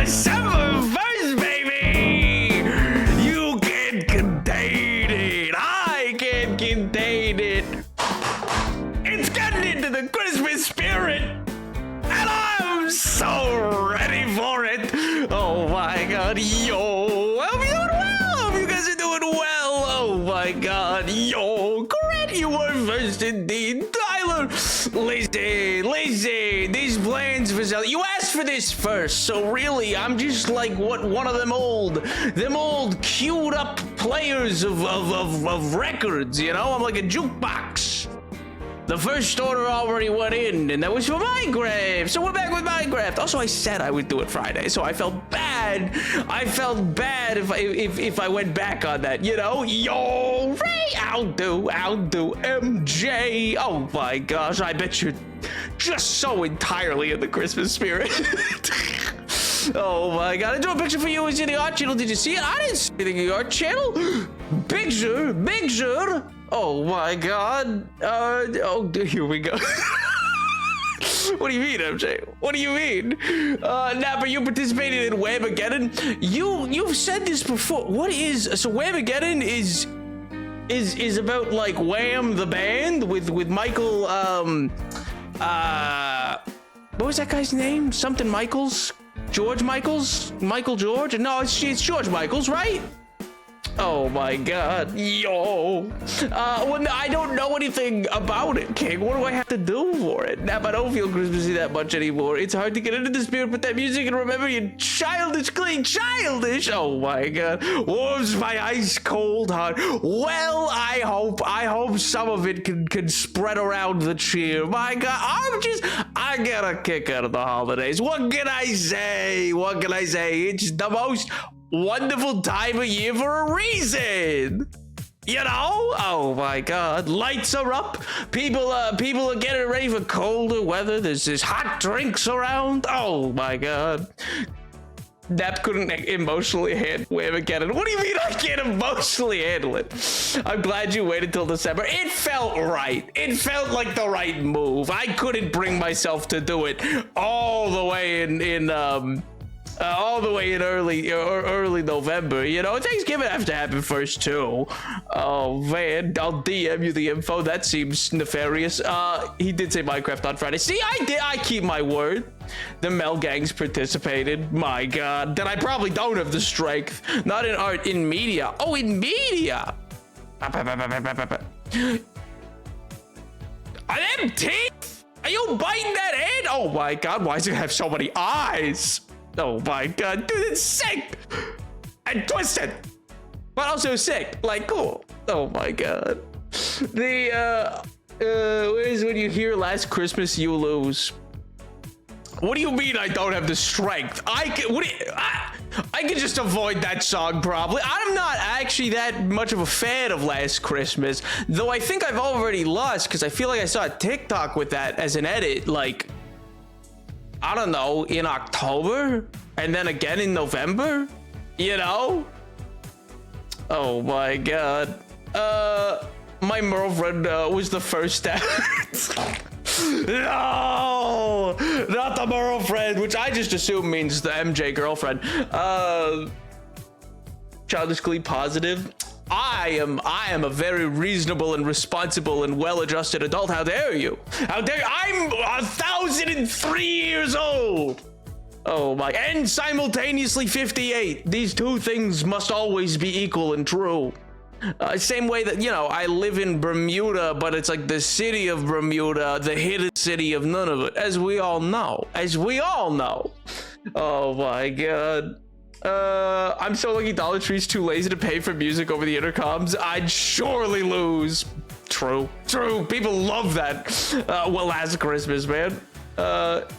December 1st, baby! You can't contain it. I can't contain it. It's getting into the Christmas spirit. And I'm so ready for it. Oh my god, yo. I hope you're doing well. I hope you guys are doing well. Oh my god, yo. Correct, you were first indeed. Tyler, Lizzie, these plans for sale. You asked for this first, so really, I'm just like one of them old queued up players of records, you know? I'm like a jukebox. The first order already went in, and that was for Minecraft. So we're back with Minecraft. Also, I said I would do it Friday, so I felt bad. I felt bad if I went back on that, you know? Yo, Ray, I'll do. MJ. Oh my gosh, I bet you're just so entirely in the Christmas spirit. Oh my god, I drew a picture for you. It's in the art channel. Did you see it? I didn't see it in the art channel. Picture. Oh my god. Here we go. What do you mean, MJ? What do you mean? Napper, you participated in Whamageddon. You've said this before. What is so Whamageddon is about like Wham the band with Michael what was that guy's name? Something Michaels? George Michaels? Michael George? No, it's George Michaels, right? Oh my god, yo. Well, I don't know anything about it, King. What do I have to do for it? Now, I don't feel Christmassy that much anymore. It's hard to get into the spirit with that music and remember your childish. Oh my god, warms my ice cold heart. Well, I hope some of it can spread around the cheer. My god, I get a kick out of the holidays. What can I say? It's the most wonderful time of year for a reason, you know? Oh my god, lights are up, people are getting ready for colder weather. There's hot drinks around. Oh my god, Nap couldn't emotionally handle Whamageddon. What do you mean I can't emotionally handle it? I'm glad you waited till December. It felt right. It felt like the right move. I couldn't bring myself to do it all the way in early November, you know. Thanksgiving has to happen first too. Oh man, I'll DM you the info. That seems nefarious. He did say Minecraft on Friday. See, I keep my word. The Mel gangs participated. My god, then I probably don't have the strength. Not in art, in media. Oh, in media. Are them teeth? Are you biting that head? Oh my god, why does it have so many eyes? Oh my god, dude, it's sick and twisted, but also sick. Like, cool. Oh my god. Where's when you hear Last Christmas You Lose? What do you mean I don't have the strength? I can just avoid that song probably. I'm not actually that much of a fan of Last Christmas, though I think I've already lost because I feel like I saw a TikTok with that as an edit, like, I don't know, in October and then again in November, you know? Oh my god. My girlfriend was the first step. No, not the girlfriend, which I just assume means the MJ girlfriend. Childishly positive. I am a very reasonable and responsible and well-adjusted adult. How dare you? How dare you? I'm 1,003 years old. Oh my, and simultaneously 58. These two things must always be equal and true. Same way that, you know, I live in Bermuda, but it's like the city of Bermuda, the hidden city of Nunavut, as we all know. Oh my god. I'm so lucky Dollar Tree's too lazy to pay for music over the intercoms. I'd surely lose. True. People love that. Well, Last Christmas, man.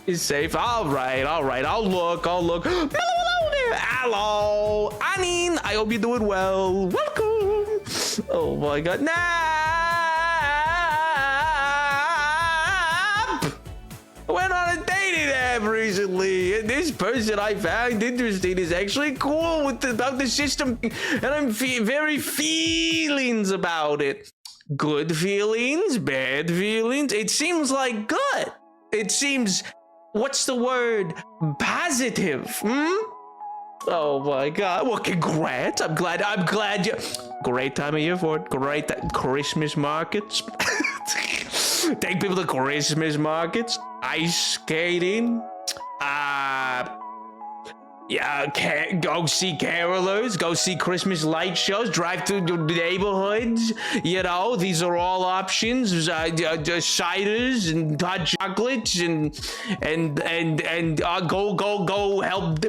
Is safe. All right. I'll look. Hello. Anine, I hope you're doing well. Welcome. Oh my god. Nap! I went on a dating app recently, and this person I found interesting is actually cool about the system, and I'm very feelings about it. Good feelings, bad feelings. It seems like good. It seems, what's the word? Positive. Oh my God. Well, congrats. I'm glad you. Great time of year for it. Great Christmas markets. Take people to Christmas markets. Ice skating. Yeah, go see carolers, go see Christmas light shows, drive through the neighborhoods. You know, these are all options. Ciders and hot chocolates and go help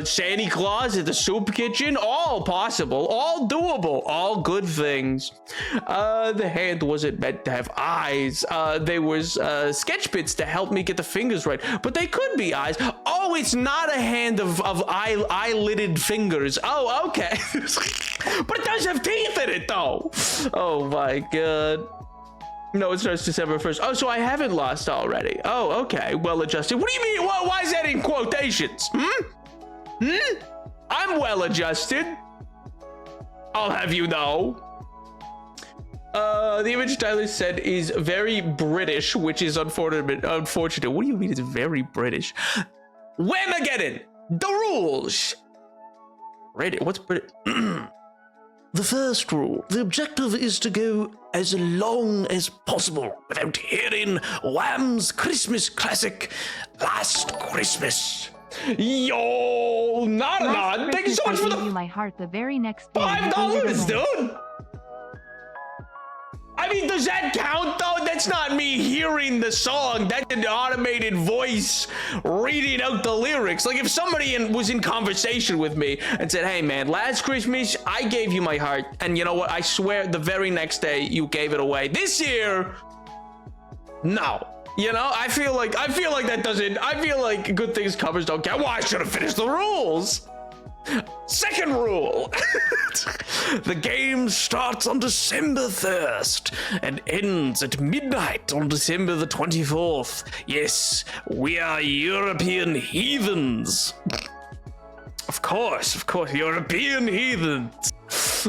Santa Claus at the soup kitchen. All possible, all doable, all good things. The hand wasn't meant to have eyes. There was sketch bits to help me get the fingers right, but they could be eyes. Oh, it's not a hand of eyelidded fingers. Oh, okay. But it does have teeth in it, though. Oh my God. No, it starts December 1st. Oh, so I haven't lost already. Oh, okay. Well adjusted. What do you mean? Why is that in quotations? I'm well adjusted. I'll have you know. The image Tyler said is very British, which is unfortunate. What do you mean it's very British? Whamageddon! The rules! Reddit, what's British? The first rule. The objective is to go as long as possible without hearing Wham's Christmas classic, Last Christmas. Yo, nod. Thank you so much for the my heart the very next day. $5, dude. I mean, does that count though? That's not me hearing the song. That's an automated voice reading out the lyrics. Like if somebody was in conversation with me and said, hey man, last Christmas, I gave you my heart. And you know what? I swear the very next day you gave it away. This year, no. You know, I feel like that doesn't, I feel like good things covers don't count. Well, I should have finished the rules. Second rule. The game starts on December 1st and ends at midnight on December the 24th. Yes, we are European heathens. Of course, European heathens.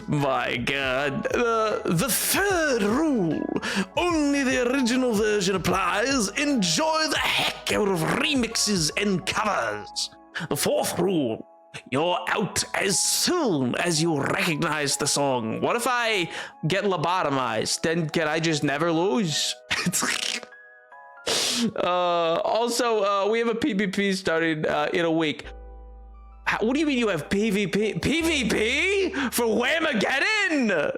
My God. The third rule. Only the original version applies. Enjoy the heck out of remixes and covers. The fourth rule. You're out as soon as you recognize the song. What if I get lobotomized? Then can I just never lose? Also, we have a PvP starting in a week. What do you mean you have PvP? PvP? For Whamageddon?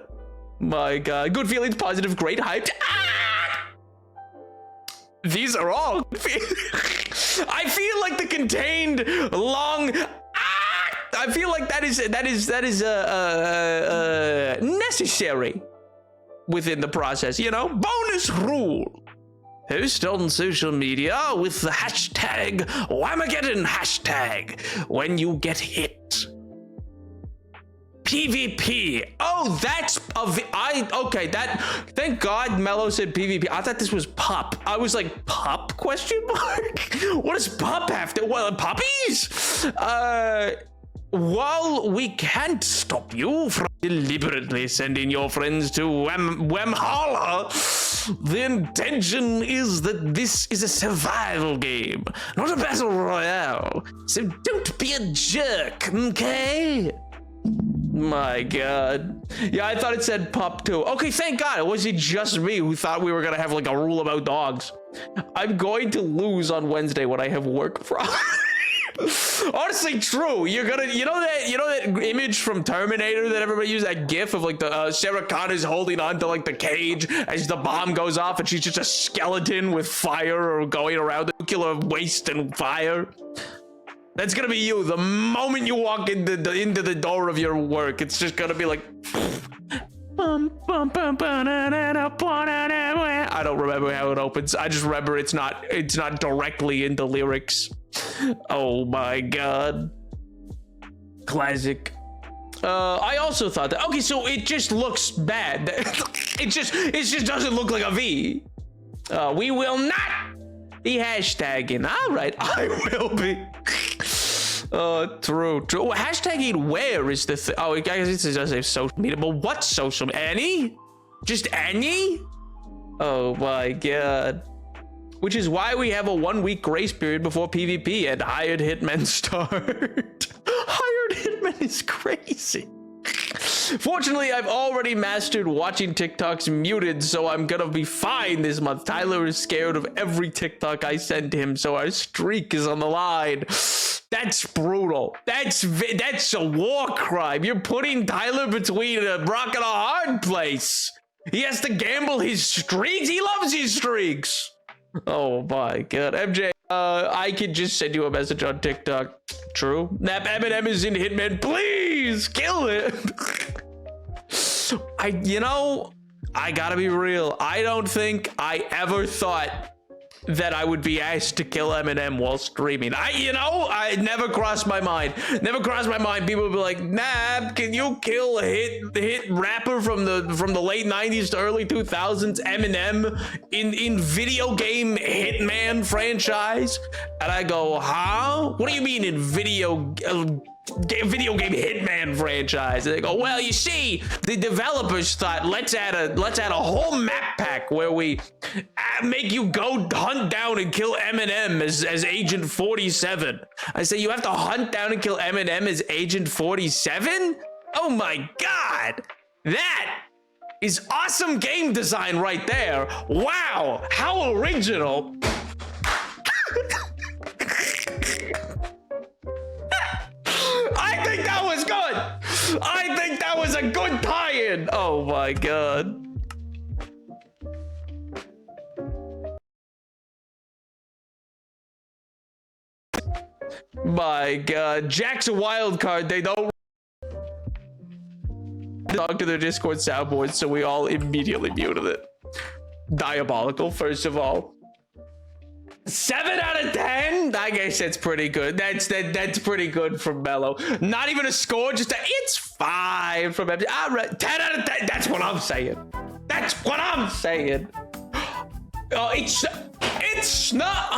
My God. Good feelings, positive, great, hyped. Ah! These are all I feel like the contained long I feel like that is necessary within the process, you know? Bonus rule. Post on social media with the hashtag Whamageddon hashtag when you get hit. PvP. Oh, that's okay, that, thank God Mello said PvP. I thought this was pup. I was like, pup question mark? What does pup have to, well, puppies? While we can't stop you from deliberately sending your friends to Whamhalla, the intention is that this is a survival game, not a battle royale. So don't be a jerk, okay? My God. Yeah, I thought it said pup too. Okay, thank God. It wasn't just me who thought we were gonna have like a rule about dogs. I'm going to lose on Wednesday when I have work from. Honestly, true. You're gonna, you know that image from Terminator that everybody used, that GIF of like the Sarah Connor's holding on to like the cage as the bomb goes off, and she's just a skeleton with fire or going around the nuclear waste and fire. That's gonna be you the moment you walk into the door of your work. It's just gonna be like. I don't remember how it opens. I just remember it's not directly in the lyrics. Oh my God. Classic. I also thought that. Okay, so it just looks bad. It just doesn't look like a V. We will not be hashtagging. All right, I will be. True. Hashtagging where is the thing? Oh, I guess it does say social media, but what social media? Any? Just any? Oh my God. Which is why we have a 1-week grace period before PvP and hired hitmen start. Hired is crazy. Fortunately, I've already mastered watching TikToks muted, so I'm gonna be fine this month. Tyler is scared of every TikTok I send him, so our streak is on the line. That's brutal. That's a war crime. You're putting Tyler between a rock and a hard place. He has to gamble his streaks. He loves his streaks. Oh my god. MJ, I could just send you a message on TikTok. True. Nap Eminem is in Hitman. Please kill it. I gotta be real. I don't think I ever thought that I would be asked to kill Eminem while streaming. I never crossed my mind. Never crossed my mind. People would be like, Nab, can you kill a hit rapper from the late 90s to early 2000s, Eminem, in video game Hitman franchise? And I go, huh? What do you mean in video game Hitman franchise? And they go, well, you see, the developers thought let's add a whole map pack where we make you go hunt down and kill Eminem as Agent 47. I say, you have to hunt down and kill Eminem as Agent 47? Oh my god, that is awesome game design right there. Wow, how original. I think that was good. I think that was a good tie-in. Oh my god. My god. Jack's a wild card. They don't talk to their Discord soundboard, so we all immediately muted it. Diabolical, first of all. 7 out of 10? I guess that's pretty good. That's pretty good from Mello. Not even a score, just it's 5 from MJ. 10 out of 10. That's what I'm saying. That's what I'm saying. It's not.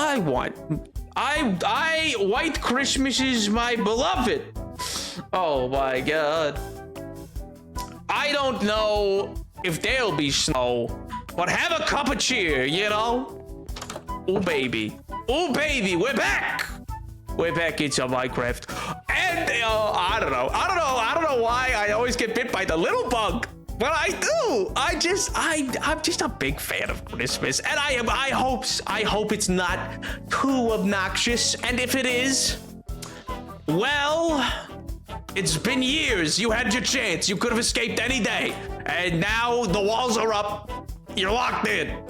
I White Christmas is my beloved. Oh my god. I don't know if there'll be snow, but have a cup of cheer, you know? Oh baby, we're back into Minecraft. And I don't know why I always get bit by the little bug, but I do. I'm just a big fan of Christmas, and I hope it's not too obnoxious, and if it is, well, it's been years. You had your chance. You could have escaped any day, and now the walls are up. You're locked in.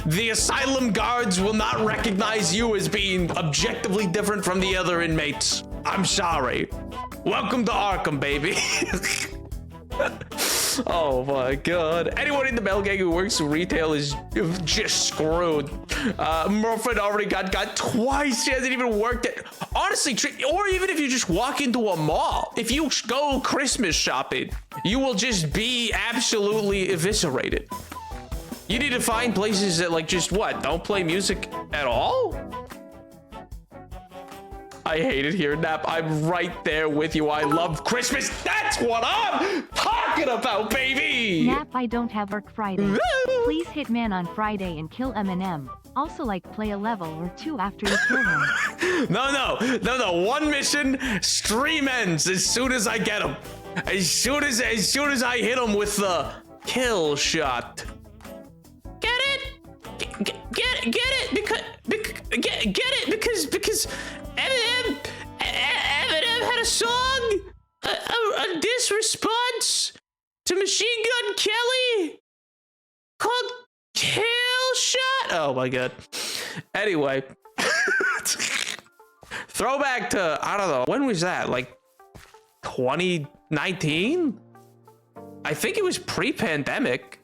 The asylum guards will not recognize you as being objectively different from the other inmates. I'm sorry. Welcome to Arkham, baby. Oh my god. Anyone in the Bell Gang who works in retail is just screwed. Murphy already got twice. She hasn't even worked it. Honestly, or even if you just walk into a mall, if you go Christmas shopping, you will just be absolutely eviscerated. You need to find places that don't play music at all? I hate it here, Nap. I'm right there with you. I love Christmas. That's what I'm talking about, baby! Nap, I don't have work Friday. Please hit man on Friday and kill Eminem. Also, play a level or 2 after you kill him. No. One mission, stream ends as soon as I get him. As soon as I hit him with the kill shot. Get it because Eminem had a song, a diss response to Machine Gun Kelly called Kill Shot. Oh my god. Anyway, throwback to, I don't know, when was that? 2019? I think it was pre-pandemic.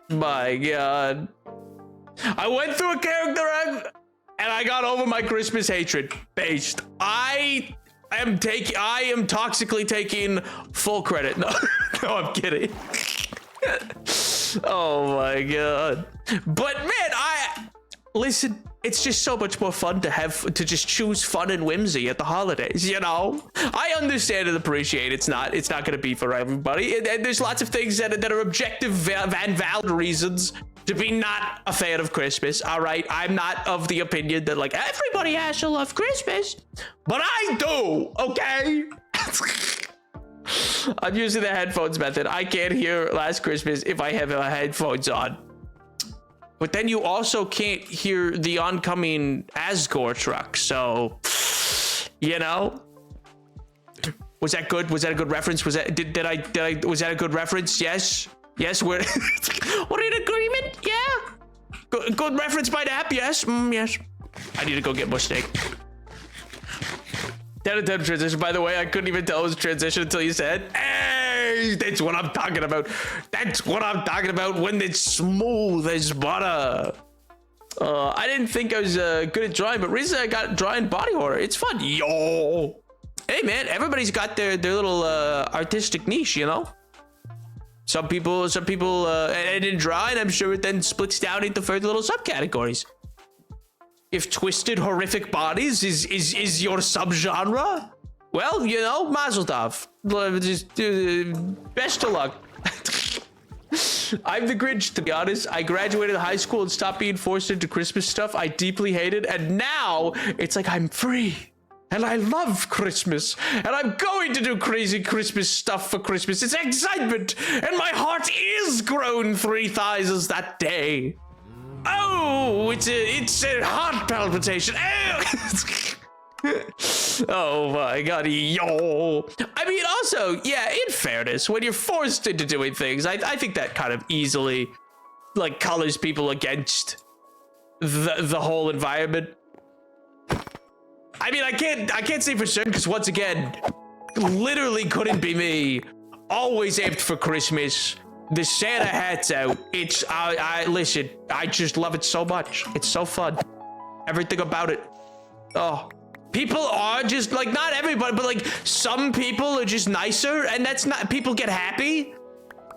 My god. I went through a character arc and I got over my Christmas hatred. Based. I am toxically taking full credit. No, I'm kidding. Oh my god. But man, listen, it's just so much more fun to just choose fun and whimsy at the holidays, you know? I understand and appreciate it's not gonna be for everybody. And there's lots of things that are objective and valid reasons to be not a fan of Christmas, all right? I'm not of the opinion that everybody has to love Christmas, but I do, okay? I'm using the headphones method. I can't hear Last Christmas if I have headphones on. But then you also can't hear the oncoming Asgore truck. So, you know, was that good? Was that a good reference? Was that was that a good reference? Yes. Yes. We're in agreement. Yeah. Good reference by Nap. Yes. Yes. I need to go get more steak. 10 out of 10 transition, by the way. I couldn't even tell it was a transition until you said, hey, that's what I'm talking about. That's what I'm talking about when it's smooth as butter. I didn't think I was good at drawing, but recently I got drawing body horror. It's fun. Yo. Hey, man, everybody's got their little artistic niche, you know? Some people, and in drawing, I'm sure it then splits down into further little subcategories. If twisted, horrific bodies is your subgenre, well, you know, mazel tov. Just best of luck. I'm the Grinch, to be honest. I graduated high school and stopped being forced into Christmas stuff I deeply hated, and now it's like I'm free. And I love Christmas, and I'm going to do crazy Christmas stuff for Christmas. It's excitement, and my heart is grown 3 sizes that day. Oh, it's a heart palpitation. Oh my god, yo. I mean, also, yeah, in fairness, when you're forced into doing things, I think that kind of easily, like, colors people against the whole environment. I mean, I can't say for certain, because once again, literally couldn't be me. Always amped for Christmas. The Santa hat's out. It's, listen, I just love it so much. It's so fun. Everything about it. Oh, people are just, like, not everybody, but, like, some people are just nicer, and that's not, people get happy.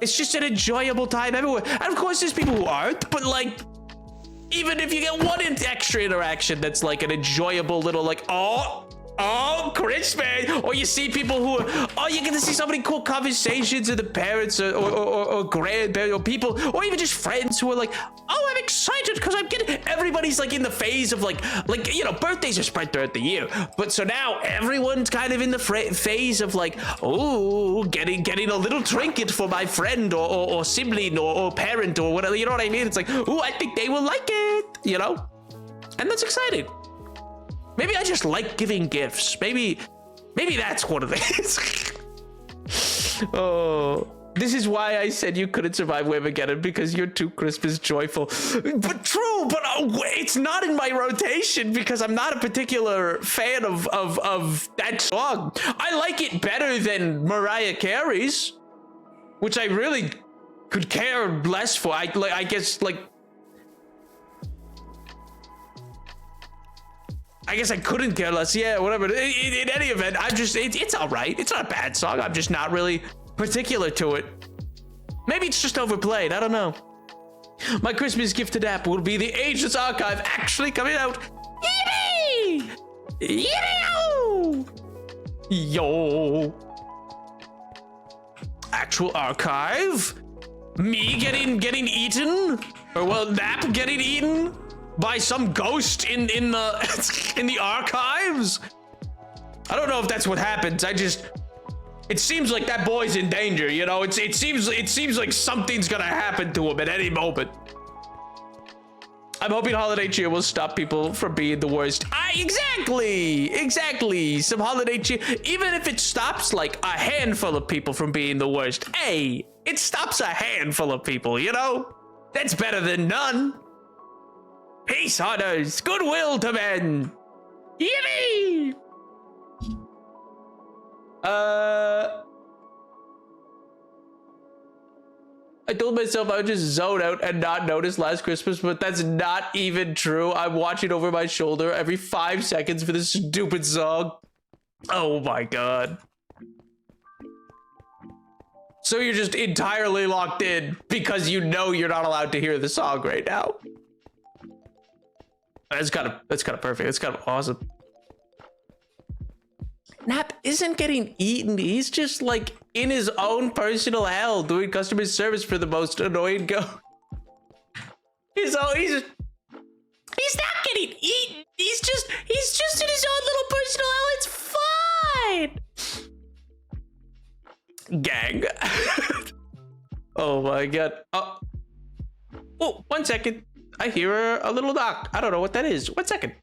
It's just an enjoyable time everywhere. And of course, there's people who aren't, but, like, even if you get one extra interaction that's, like, an enjoyable little, like, oh, Christmas, or you see people who are, oh, you get to see so many cool conversations with the parents or grandparents or people, or even just friends who are like, oh, I'm excited because I'm getting, everybody's like in the phase of like, you know, birthdays are spread throughout the year, but so now everyone's kind of in the phase of like, oh, getting a little trinket for my friend or sibling or parent or whatever, you know what I mean? It's like, oh, I think they will like it, you know? And that's exciting. Maybe I just like giving gifts. Maybe that's what it is. Oh, this is why I said you couldn't survive Whamageddon, because you're too Christmas joyful. But true, but it's not in my rotation because I'm not a particular fan of that song. I like it better than Mariah Carey's, which I really could care less for. I guess I couldn't care less. Yeah, whatever. In any event, it's all right. It's not a bad song. I'm just not really particular to it. Maybe it's just overplayed. I don't know. My Christmas gift to Nap will be the Ageless Archive actually coming out. Yippee! Yippee! Yo! Actual archive? Me getting eaten? Or, well, Nap getting eaten? By some ghost in the archives? I don't know if that's what happens. It seems like that boy's in danger, you know? It seems like something's gonna happen to him at any moment. I'm hoping holiday cheer will stop people from being the worst. Exactly. Some holiday cheer, even if it stops like a handful of people from being the worst. Hey, it stops a handful of people, you know? That's better than none. Peace, hunters, goodwill to men. Yippee! I told myself I would just zone out and not notice Last Christmas, but that's not even true. I'm watching over my shoulder every 5 seconds for this stupid song. Oh my god. So you're just entirely locked in because you know you're not allowed to hear the song right now. That's kind of perfect. That's kind of awesome. Nap isn't getting eaten. He's just like in his own personal hell doing customer service for the most annoying ghost. He's not getting eaten. He's just in his own little personal hell. It's fine. gang. Oh my god. Oh, 1 second. I hear a little knock. I don't know what that is. 1 second.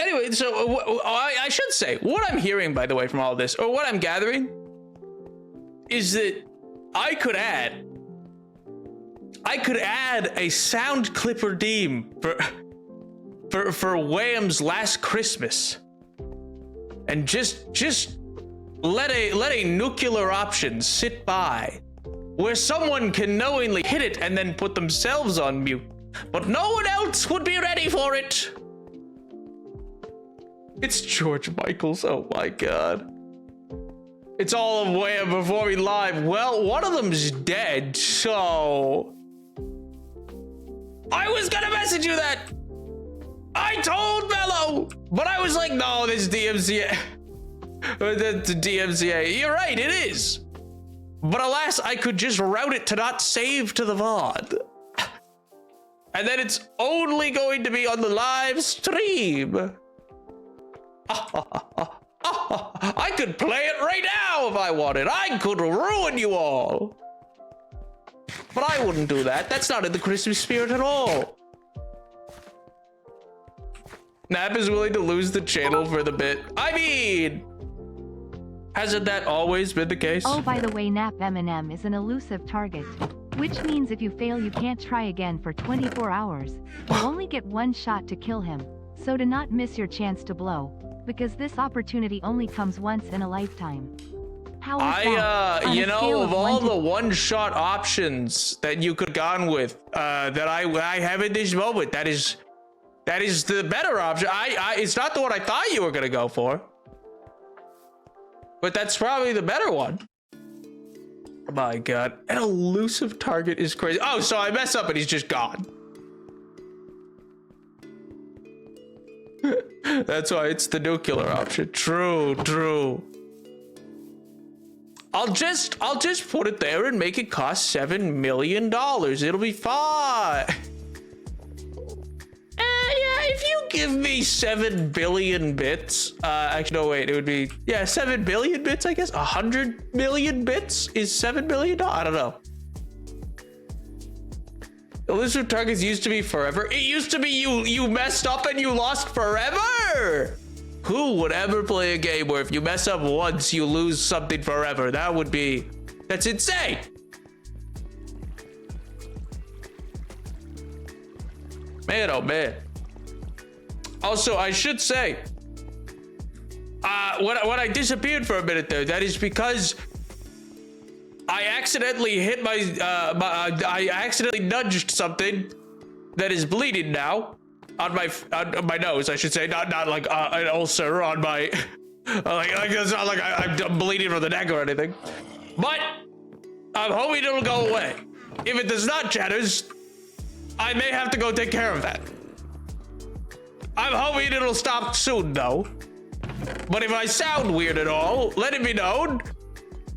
Anyway, so I should say what I'm hearing, by the way, from all this, or what I'm gathering, is that I could add a sound clip redeem for Wham's Last Christmas, and just let a nuclear option sit by, where someone can knowingly hit it and then put themselves on mute, but no one else would be ready for it. It's George Michaels. Oh my god. It's all of Wham performing live. Well, one of them's dead, so I was gonna message you that. I told Mello, but I was like, no, this DMCA. That's DMCA. You're right, it is. But alas, I could just route it to not save to the VOD. And then it's only going to be on the live stream. I could play it right now if I wanted. I could ruin you all. But I wouldn't do that. That's not in the Christmas spirit at all. Nap is willing to lose the channel for the bit. I mean, hasn't that always been the case? Oh, by the way, Nap Eminem is an elusive target, which means if you fail, you can't try again for 24 hours. You only get one shot to kill him, so do not miss your chance to blow, because this opportunity only comes once in a lifetime. How is that? You know, of all the the one-shot options that you could have gone with, that I have in this moment, that is the better option. It's not the one I thought you were gonna go for, but that's probably the better one. Oh my god, an elusive target is crazy. Oh, so I mess up and he's just gone. That's why it's the nuclear option. True. I'll just put it there and make it cost $7 million. It'll be fine. Yeah, if you give me 7 billion bits, actually, no, wait, it would be, 7 billion bits, I guess. 100 million bits is $7 million. I don't know. Elusive targets used to be forever. It used to be you messed up and you lost forever. Who would ever play a game where if you mess up once, you lose something forever? That's insane. Man, oh man. Also, I should say, when I disappeared for a minute there, that is because I accidentally hit I accidentally nudged something that is bleeding now on my nose, I should say, not like an ulcer on my like it's not like I'm bleeding from the neck or anything, but I'm hoping it'll go away. If it does not, chatters, I may have to go take care of that. I'm hoping it'll stop soon though. But if I sound weird at all, let it be known.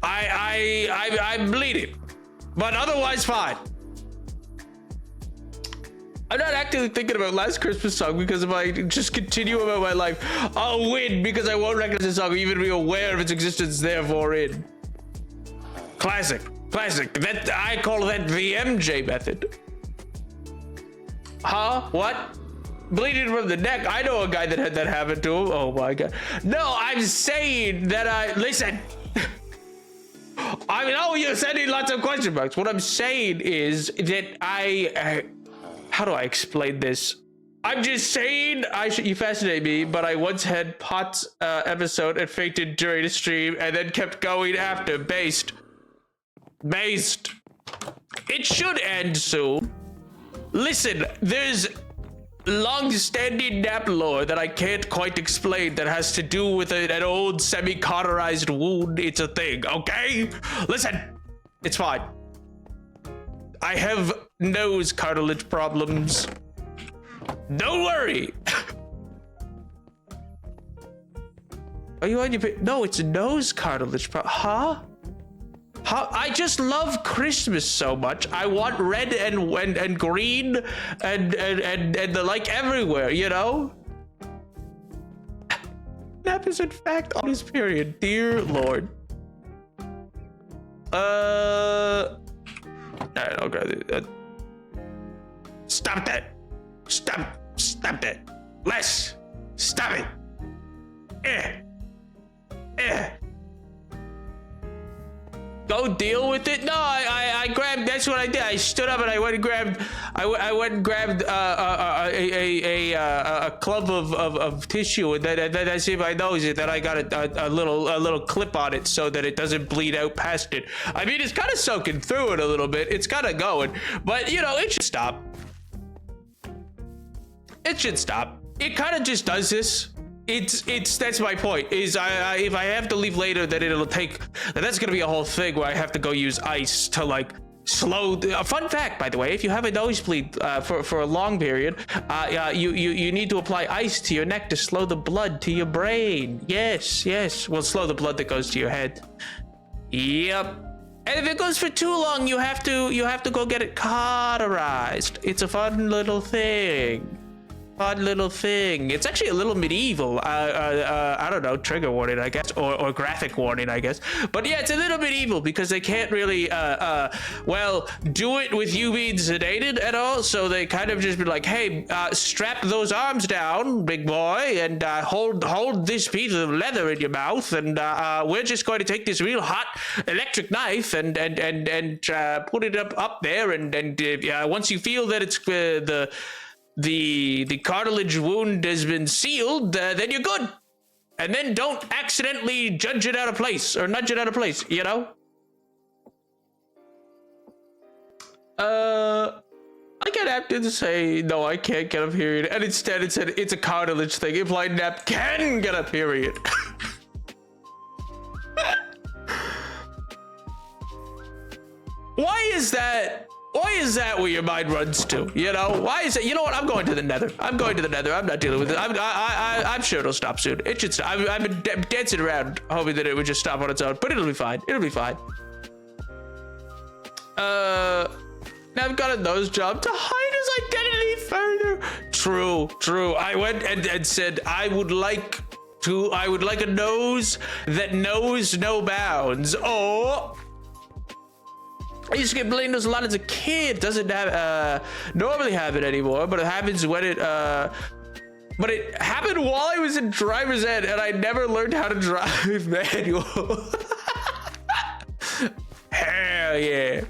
I'm bleeding, but otherwise fine. I'm not actively thinking about Last Christmas song because if I just continue about my life, I'll win because I won't recognize the song or even be aware of its existence, therefore in. Classic. That I call that the MJ method. Huh? What? Bleeding from the neck. I know a guy that had that happen to him. Oh my god. No, I'm saying that listen. I mean, oh, you're sending lots of question marks. What I'm saying is that how do I explain this? I'm just saying, you fascinate me, but I once had Pot's episode and fainted during a stream and then kept going after. Based. It should end soon. Listen, there's long-standing nap lore that I can't quite explain that has to do with an old semi-cauterized wound. It's a thing, okay? Listen, it's fine. I have nose cartilage problems. Don't worry. Are you on your no, it's no cartilage problem. Huh? I just love Christmas so much. I want red and green and the like everywhere, you know? Nap is in fact on his period. Dear Lord. Alright, I'll grab it. Stop that. Stop that. Les, stop it. Go deal with it. No, I grabbed. That's what I did. I stood up and I went and grabbed. I went and grabbed a clump of tissue, and then I see my nose, and then I got a little clip on it so that it doesn't bleed out past it. I mean, it's kind of soaking through it a little bit. It's kind of going, but you know, it should stop. It should stop. It kind of just does this. That's my point. Is if I have to leave later, then that's gonna be a whole thing where I have to go use ice to like slow. A fun fact, by the way, if you have a nosebleed for a long period, you need to apply ice to your neck to slow the blood to your brain. Yes. Well, slow the blood that goes to your head. Yep. And if it goes for too long, you have to go get it cauterized. It's a fun little thing. It's actually a little medieval. I don't know, trigger warning, I guess, or graphic warning, I guess. But yeah, it's a little medieval because they can't really, well, do it with you being sedated at all. So they kind of just be like, hey, strap those arms down, big boy, and hold this piece of leather in your mouth, and we're just going to take this real hot electric knife and put it up there, and once you feel that it's the cartilage wound has been sealed, then you're good. And then don't accidentally nudge it out of place, you know? I got Nap to say, no, I can't get a period. And instead it said, it's a cartilage thing. Implied Nap can get a period. Why is that where your mind runs to? You know, why is it? You know what? I'm going to the Nether. I'm not dealing with it. I'm sure it'll stop soon. It should stop. I've been dancing around hoping that it would just stop on its own, but it'll be fine. Now I've got a nose job to hide his identity further. True. I went and said I would like a nose that knows no bounds. Oh. I used to get bleeding nose a lot as a kid. Doesn't have normally have it anymore, but it happens when it but it happened while I was in driver's ed, and I never learned how to drive manual. Hell yeah.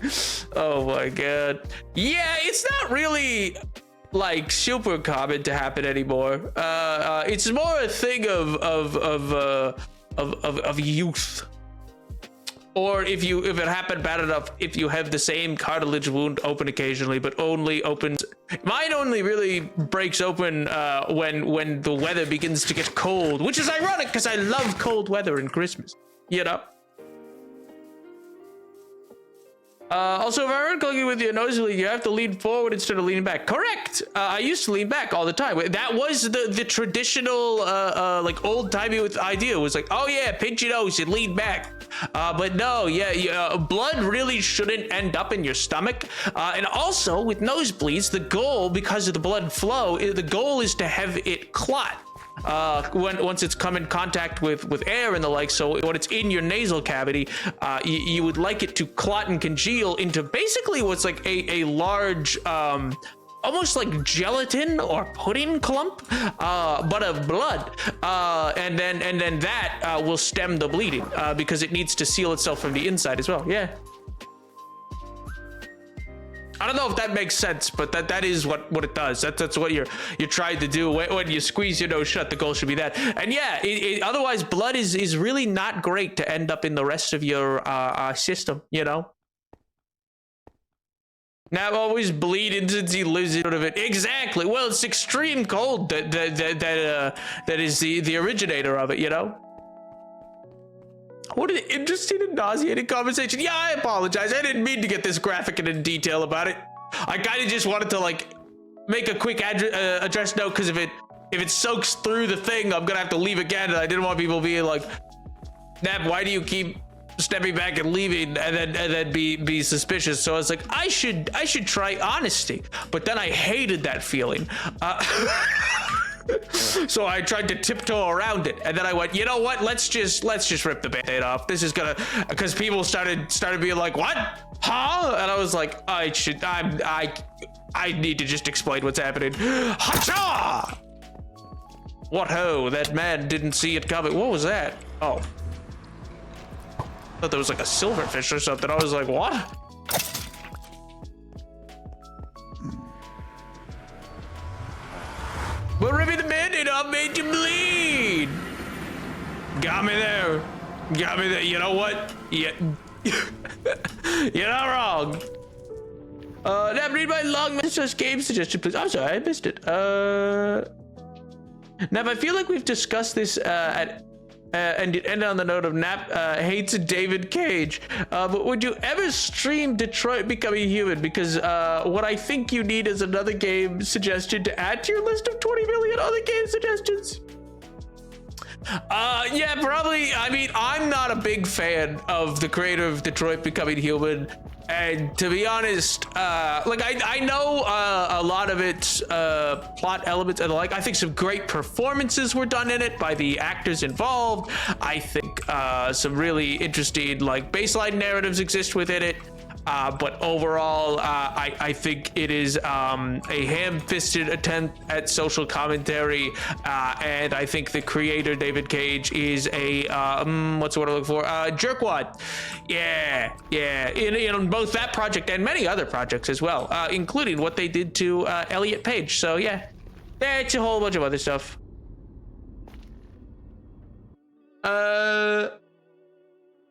Oh my god. Yeah, it's not really like super common to happen anymore. It's more a thing of youth. Or if it happened bad enough, if you have the same cartilage wound open occasionally, but only opens. Mine only really breaks open when the weather begins to get cold, which is ironic because I love cold weather and Christmas, you know. Also, if I heard clicking with your nosebleed, you have to lean forward instead of leaning back. Correct. I used to lean back all the time. That was the traditional, like old-timey idea was like, oh yeah, pinch your nose and lean back. But no, blood really shouldn't end up in your stomach. And also with nosebleeds, the goal, because of the blood flow, the goal is to have it clot. Once it's come in contact with air and the like, so when it's in your nasal cavity, you would like it to clot and congeal into basically what's like a large almost like gelatin or pudding clump, but of blood. And then that will stem the bleeding because it needs to seal itself from the inside as well. Yeah. I don't know if that makes sense, but that is what it does. That's what you're trying to do when you squeeze your nose shut. The goal should be that. And yeah, otherwise blood is really not great to end up in the rest of your system, you know. Nav always bleeding since he lives out of it. Exactly. Well, it's extreme cold that is the originator of it, you know. What an interesting and nauseating conversation. Yeah, I apologize. I didn't mean to get this graphic and in detail about it. I kind of just wanted to like make a quick address note because if it soaks through the thing, I'm gonna have to leave again, and I didn't want people being like, Nav, why do you keep stepping back and leaving and then be suspicious? So I was like, I should try honesty, but then I hated that feeling. So I tried to tiptoe around it, and then I went, you know what? Let's just rip the band-aid off. This is gonna, because people started being like, what? Huh? And I was like, I need to just explain what's happening. Hacha! What ho? That man didn't see it coming. What was that? Oh. I thought there was like a silverfish or something. I was like, what? We're ripping the band-aid off, made you bleed. Got me there. Got me there. You know what? Yeah. You're not wrong. Now read my long message game suggestion, please. I'm sorry, I missed it. Now I feel like we've discussed this and it ended on the note of Nap hates David Cage. But would you ever stream Detroit Becoming Human? Because what I think you need is another game suggestion to add to your list of 20 million other game suggestions. Yeah, probably. I mean, I'm not a big fan of the creator of Detroit Becoming Human. And to be honest, like I know a lot of its plot elements and like, I think some great performances were done in it by the actors involved. I think some really interesting like baseline narratives exist within it. But overall, I think it is a ham-fisted attempt at social commentary, and I think the creator David Cage is a what's the word I look for? Jerkwad. Yeah, in both that project and many other projects as well, including what they did to Elliot Page. So yeah, it's a whole bunch of other stuff.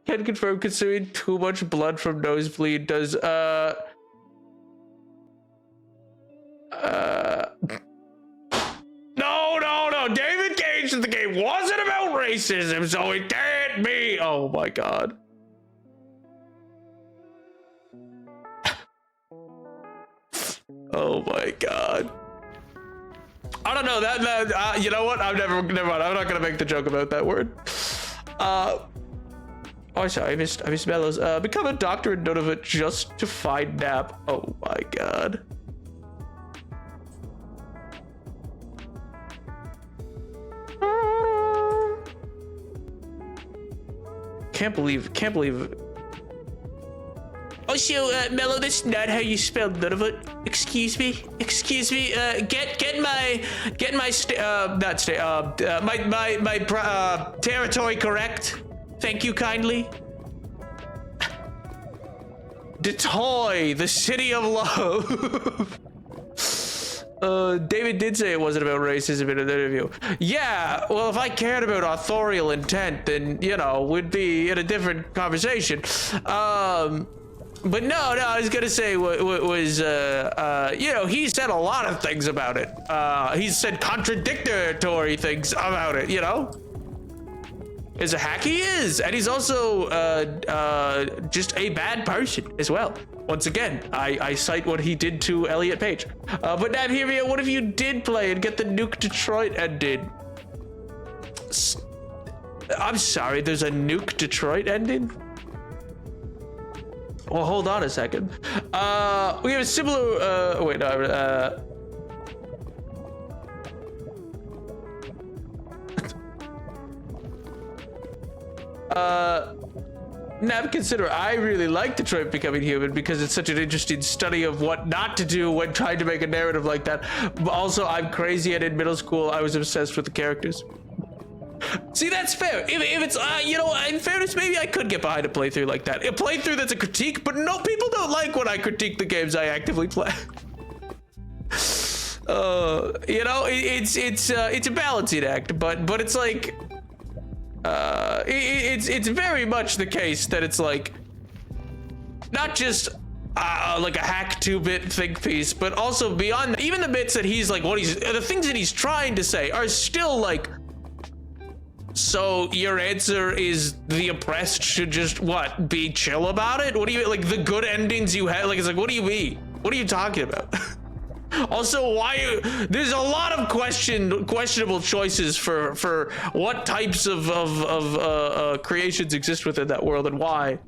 Can confirm consuming too much blood from nosebleed does No, David Cage in the game wasn't about racism, so it can't be. Oh my god. Oh my god. I don't know that you know what? Never mind. I'm not gonna make the joke about that word. Oh, sorry, I missed Mellows. Become a doctor in Nunavut just to find Nap. Oh my god. Can't believe. Oh, so, Mellow, that's not how you spell Nunavut. Excuse me. Get my territory correct. Thank you kindly. Detoy, the city of love. David did say it wasn't about racism in an interview. Yeah, well, if I cared about authorial intent, then, you know, we'd be in a different conversation. But no, I was gonna say was you know, he said a lot of things about it. He said contradictory things about it, you know? Is a hack, he is, and he's also just a bad person as well. Once again, I cite what he did to Elliot Page. But Navhiria, what if you did play and get the Nuke Detroit ended? I'm sorry, there's a Nuke Detroit ending? Well, hold on a second. We have a similar, wait, no, Now consider, I really like Detroit Becoming Human because it's such an interesting study of what not to do when trying to make a narrative like that. But also, I'm crazy, and in middle school, I was obsessed with the characters. See, that's fair. If it's, you know, in fairness, maybe I could get behind a playthrough like that. A playthrough that's a critique, but no, people don't like when I critique the games I actively play. You know, it's a balancing act, but it's like, it's very much the case that it's like, not just like a hack 2-bit think piece, but also beyond that, even the bits that he's like, the things that he's trying to say are still like, so your answer is the oppressed should just what, be chill about it? What do you, like, the good endings you had, like, it's like, what do you mean? What are you talking about? Also, why there's a lot of questionable choices for what types of creations exist within that world and why.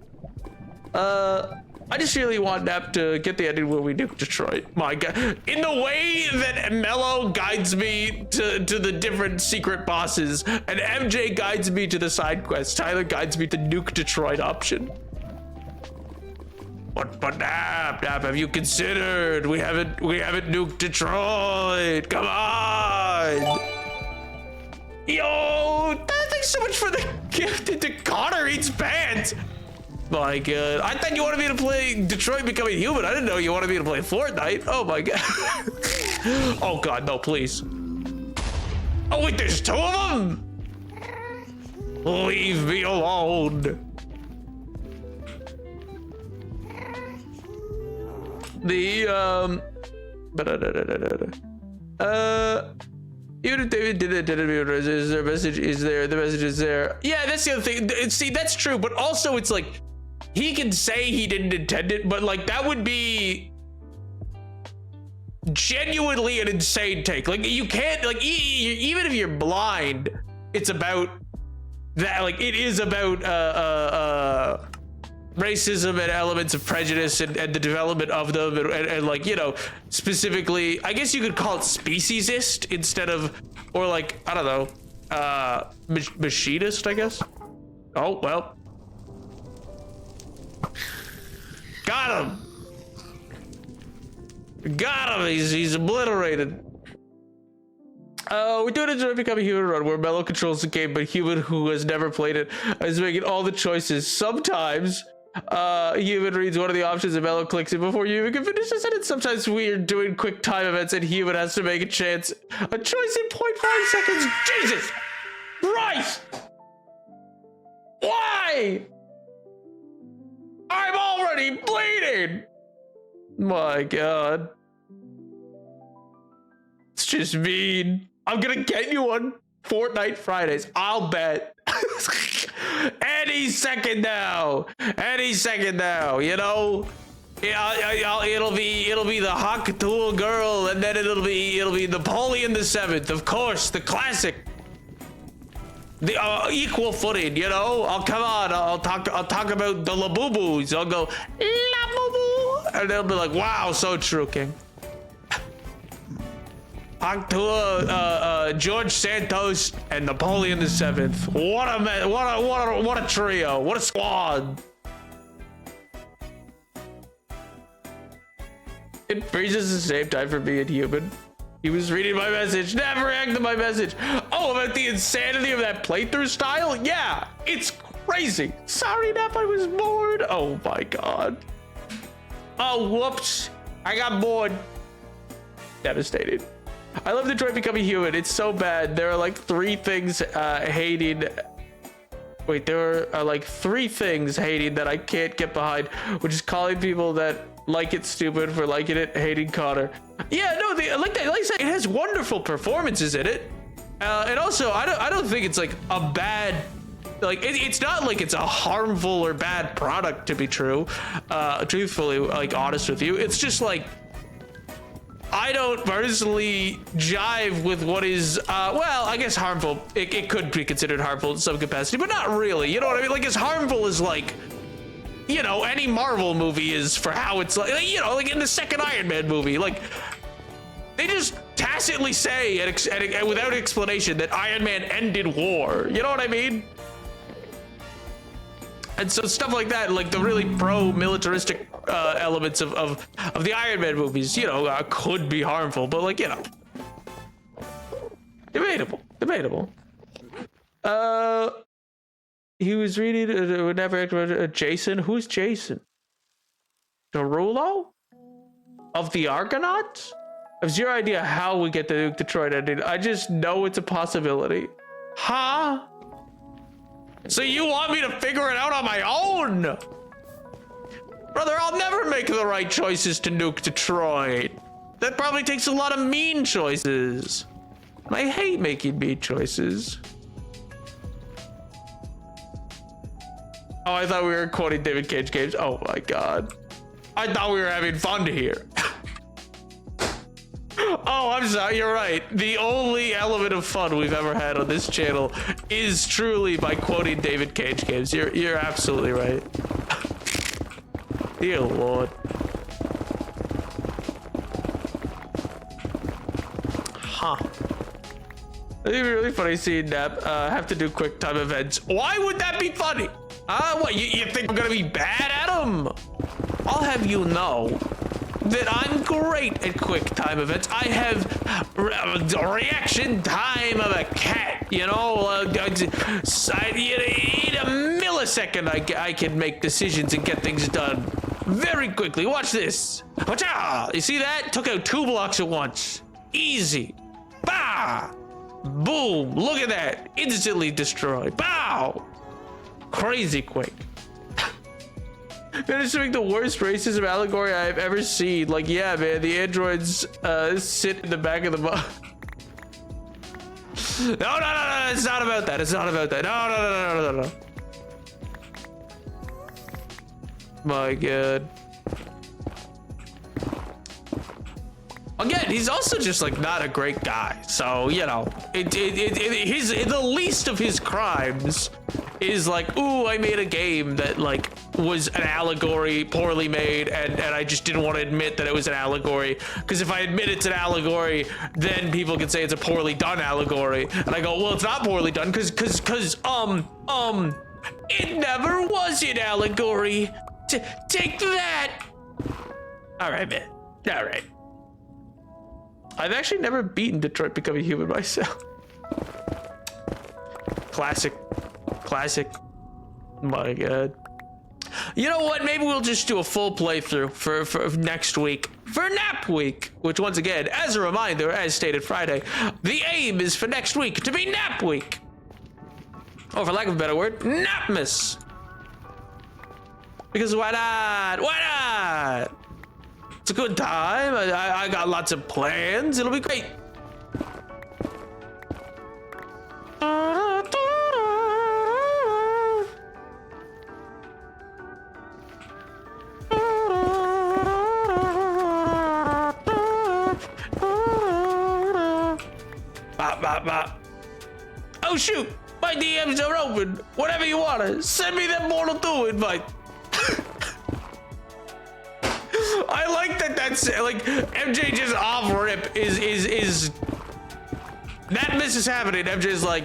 I just really want Nap to get the ending where we nuke Detroit. My God, in the way that Mello guides me to the different secret bosses, and MJ guides me to the side quests, Tyler guides me to nuke Detroit option. But Nap, have you considered? We haven't nuked Detroit. Come on. Yo, thanks so much for the gift to Connor Eats Pants. My God, I thought you wanted me to play Detroit Becoming Human. I didn't know you wanted me to play Fortnite. Oh my God. Oh God, no, please. Oh wait, there's 2 of them. Leave me alone. Even if David didn't is their message is there, the message is there. Yeah, that's the other thing. See, that's true, but also it's like, he can say he didn't intend it, but like that would be genuinely an insane take. Like you can't, like even if you're blind, it's about that. Like it is about racism and elements of prejudice and the development of them and like, you know, specifically, I guess you could call it speciesist instead of, or like, I don't know, machinist, I guess. Oh, well. Got him. Got him. He's obliterated. We're doing a Detroit Becoming Human run where Mello controls the game, but Human, who has never played it, is making all the choices. Sometimes Human reads one of the options and Mello clicks it before you even can finish the sentence. Sometimes we are doing quick time events and Human has to make a choice in 0.5 seconds. Jesus Christ! Why? I'm already bleeding. My God. It's just mean. I'm gonna get you on Fortnite Fridays. I'll bet. Any second now. Any second now. You know. It'll be the Hakatul girl, and then it'll be Napoleon the VII. Of course, the classic. The equal footing, you know. I'll talk about the Labubus. I'll go Labubu, and they'll be like, "Wow, so true, King." Talk to George Santos and Napoleon the VII. What a trio! What a squad! It freezes the same time for being human. He was reading my message, never reacted to my message. Oh, about the insanity of that playthrough style? Yeah, it's crazy. Sorry, Nap, I was bored. Oh my God. Oh, whoops. I got bored. Devastated. I love Detroit Becoming Human. It's so bad. There are like 3 things hating. Wait, there are like 3 things hating that I can't get behind, which is calling people that like it stupid for liking it, hating Connor. Yeah, no, like I said, it has wonderful performances in it, and also I don't think it's like a bad, like it's not like it's a harmful or bad product to be true. Truthfully, like honest with you, it's just like I don't personally jive with what is well, I guess harmful. It could be considered harmful in some capacity, but not really. You know what I mean? Like as harmful as like, you know, any Marvel movie is for how it's like, you know, like in the second Iron Man movie, like they just tacitly say and without explanation that Iron Man ended war. You know what I mean? And so stuff like that, like the really pro-militaristic elements of the Iron Man movies, you know, could be harmful, but like, you know, debatable. He was reading whenever Jason. Who's Jason? Derulo? Of the Argonauts? I have zero idea how we get the Nuke Detroit ending. I just know it's a possibility. Huh? So you want me to figure it out on my own? Brother, I'll never make the right choices to nuke Detroit. That probably takes a lot of mean choices. And I hate making mean choices. Oh, I thought we were quoting David Cage games. Oh my God. I thought we were having fun here. Oh, I'm sorry, you're right. The only element of fun we've ever had on this channel is truly by quoting David Cage games. You're absolutely right. Dear Lord. Huh. It'd be really funny seeing Nap have to do quick time events. Why would that be funny? What, you think I'm gonna be bad at them? I'll have you know that I'm great at quick time events. I have reaction time of a cat, you know, in a millisecond I can make decisions and get things done very quickly. Watch this. You see that? Took out 2 blocks at once. Easy. Bah! Boom. Look at that. Instantly destroyed. Bow! Crazy quick. Managed to make the worst racism allegory I've ever seen. Like, yeah, man, the androids sit in the back of the bus. No, it's not about that. It's not about that. No. My God. Again, he's also just like not a great guy. So, you know, the least of his crimes is like, ooh, I made a game that like was an allegory, poorly made, and I just didn't want to admit that it was an allegory, because if I admit it's an allegory, then people can say it's a poorly done allegory, and I go, well, it's not poorly done because it never was an allegory. Take that. All right, man. All right. I've actually never beaten Detroit Become Human myself. Classic. My God. You know what? Maybe we'll just do a full playthrough for next week. For Nap Week. Which, once again, as a reminder, as stated Friday, the aim is for next week to be Nap Week. Or for lack of a better word, Napmas. Because why not? Why not? It's a good time. I got lots of plans. It'll be great. Oh shoot, my DMs are open. Whatever you want, send me that Mortal 2 invite. I like that. That's like MJ just off rip is that misses happening. MJ's like,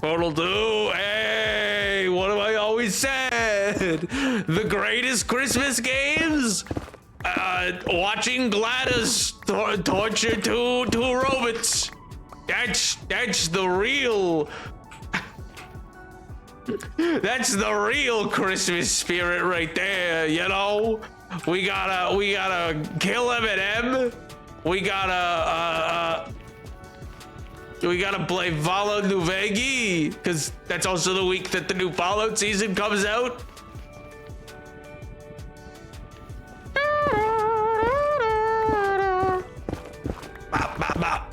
Portal 2, hey, what have I always said? The greatest Christmas games? Watching Gladys torture two robots. That's the real. That's the real Christmas spirit right there, you know? We gotta kill Eminem. We gotta play Fallout New Vegas, because that's also the week that the new Fallout season comes out. Bop, bop, bop.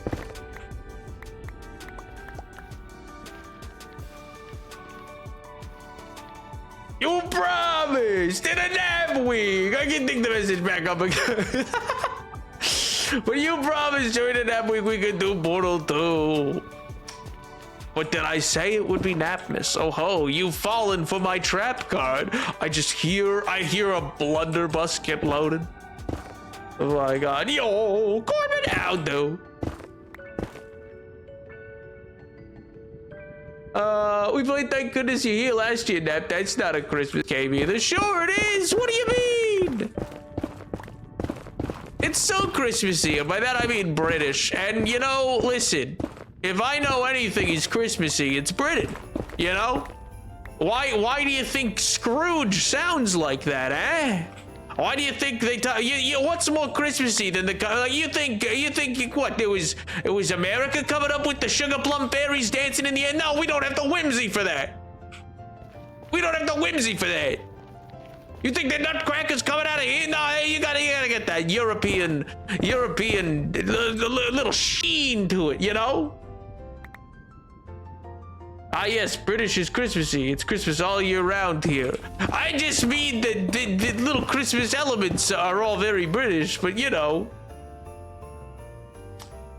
You promised in a Nap Week. I can think the message back up again. But you promised during the Nap Week we could do Portal 2. But did I say it would be Napmas? Oh ho, you've fallen for my trap card. I hear a blunderbuss get loaded. Oh my God. Yo, Corbin Aldo. We played Thank Goodness You're Here last year, Nap. That's not a Christmas game either. Sure it is. What do you mean? It's so Christmassy. And by that I mean British. And you know, listen, if I know anything is Christmassy, it's Britain. You know? Why do you think Scrooge sounds like that, eh? Why do you think they talk? What's more Christmassy than the? You think what? It was America coming up with the sugar plum fairies dancing in the air? No, we don't have the whimsy for that. We don't have the whimsy for that. You think the nutcrackers coming out of here? No, you gotta get that European little sheen to it, you know? Ah, yes, British is Christmassy. It's Christmas all year round here. I just mean that the little Christmas elements are all very British, but you know.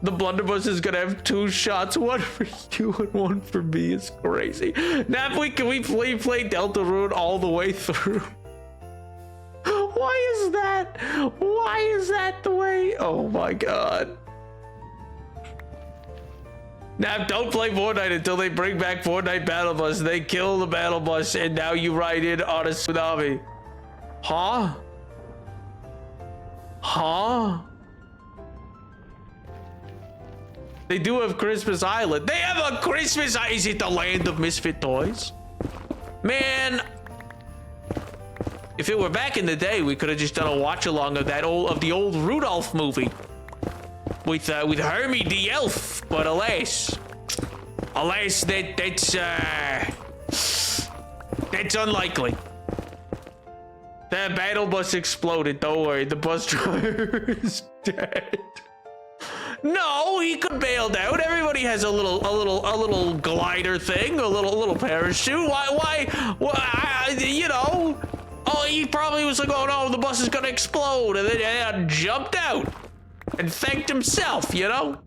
The blunderbuss is gonna have 2 shots, one for you and one for me. It's crazy. Now, can we play Deltarune all the way through? Why is that? Why is that the way? Oh my god. Now, don't play Fortnite until they bring back Fortnite Battle Bus. They kill the Battle Bus, and now you ride in on a tsunami. Huh? Huh? They do have Christmas Island. They have a Christmas Island. Is it the land of misfit toys? Man, if it were back in the day, we could have just done a watch along of the old Rudolph movie. With Hermie the elf, but alas, that's unlikely. That battle bus exploded. Don't worry, the bus driver is dead. No, he could bailed out. Everybody has a little glider thing, a little parachute. Why? You know? Oh, he probably was like, oh no, the bus is gonna explode, and then jumped out. And thanked himself, you know?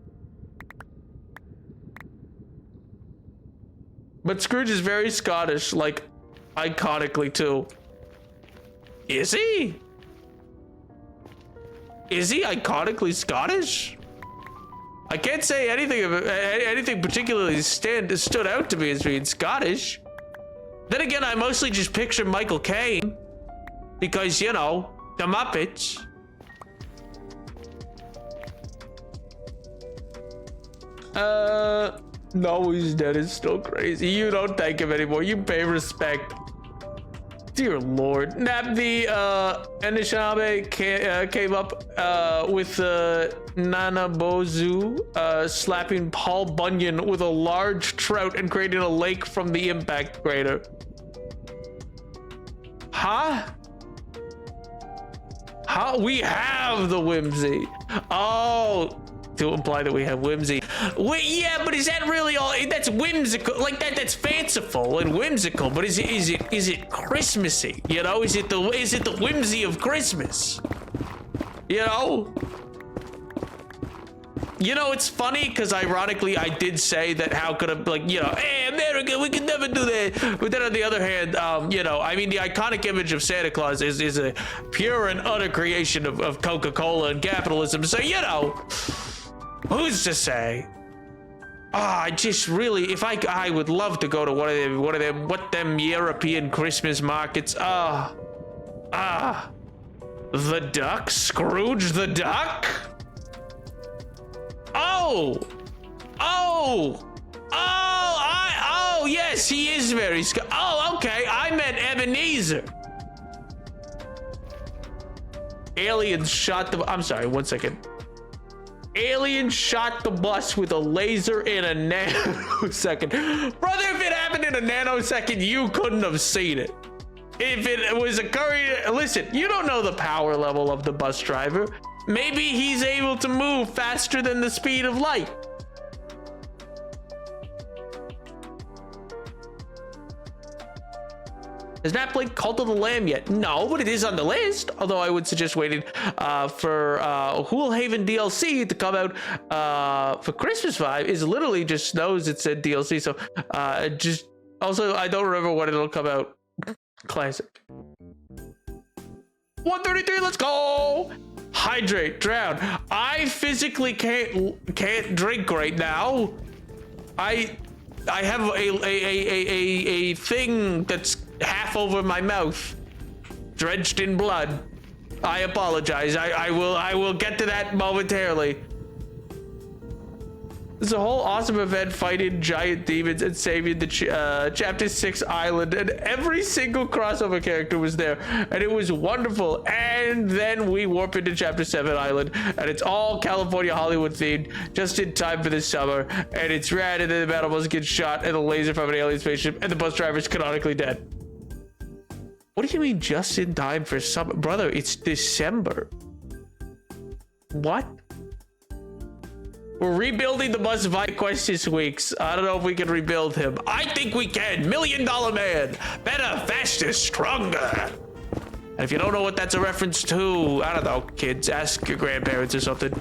But Scrooge is very Scottish, like, iconically, too. Is he? Is he iconically Scottish? I can't say anything particularly stood out to me as being Scottish. Then again, I mostly just picture Michael Caine. Because, you know, the Muppets. No, he's dead. It's still crazy. You don't thank him anymore. You pay respect. Dear Lord. Nap the Anishinaabe came up with Nana Bozu slapping Paul Bunyan with a large trout and creating a lake from the impact crater. Huh? How? We have the whimsy. Oh, to imply that we have whimsy. Wait, yeah, but is that really all? That's whimsical, like that's fanciful and whimsical. But is it Christmassy? You know, is it the whimsy of Christmas? You know. You know, it's funny because ironically, I did say that how could have, like, you know, hey, America, we can never do that. But then on the other hand, you know, I mean, the iconic image of Santa Claus is a pure and utter creation of Coca-Cola and capitalism. So, you know, who's to say? I just really, if I would love to go to one of them European Christmas markets. The Duck, Scrooge the Duck. Oh, yes, he is very okay, I meant Ebenezer. Aliens shot the, I'm sorry, 1 second. Alien shot the bus with a laser in a nanosecond. Brother, if it happened in a nanosecond, you couldn't have seen it. If it was occurring, listen, you don't know the power level of the bus driver. Maybe he's able to move faster than the speed of light. Has not played Cult of the Lamb yet? No, but it is on the list. Although I would suggest waiting for Hoolhaven DLC to come out for Christmas vibe. Is literally just knows it said DLC. So just also I don't remember when it'll come out. Classic. 133. Let's go. Hydrate, drown. I physically can't drink right now. I have a thing that's half over my mouth, drenched in blood. I apologize. I will get to that momentarily. There's a whole awesome event fighting giant demons and saving the Chapter 6 island, and every single crossover character was there, and it was wonderful. And then we warp into Chapter 7 island, and it's all California Hollywood themed, just in time for the summer, and it's rad. And then the battle bus gets shot, and the laser from an alien spaceship, and the bus driver is canonically dead. What do you mean just in time for summer? Brother, it's December. What? We're rebuilding the bus Quest this week. I don't know if we can rebuild him. I think we can. $1 Million Man. Better, faster, stronger. And if you don't know what that's a reference to, I don't know, kids, ask your grandparents or something.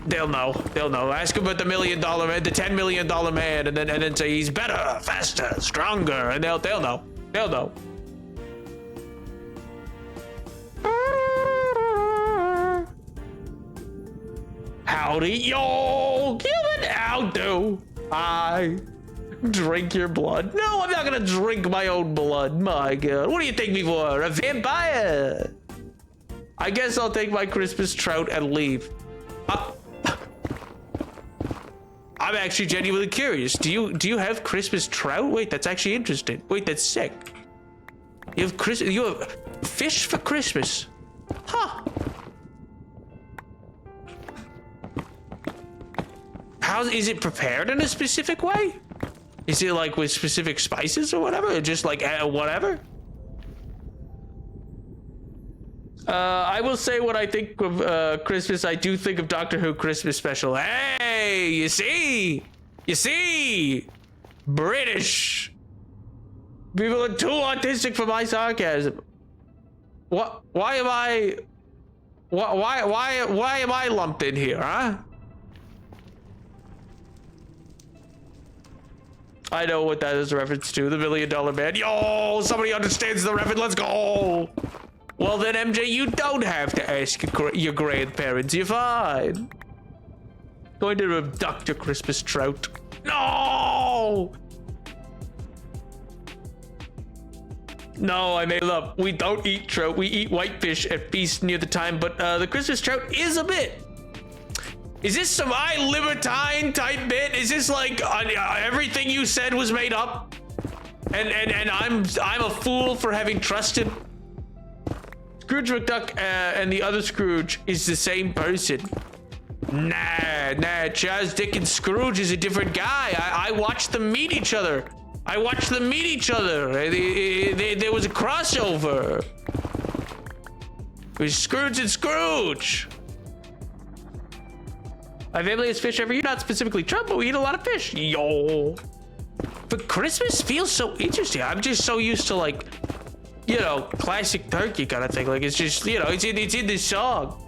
They'll know. They'll know. Ask them about the $1 Million Man, the $10 Million Man, and then say he's better, faster, stronger, and they'll know. They'll know. Howdy, yo! Human, how do I drink your blood? No, I'm not gonna drink my own blood. My God, what do you take me for? A vampire? I guess I'll take my Christmas trout and leave. I'm actually genuinely curious. Do you have Christmas trout? Wait, that's actually interesting. Wait, that's sick. You have fish for Christmas? Huh? How is it prepared in a specific way? Is it like with specific spices or whatever? Or just like whatever? I will say when I think of Christmas, I do think of Doctor Who Christmas special. Hey, you see, British people are too autistic for my sarcasm. What? Why am I lumped in here, huh? I know what that is a reference to. The $1 Million Man. Yo, somebody understands the reference. Let's go. Well then, MJ, you don't have to ask your grandparents. You're fine. Going to abduct your Christmas trout. No! No, I made it up. We don't eat trout. We eat whitefish at feast near the time, but the Christmas trout is a bit. Is this some libertine type bit? Is this like everything you said was made up? And I'm a fool for having trusted? Scrooge McDuck and the other Scrooge is the same person. Nah, Charles Dickens Scrooge is a different guy. I watched them meet each other. There was a crossover. It was Scrooge and Scrooge. My family has fish every year, not specifically trout, but we eat a lot of fish. Yo. But Christmas feels so interesting. I'm just so used to, like, you know, classic turkey kind of thing. Like, it's just, you know, it's in this song.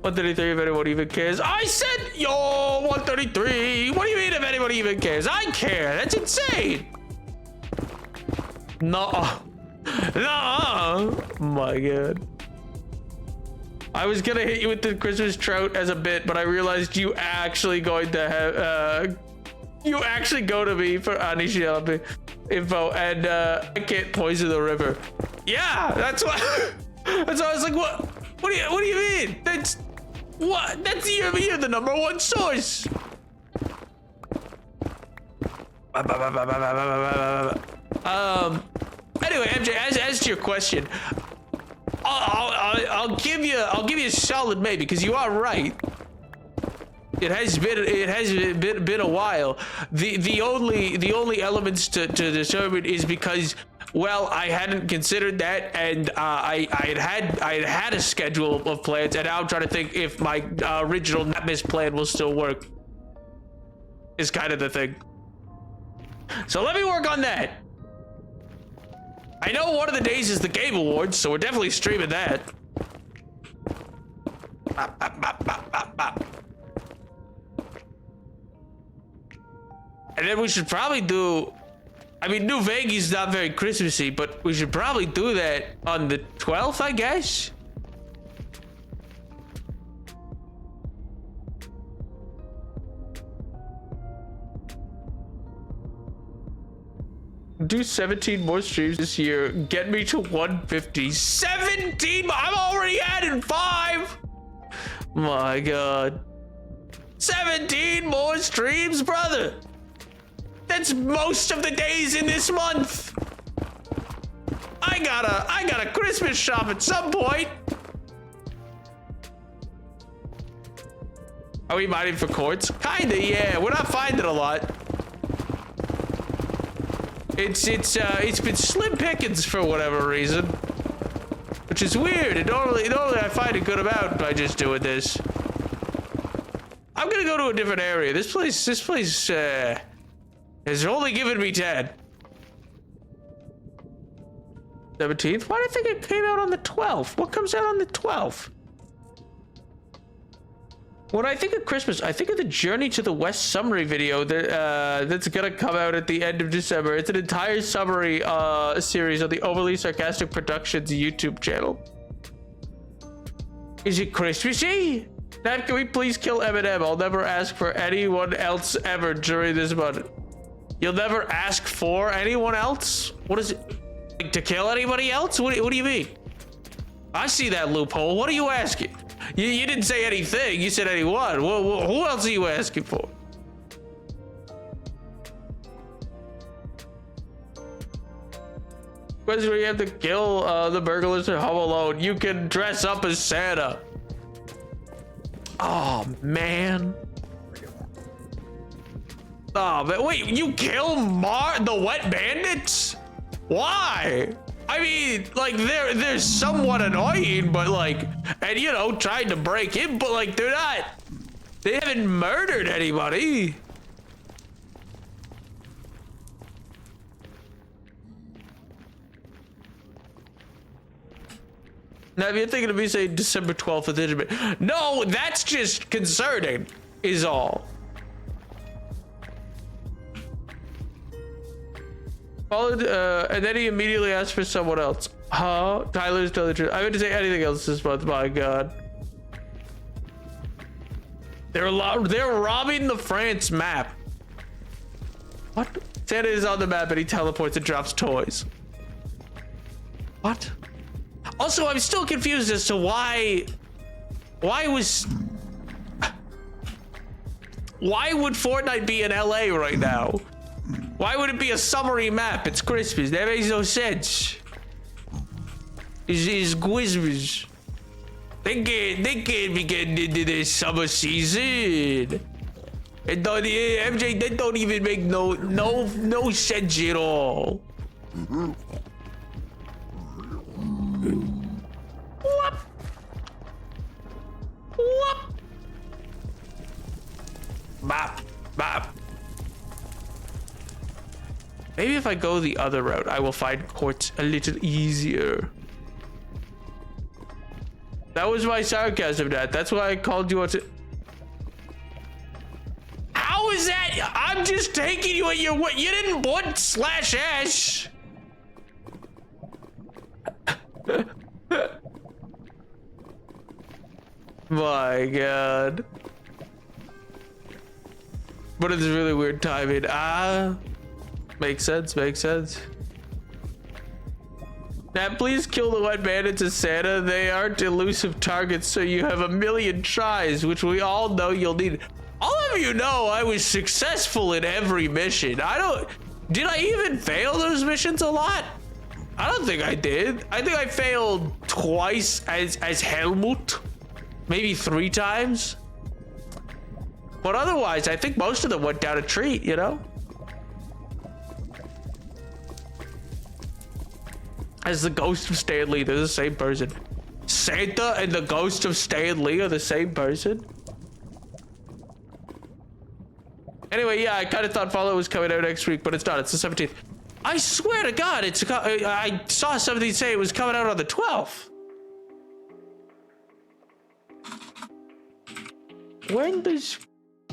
133, if anyone even cares. I said, yo, 133. What do you mean if anyone even cares? I care. That's insane. No. My God. I was gonna hit you with the Christmas trout as a bit, but I realized you actually going to have you actually go to me for Anishinaabe info, and I can't poison the river. Yeah, that's why. That's why I was like, what? What do you mean? That's what? That's you're the number one source. Anyway, MJ, as to your question. I'll give you a solid maybe, because you are right. It has been a while. The only elements to determine is because, well, I hadn't considered that, and I had a schedule of plans, and now I'm trying to think if my original not missed plan will still work. Is kind of the thing. So let me work on that. I know one of the days is the Game Awards, so we're definitely streaming that. And then we should probably do... I mean, New Vegas is not very Christmassy, but we should probably do that on the 12th, I guess? do 17 more streams this year. Get me to 150. 17? I'm already adding 5. My God. 17 more streams, brother. That's most of the days in this month. I gotta Christmas shop at some point. Are we mining for quartz? Kinda, yeah. We're not finding a lot. It's been slim pickings for whatever reason, which is weird. And normally I find a good amount by just doing this. I'm gonna go to a different area. This place has only given me 10. 17th? Why did I think it came out on the 12th? What comes out on the 12th? When I think of Christmas, I think of the Journey to the West summary video that's gonna come out at the end of December. It's an entire summary series on the Overly Sarcastic Productions YouTube channel. Is it Christmassy? Nat, can we please kill Eminem? I'll never ask for anyone else ever during this month. You'll never ask for anyone else? What is it? Like, to kill anybody else? What do you mean? I see that loophole. What are you asking? You didn't say anything. You said anyone. Who else are you asking for? Question where you have to kill the burglars at Home Alone. You can dress up as Santa. Oh, man. Oh, but wait, you kill the Wet Bandits? Why? I mean, like, they're somewhat annoying, but like, and you know, trying to break in, but like, they haven't murdered anybody. Now, if you're thinking of me saying December 12th with Intimate, no, that's just concerning, is all. Followed, and then he immediately asked for someone else. Huh? Tyler's telling the truth. I meant to say anything else this month. My God. They're robbing the France map. What? Santa is on the map and he teleports and drops toys. What? Also, I'm still confused as to why would Fortnite be in LA right now? Why would it be a summary map? It's Christmas. That makes no sense. It's Christmas. They can't be getting into this summer season. And MJ, that don't even make no sense at all. Whoop. Whoop. Bop. Bop. Maybe if I go the other route, I will find quartz a little easier. That was my sarcasm, Dad. That's why I called you out to... How is that? I'm just taking you at your word. You didn't want /Ash. My God. But it's really weird timing. Makes sense, makes sense. Now, please kill the Wet Bandits as Santa. They aren't elusive targets, so you have a million tries, which we all know you'll need. All of you know I was successful in every mission. Did I even fail those missions a lot? I don't think I did. I think I failed twice as Helmut. Maybe 3 times. But otherwise, I think most of them went down a treat, you know? As the ghost of Stan Lee, they're the same person. Santa and the ghost of Stan Lee are the same person. Anyway, yeah, I kind of thought Fallout was coming out next week, but it's not. It's the 17th. I swear to God, I saw somebody say it was coming out on the 12th. When does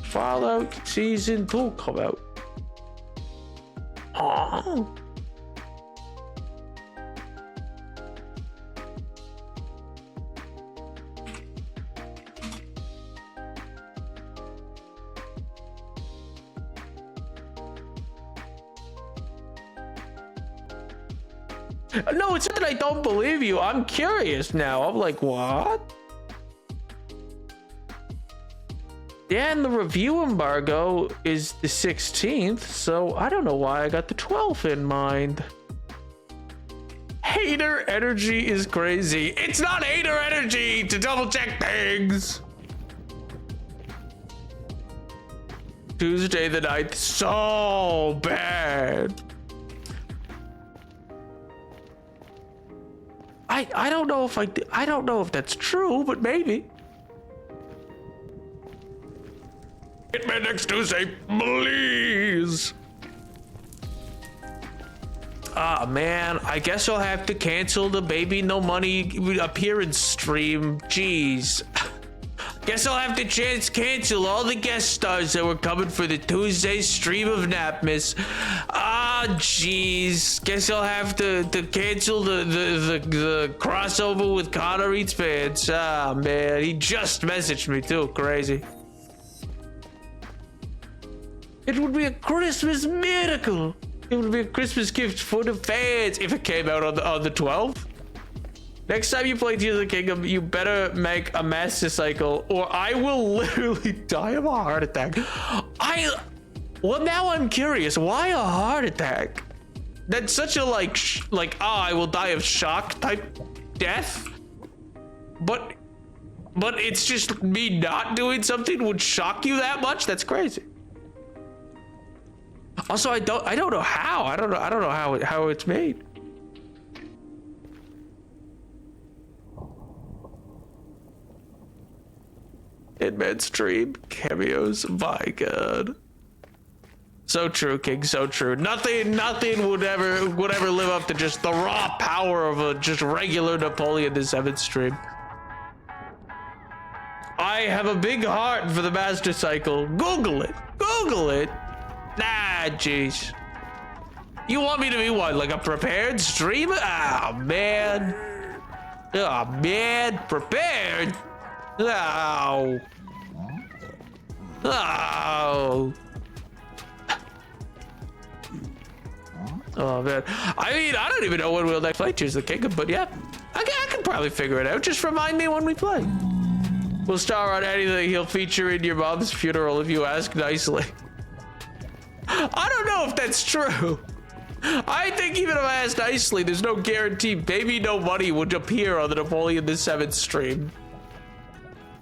Fallout Season 2 come out? Oh. No, it's not that I don't believe you. I'm curious now. I'm like, what? Yeah, and the review embargo is the 16th, so I don't know why I got the 12th in mind. Hater energy is crazy. It's not hater energy to double check things. Tuesday the 9th, so bad. I don't know if I don't know if that's true, but maybe. Hitman next Tuesday, please. Ah, man, I guess I'll have to cancel the Baby No Money appearance stream. Jeez. Guess I'll have to cancel all the guest stars that were coming for the Tuesday stream of Napmas. Ah, jeez. Guess I'll have to cancel the crossover with Connor Eats Pants. Ah, man, he just messaged me too. Crazy. It would be a Christmas miracle. It would be a Christmas gift for the fans if it came out on the 12th. Next time you play Tears of the Kingdom, you better make a Master Cycle or I will literally die of a heart attack. Well, now I'm curious. Why a heart attack? That's such a I will die of shock type death. But it's just me not doing something would shock you that much? That's crazy. Also, I don't know how. I don't know how it's made. Hitman stream cameos. My God. So true, King. So true. Nothing would ever live up to just the raw power of a just regular Napoleon the 7th stream. I have a big heart for the Master Cycle. Google it. Google it. Nah, jeez. You want me to be what? Like a prepared streamer? Oh, man. Oh, man. Prepared? Oh. Oh. Oh, man. I mean, I don't even know when we'll next play Tears of the Kingdom, but yeah. I can probably figure it out. Just remind me when we play. We'll star on anything. He'll feature in your mom's funeral if you ask nicely. I don't know if that's true. I think even if I ask nicely, there's no guarantee Baby No Money would appear on the Napoleon the 7th stream.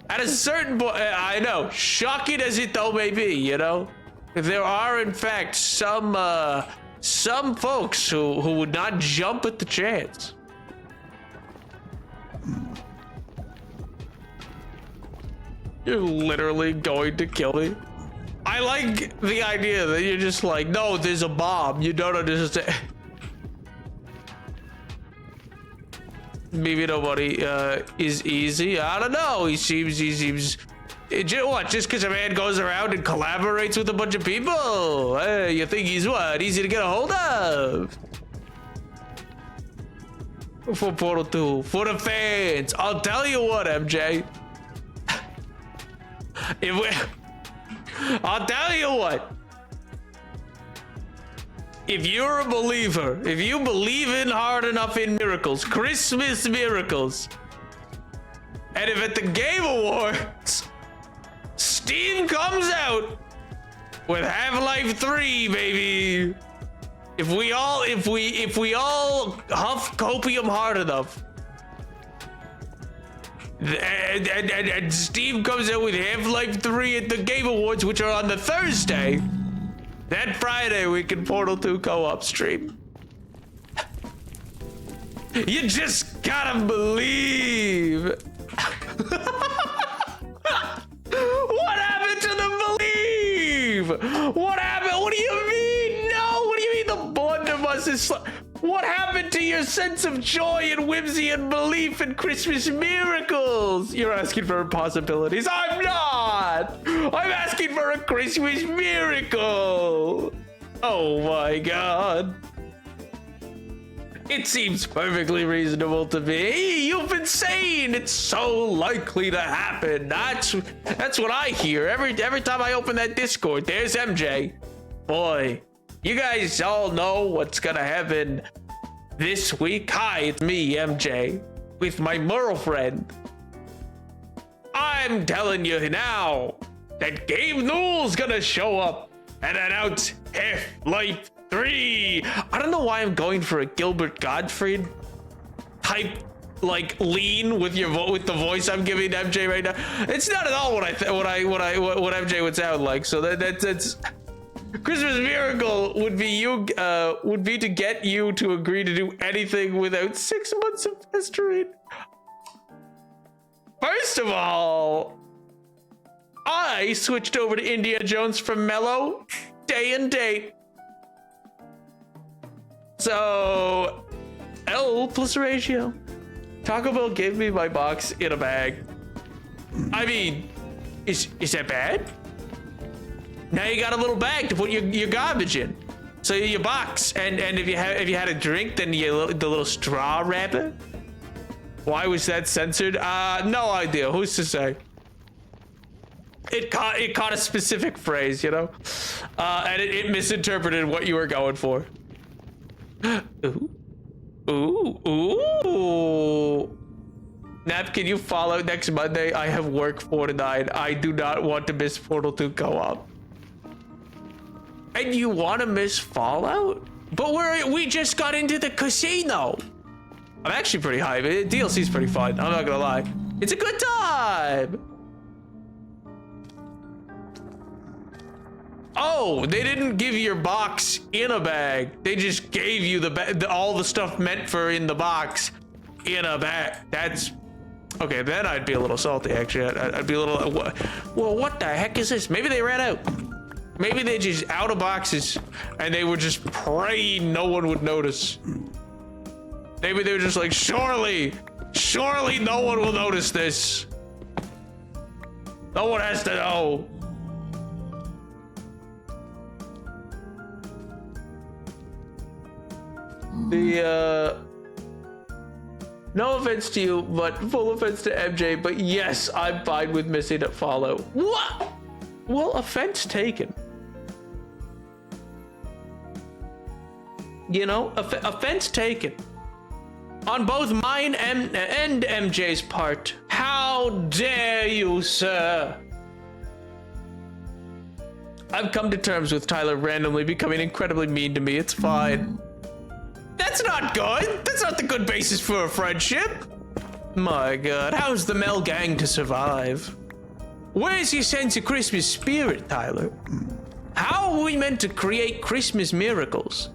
At a certain point, I know, shocking as it though may be, you know, there are in fact some folks who would not jump at the chance. You're literally going to kill me. I like the idea that you're just like, no, there's a bomb. You don't understand. Maybe nobody is easy. I don't know. He seems. What? Just because a man goes around and collaborates with a bunch of people, you think he's what? Easy to get a hold of? For Portal 2, for the fans. I'll tell you what, MJ. I'll tell you what. If you're a believer, if you believe in hard enough in miracles, Christmas miracles, and if at the Game Awards, Steam comes out with Half-Life 3, baby. If we all huff copium hard enough, and Steam comes out with Half-Life 3 at the Game Awards, which are on the Thursday, that Friday we can Portal 2 co-op stream. You just gotta believe. What happened to the believe? What happened? What do you mean? No, what do you mean the bond of us is... What happened to your sense of joy and whimsy and belief in Christmas miracles? You're asking for impossibilities. I'm not! I'm asking for a Christmas miracle! Oh my God. It seems perfectly reasonable to me. You've been saying it's so likely to happen. That's what I hear every time I open that Discord. There's MJ. Boy, you guys all know what's gonna happen This week, hi, it's me, MJ, with my Merle friend. I'm telling you now that Gabe Newell's gonna show up and announce Half-Life 3. I don't know why I'm going for a Gilbert Gottfried type like lean with the voice I'm giving MJ right now. It's not at all what MJ would sound like. So that's Christmas Miracle would be to get you to agree to do anything without 6 months of pestering. First of all, I switched over to Indiana Jones from Mellow day and date. So L plus ratio. Taco Bell gave me my box in a bag. I mean, is that bad? Now you got a little bag to put your garbage in. So your box, and if you had a drink, then the little straw wrapper. Why was that censored? No idea. Who's to say? It caught a specific phrase, you know, and it misinterpreted what you were going for. Ooh. Nap, can you follow next Monday? I have work 4 to 9. I do not want to miss Portal 2 co-op. And you want to miss Fallout? But we just got into the casino. I'm actually pretty hyped. DLC's pretty fun. I'm not gonna lie. It's a good time. Oh, they didn't give you your box in a bag. They just gave you all the stuff meant for in the box in a bag. That's okay. Then I'd be a little salty. Actually, I'd be a little. Well, what the heck is this? Maybe they ran out. Maybe they just out of boxes and they were just praying no one would notice. Maybe they were just like, surely no one will notice this. No one has to know. No offense to you, but full offense to MJ, but yes, I'm fine with missing a follow. What? Well, offense taken. You know, offense taken. On both mine and MJ's part. How dare you, sir? I've come to terms with Tyler randomly becoming incredibly mean to me. It's fine. That's not good. That's not the good basis for a friendship. My God, how's the Mel gang to survive? Where's your sense of Christmas spirit, Tyler? How are we meant to create Christmas miracles?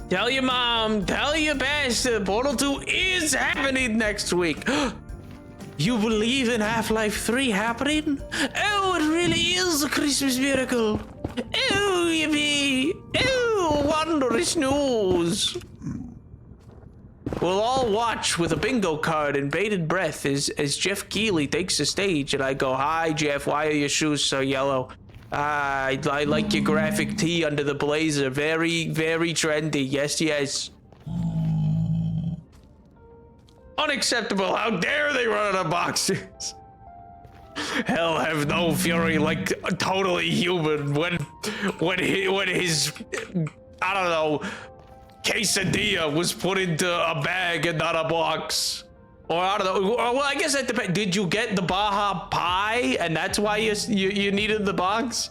Tell your mom, tell your pastor, Portal 2 is happening next week. You believe in Half-Life 3 happening? Oh, it really is a Christmas miracle. Oh, yippee. Oh, wondrous news. We'll all watch with a bingo card and bated breath as Jeff Keighley takes the stage and I go, hi, Jeff, why are your shoes so yellow? I like your graphic tee under the blazer. Very, very trendy. Yes, yes. Unacceptable. How dare they run out of boxes? Hell have no fury, like totally human when his I don't know, quesadilla was put into a bag and not a box. Or I don't know. Well, I guess that depends. Did you get the Baja Pie and that's why you needed the box?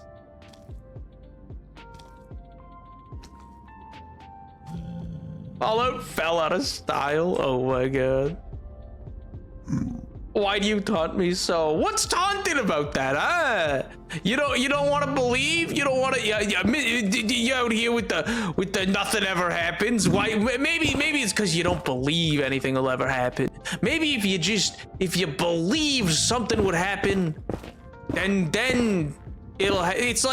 Fallout fell out of style. Oh my God. Why do you taunt me so? What's taunting about that, huh? You don't want to believe? You don't want to? You out here with the nothing ever happens? Why? Maybe it's because you don't believe anything will ever happen. Maybe if you believe something would happen, then it's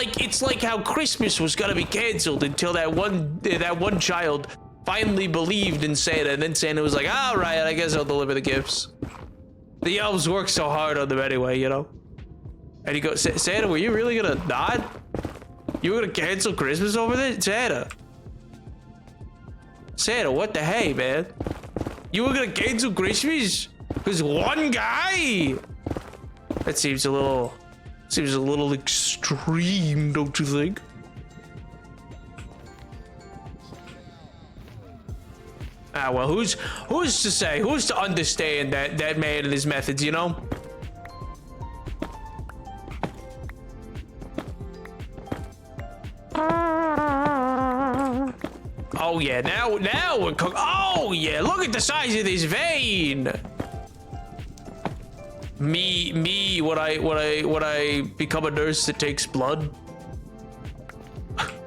like how Christmas was gonna be canceled until that one child finally believed in Santa, and then Santa was like, all right, I guess I'll deliver the gifts. The elves work so hard on them anyway, you know? And he goes, Santa, were you really gonna nod? You were gonna cancel Christmas over this? Santa, what the hey, man? You were gonna cancel Christmas? Because one guy? That seems a little Seems a little extreme, don't you think? Ah, well, who's to say? Who's to understand that man and his methods, you know? Oh yeah, now we're cooking. Oh yeah, look at the size of this vein. Me, would I become a nurse that takes blood?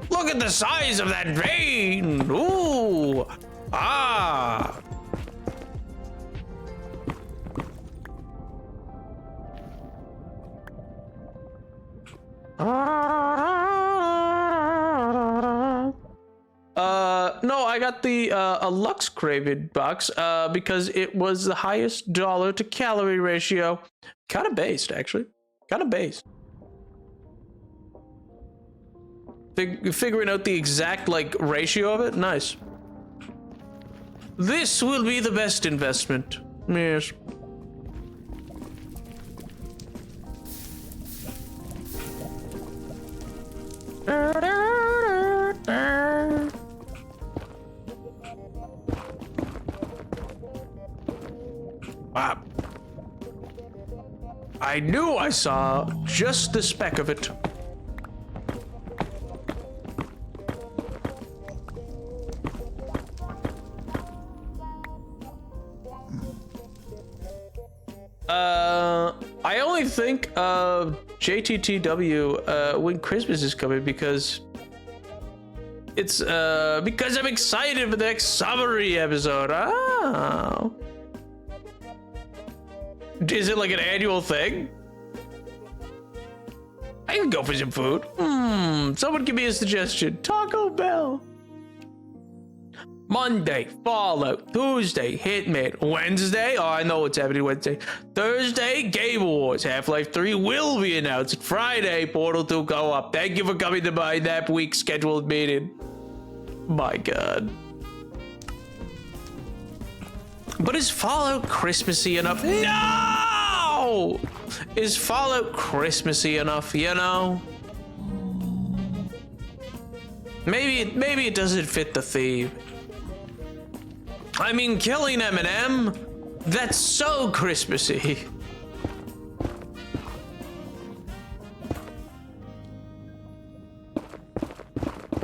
Look at the size of that vein. Ooh, ah. No, I got the a Lux Craven box because it was the highest dollar to calorie ratio. Kind of based, actually. Kind of based. Figuring out the exact like ratio of it, nice. This will be the best investment. Yes. Wow. I knew I saw just the speck of it. I only think of JTTW when Christmas is coming because it's because I'm excited for the next summary episode. Oh. Is it like an annual thing? I can go for some food. Someone give me a suggestion. Taco Bell. Monday, Fallout. Tuesday, Hitman. Wednesday, oh, I know what's happening Wednesday. Thursday, Game Awards. Half-Life 3 will be announced. Friday, Portal 2 go up. Thank you for coming to my that week's scheduled meeting. My God. But is Fallout Christmassy enough? No! Is Fallout Christmassy enough, you know? Maybe it doesn't fit the theme. I mean, killing Eminem, that's so Christmassy.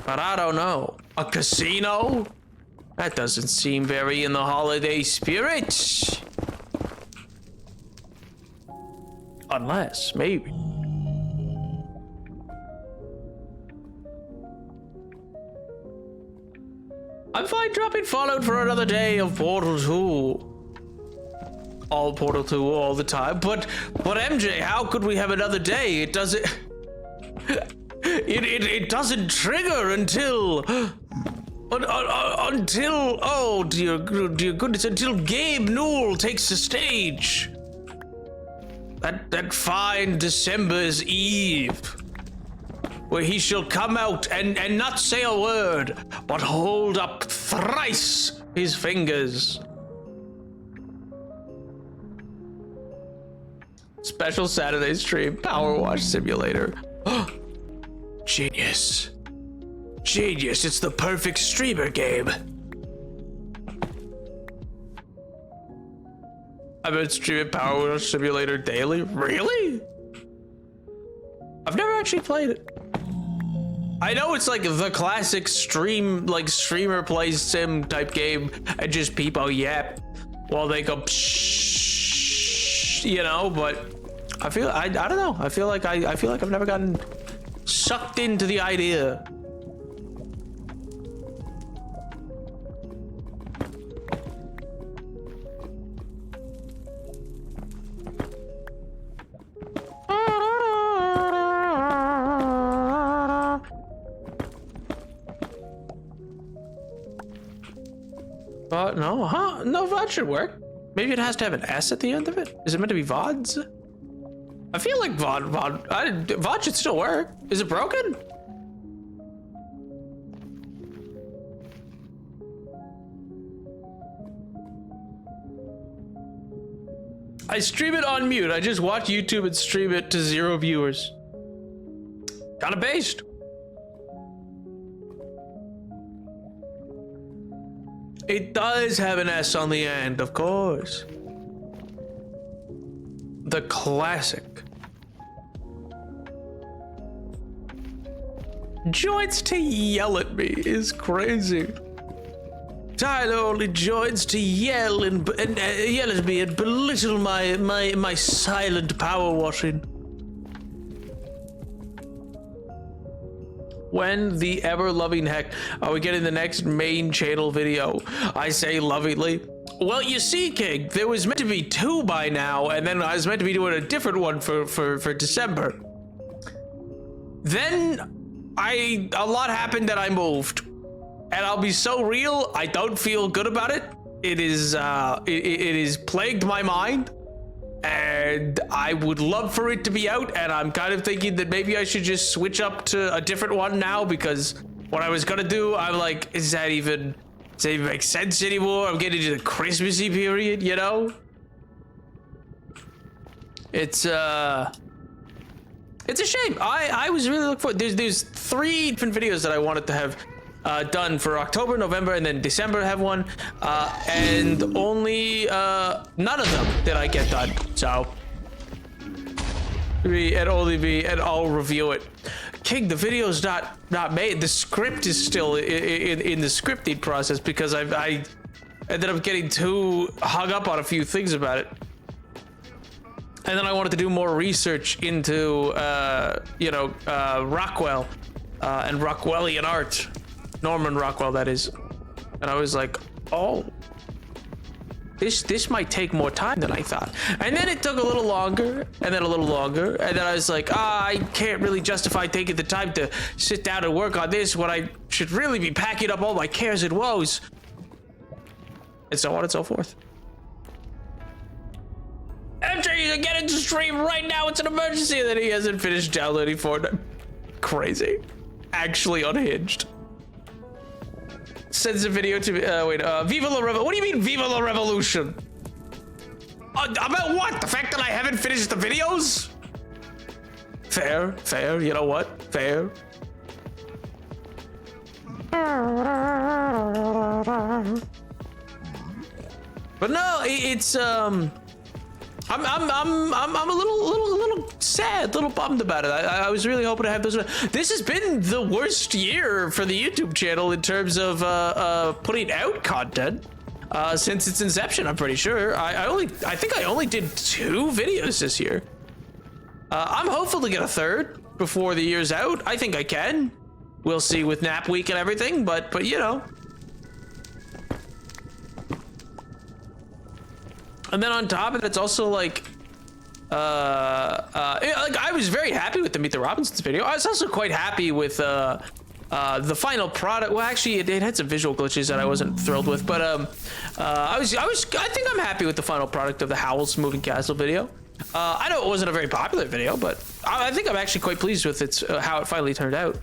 But I don't know. A casino? That doesn't seem very in the holiday spirit. Unless, maybe. I'm fine dropping Fallout for another day of Portal 2. All Portal 2 all the time. But MJ, how could we have another day? It doesn't... it doesn't trigger until... Until, oh dear goodness, until Gabe Newell takes the stage. That fine December's Eve, where he shall come out and not say a word, but hold up thrice his fingers. Special Saturday stream, Power Wash Simulator. Genius. Genius, it's the perfect streamer game. I've been streaming Power Wash Simulator daily? Really? I've never actually played it. I know it's like the classic streamer plays sim type game and just people yap while they go psh, you know, but I don't know. I feel like I've never gotten sucked into the idea. No, huh? No, VOD should work. Maybe it has to have an S at the end of it. Is it meant to be VODs? I feel like VOD should still work. Is it broken? I stream it on mute. I just watch YouTube and stream it to 0 viewers. Kind of based. It does have an S on the end, of course. The classic. Joins to yell at me is crazy. Tyler only joins to yell and yell at me and belittle my silent power washing. When the ever-loving heck are we getting the next main channel video? I say lovingly. Well, you see, King, there was meant to be 2 by now, and then I was meant to be doing a different one for December. Then a lot happened that I moved. And I'll be so real, I don't feel good about it. It is plagued my mind. And I would love for it to be out, and I'm kind of thinking that maybe I should just switch up to a different one now, because what I was gonna do, I'm like, does that even make sense anymore? I'm getting into the Christmassy period, you know? It's a shame. I was really looking forward. There's 3 different videos that I wanted to have done for October, November, and then December have one, and only none of them did I get done. So and I'll review it. King, the video's not made. The script is still in the scripting process because I ended up getting too hung up on a few things about it. And then I wanted to do more research into Rockwell and Rockwellian art. Norman Rockwell, that is. And I was like, oh, this might take more time than I thought. And then it took a little longer, and then a little longer, and then I was like, I can't really justify taking the time to sit down and work on this when I should really be packing up all my cares and woes. And so on and so forth. MJ, you can get into stream right now. It's an emergency. That he hasn't finished downloading Fortnite. Crazy. Actually unhinged. Sends a video to me. Viva la Revolution. What do you mean, Viva la Revolution? About what? The fact that I haven't finished the videos? Fair. You know what? Fair. But no, it's I'm a little sad, a little bummed about it. I was really hoping to have those. This has been the worst year for the YouTube channel in terms of putting out content since its inception. I'm pretty sure. I think I only did 2 videos this year. I'm hopeful to get a 3rd before the year's out. I think I can. We'll see with nap week and everything, but you know. And then on top of it, it's also like, I was very happy with the Meet the Robinsons video. I was also quite happy with the final product. Well, actually, it had some visual glitches that I wasn't thrilled with, but I think I'm happy with the final product of the Howl's Moving Castle video. I know it wasn't a very popular video, but I think I'm actually quite pleased with its how it finally turned out.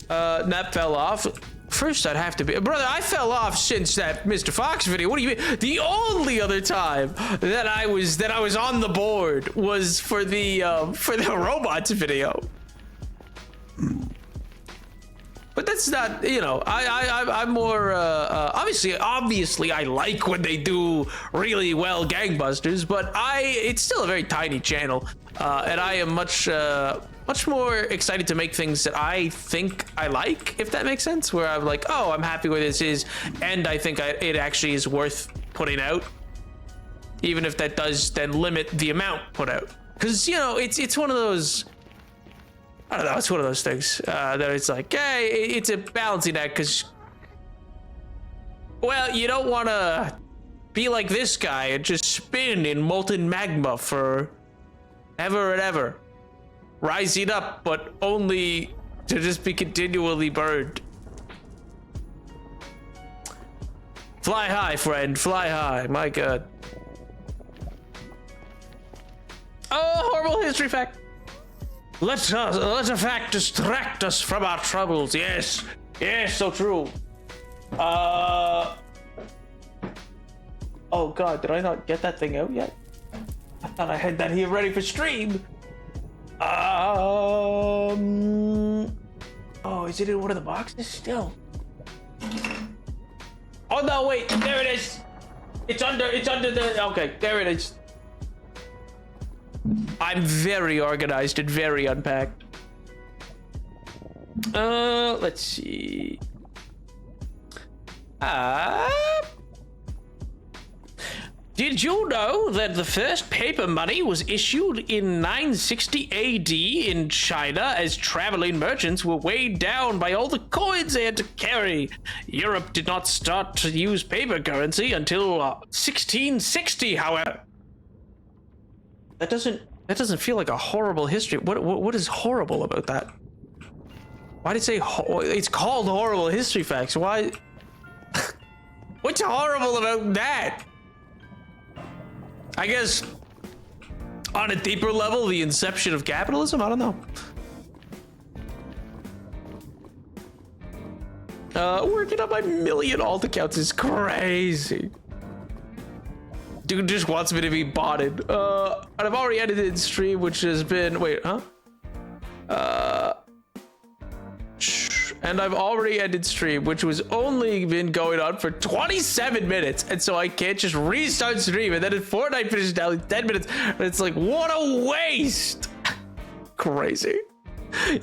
That fell off. First, I'd have to be, brother. I fell off since that Mr. Fox video. What do you mean? The only other time that I was on the board was for the robots video. But that's not, you know. I'm more obviously I like when they do really well gangbusters, but it's still a very tiny channel, and I am much more excited to make things that I think I like, if that makes sense, where I'm like, oh, I'm happy where this is, and I think it actually is worth putting out, even if that does then limit the amount put out. Because, you know, it's one of those, I don't know, it's one of those things that it's like, hey, it's a balancing act, because, well, you don't want to be like this guy and just spin in molten magma for ever and ever. Rising up, but only to just be continually burned. Fly high, friend. Fly high. My God. Oh, horrible history fact. Let a fact distract us from our troubles. Yes. Yes, so true. Oh god, did I not get that thing out yet? I thought I had that here ready for stream. Oh, is it in one of the boxes still? Oh no, wait, there it is. It's under the, okay, there it is. I'm very organized and very unpacked. Let's see. Did you know that the first paper money was issued in 960 AD in China as traveling merchants were weighed down by all the coins they had to carry? Europe did not start to use paper currency until 1660, however. That doesn't feel like a horrible history. What is horrible about that? Why did it say it's called horrible history facts? Why? What's horrible about that? I guess on a deeper level, the inception of capitalism? I don't know. Working on my million alt accounts is crazy. Dude just wants me to be botted. And I've already edited stream, which has been, wait, huh? And I've already ended stream, which was only been going on for 27 minutes. And so I can't just restart stream. And then in Fortnite finishes now in 10 minutes. And it's like, what a waste. Crazy.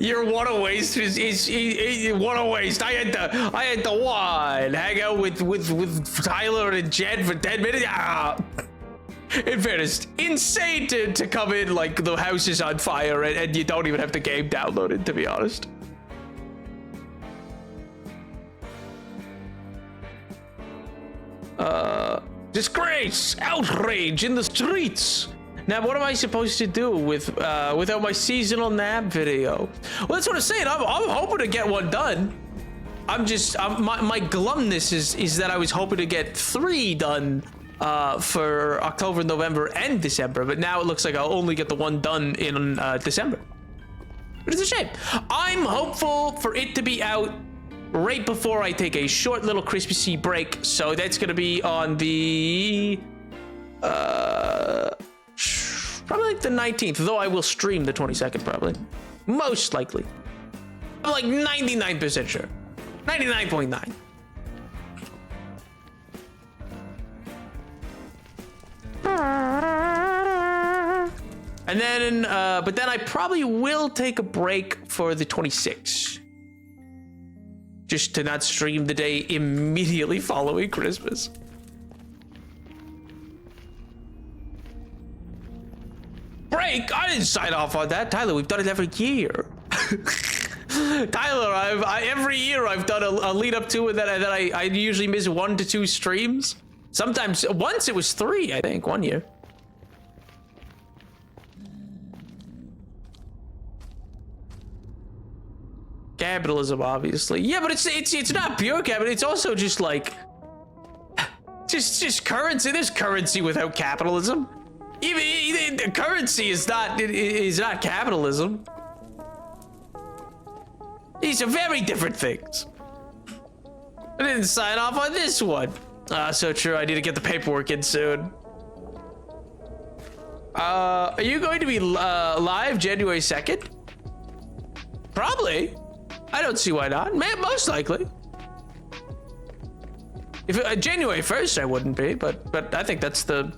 Your what a waste is what a waste. I had to what? Hang out with Tyler and Jen for 10 minutes? Ah. In fairness, insane to come in like the house is on fire and you don't even have the game downloaded, to be honest. Disgrace, outrage in the streets. Now, what am I supposed to do without my seasonal nap video? Well, that's what I'm saying. I'm hoping to get one done. My glumness is that I was hoping to get 3 done for October, November, and December. But now it looks like I'll only get the one done in December. But it's a shame. I'm hopeful for it to be out right before I take a short little Christmassy break. So that's gonna be on the probably like the 19th, though I will stream the 22nd probably. Most likely. I'm like 99% sure. 99.9. And then, but then I probably will take a break for the 26th. Just to not stream the day immediately following Christmas. Break? I didn't sign off on that. Tyler, we've done it every year. Tyler, every year I've done a lead up to it that I usually miss 1 to 2 streams. Sometimes, once it was 3, I think, one year. Capitalism, obviously. Yeah, but it's not pure capitalism. It's also just like just currency. There's currency without capitalism. Even the currency is not capitalism. These are very different things. I didn't sign off on this one. So true. I need to get the paperwork in soon. Are you going to be live January 2nd? Probably. I don't see why not. Man, most likely. If January 1st, I wouldn't be, but I think that's the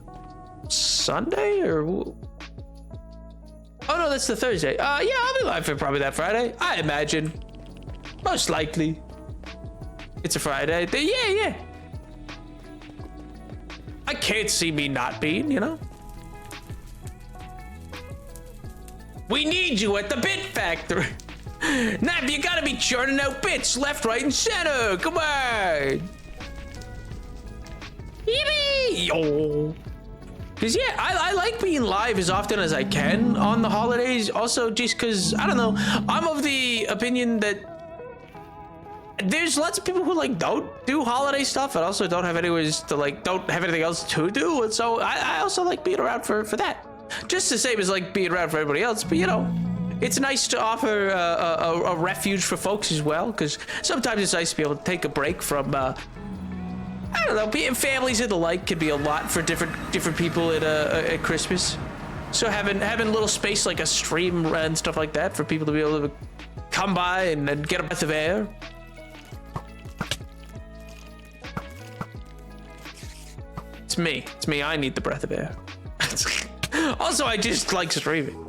Sunday or. Oh no, that's the Thursday. Yeah, I'll be live for probably that Friday. I imagine. Most likely. It's a Friday. Yeah. I can't see me not being, you know. We need you at the Bit Factory. Nav, you gotta be churning out bits left, right, and center. Come on. Yo. Because, yeah, I like being live as often as I can on the holidays. Also, just because, I don't know, I'm of the opinion that there's lots of people who, like, don't do holiday stuff and also don't have anyways to, like, don't have anything else to do. And so I also like being around for that. Just the same as, like, being around for everybody else. But, you know, it's nice to offer a refuge for folks as well, because sometimes it's nice to be able to take a break from I don't know. Families and the like could be a lot for different people at Christmas. So having little space like a stream and stuff like that for people to be able to come by and get a breath of air. It's me. I need the breath of air. Also, I just like streaming.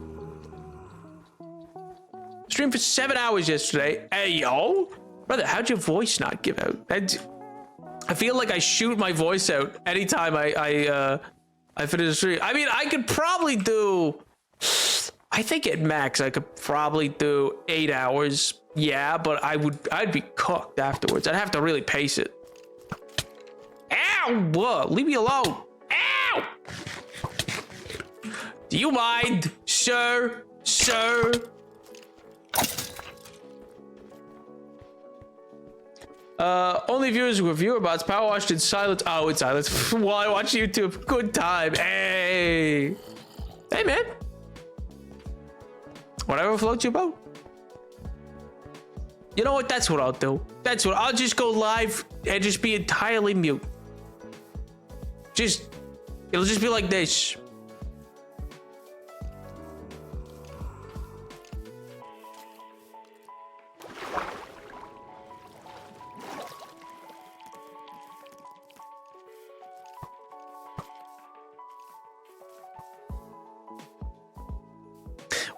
Streamed for 7 hours yesterday. Hey, yo. Brother, how'd your voice not give out? I feel like I shoot my voice out anytime I finish the stream. I mean, I could probably do... I think at max, I could probably do 8 hours. Yeah, but I'd be cooked afterwards. I'd have to really pace it. Ow! Whoa, leave me alone. Ow! Do you mind, sir? Sir? Only viewers who review about power washed in silence. Oh, in silence. While I watch YouTube. Good time. Hey. Hey, man. Whatever floats your boat. You know what? That's what I'll do. I'll just go live and just be entirely mute. It'll just be like this.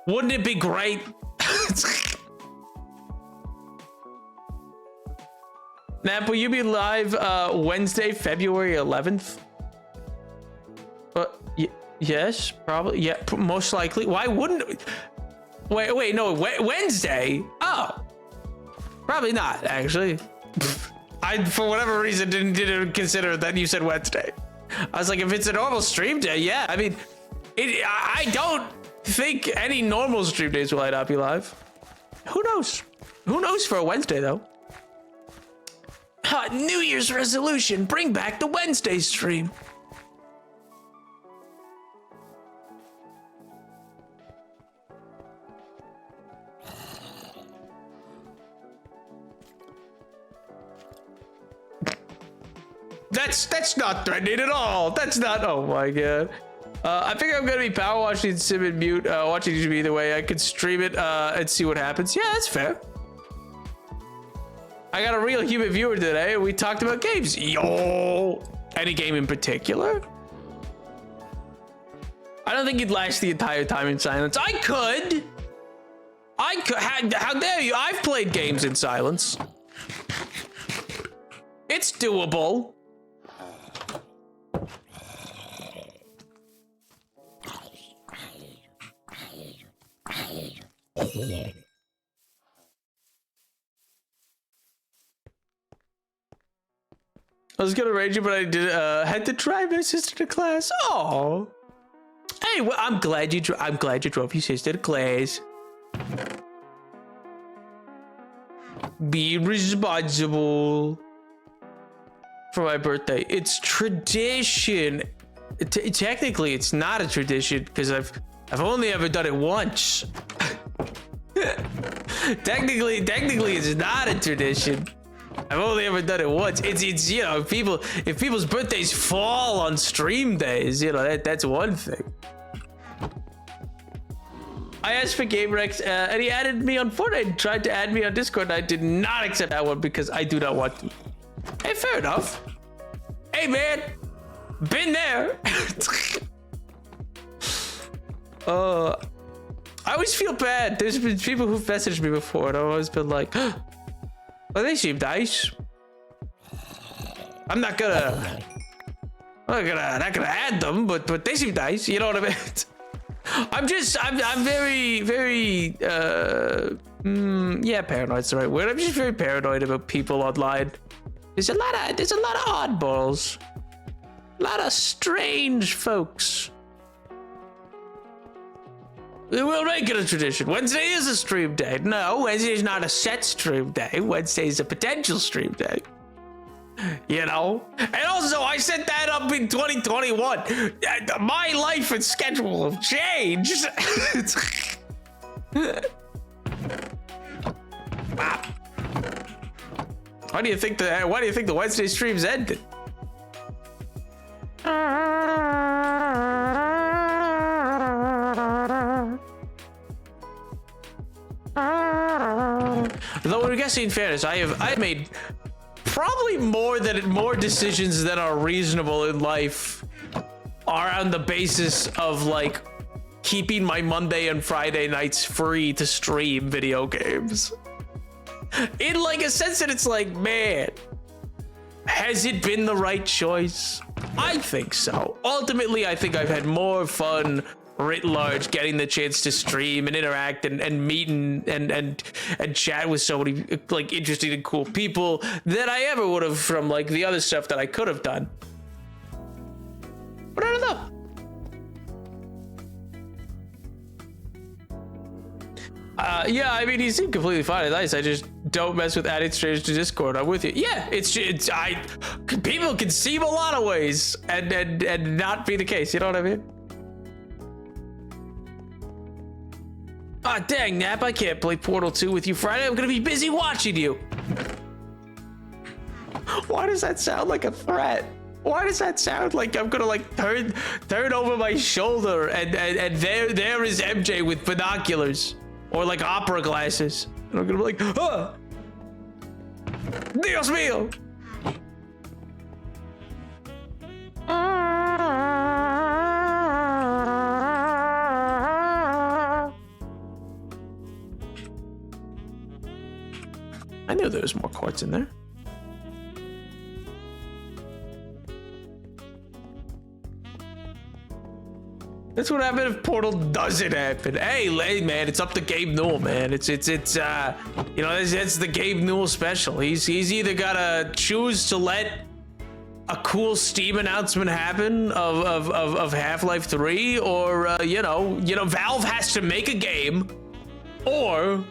Wouldn't it be great? Nap, will you be live Wednesday, February 11th? Yes, probably. Yeah, most likely. Why wouldn't? Wait, no, Wednesday? Oh, probably not. Actually, I for whatever reason didn't consider that you said Wednesday. I was like, if it's a normal stream day, yeah. I mean, I don't think any normal stream days will I not be live. Who knows? Who knows for a Wednesday though? New Year's resolution: bring back the Wednesday stream. That's not threatening at all. That's not. Oh my god. I think I'm gonna be power washing Sim and mute, watching YouTube either way. I could stream it and see what happens. Yeah, that's fair. I got a real human viewer today. We talked about games. Yo, any game in particular? I don't think you'd last the entire time in silence. I could. How dare you? I've played games in silence. It's doable. I was gonna rage you, but I did. Had to drive my sister to class. Oh, hey, well, I'm glad you drove your sister to class. Be responsible for my birthday. It's tradition. Technically, it's not a tradition because I've only ever done it once. Technically, it's not a tradition. I've only ever done it once. It's you know, if people's birthdays fall on stream days, you know, that's one thing. I asked for GameRex and he added me on Fortnite and tried to add me on Discord. I did not accept that one because I do not want to. Hey, fair enough. Hey, man, been there. I always feel bad. There's been people who've messaged me before and I've always been like, well, they seem nice. I'm not gonna add them, but they seem nice. You know what I mean? I'm very, yeah, paranoid's the right word. I'm just very paranoid about people online. There's a lot of oddballs, a lot of strange folks. We'll make it a tradition. Wednesday is a stream day. No, Wednesday is not a set stream day. Wednesday is a potential stream day. You know? And also, I set that up in 2021. My life and schedule have changed. Why do you think the Wednesday streams ended? Though we're guessing in fairness, I've made probably more decisions than are reasonable in life are on the basis of like keeping my Monday and Friday nights free to stream video games. In like a sense that it's like, man, has it been the right choice? I think so. Ultimately, I think I've had more fun writ large getting the chance to stream and interact and meet and chat with so many like interesting and cool people than I ever would have from like the other stuff that I could have done. But I don't know. Yeah, I mean, he seemed completely fine and nice. I just don't mess with adding strangers to Discord. I'm with you. Yeah, people can seem a lot of ways and not be the case. You know what I mean? Ah, oh, dang, Nap, I can't play Portal 2 with you Friday. I'm gonna be busy watching you. Why does that sound like a threat? Why does that sound like I'm gonna like turn over my shoulder and there is MJ with binoculars or like opera glasses. And I'm gonna be like, huh? Dios mío. I knew there was more quartz in there. That's what happens if Portal doesn't happen. Hey, man, it's up to Gabe Newell, man. It's you know, that's the Gabe Newell special. He's either gotta choose to let a cool Steam announcement happen of Half-Life 3, or you know, Valve has to make a game, or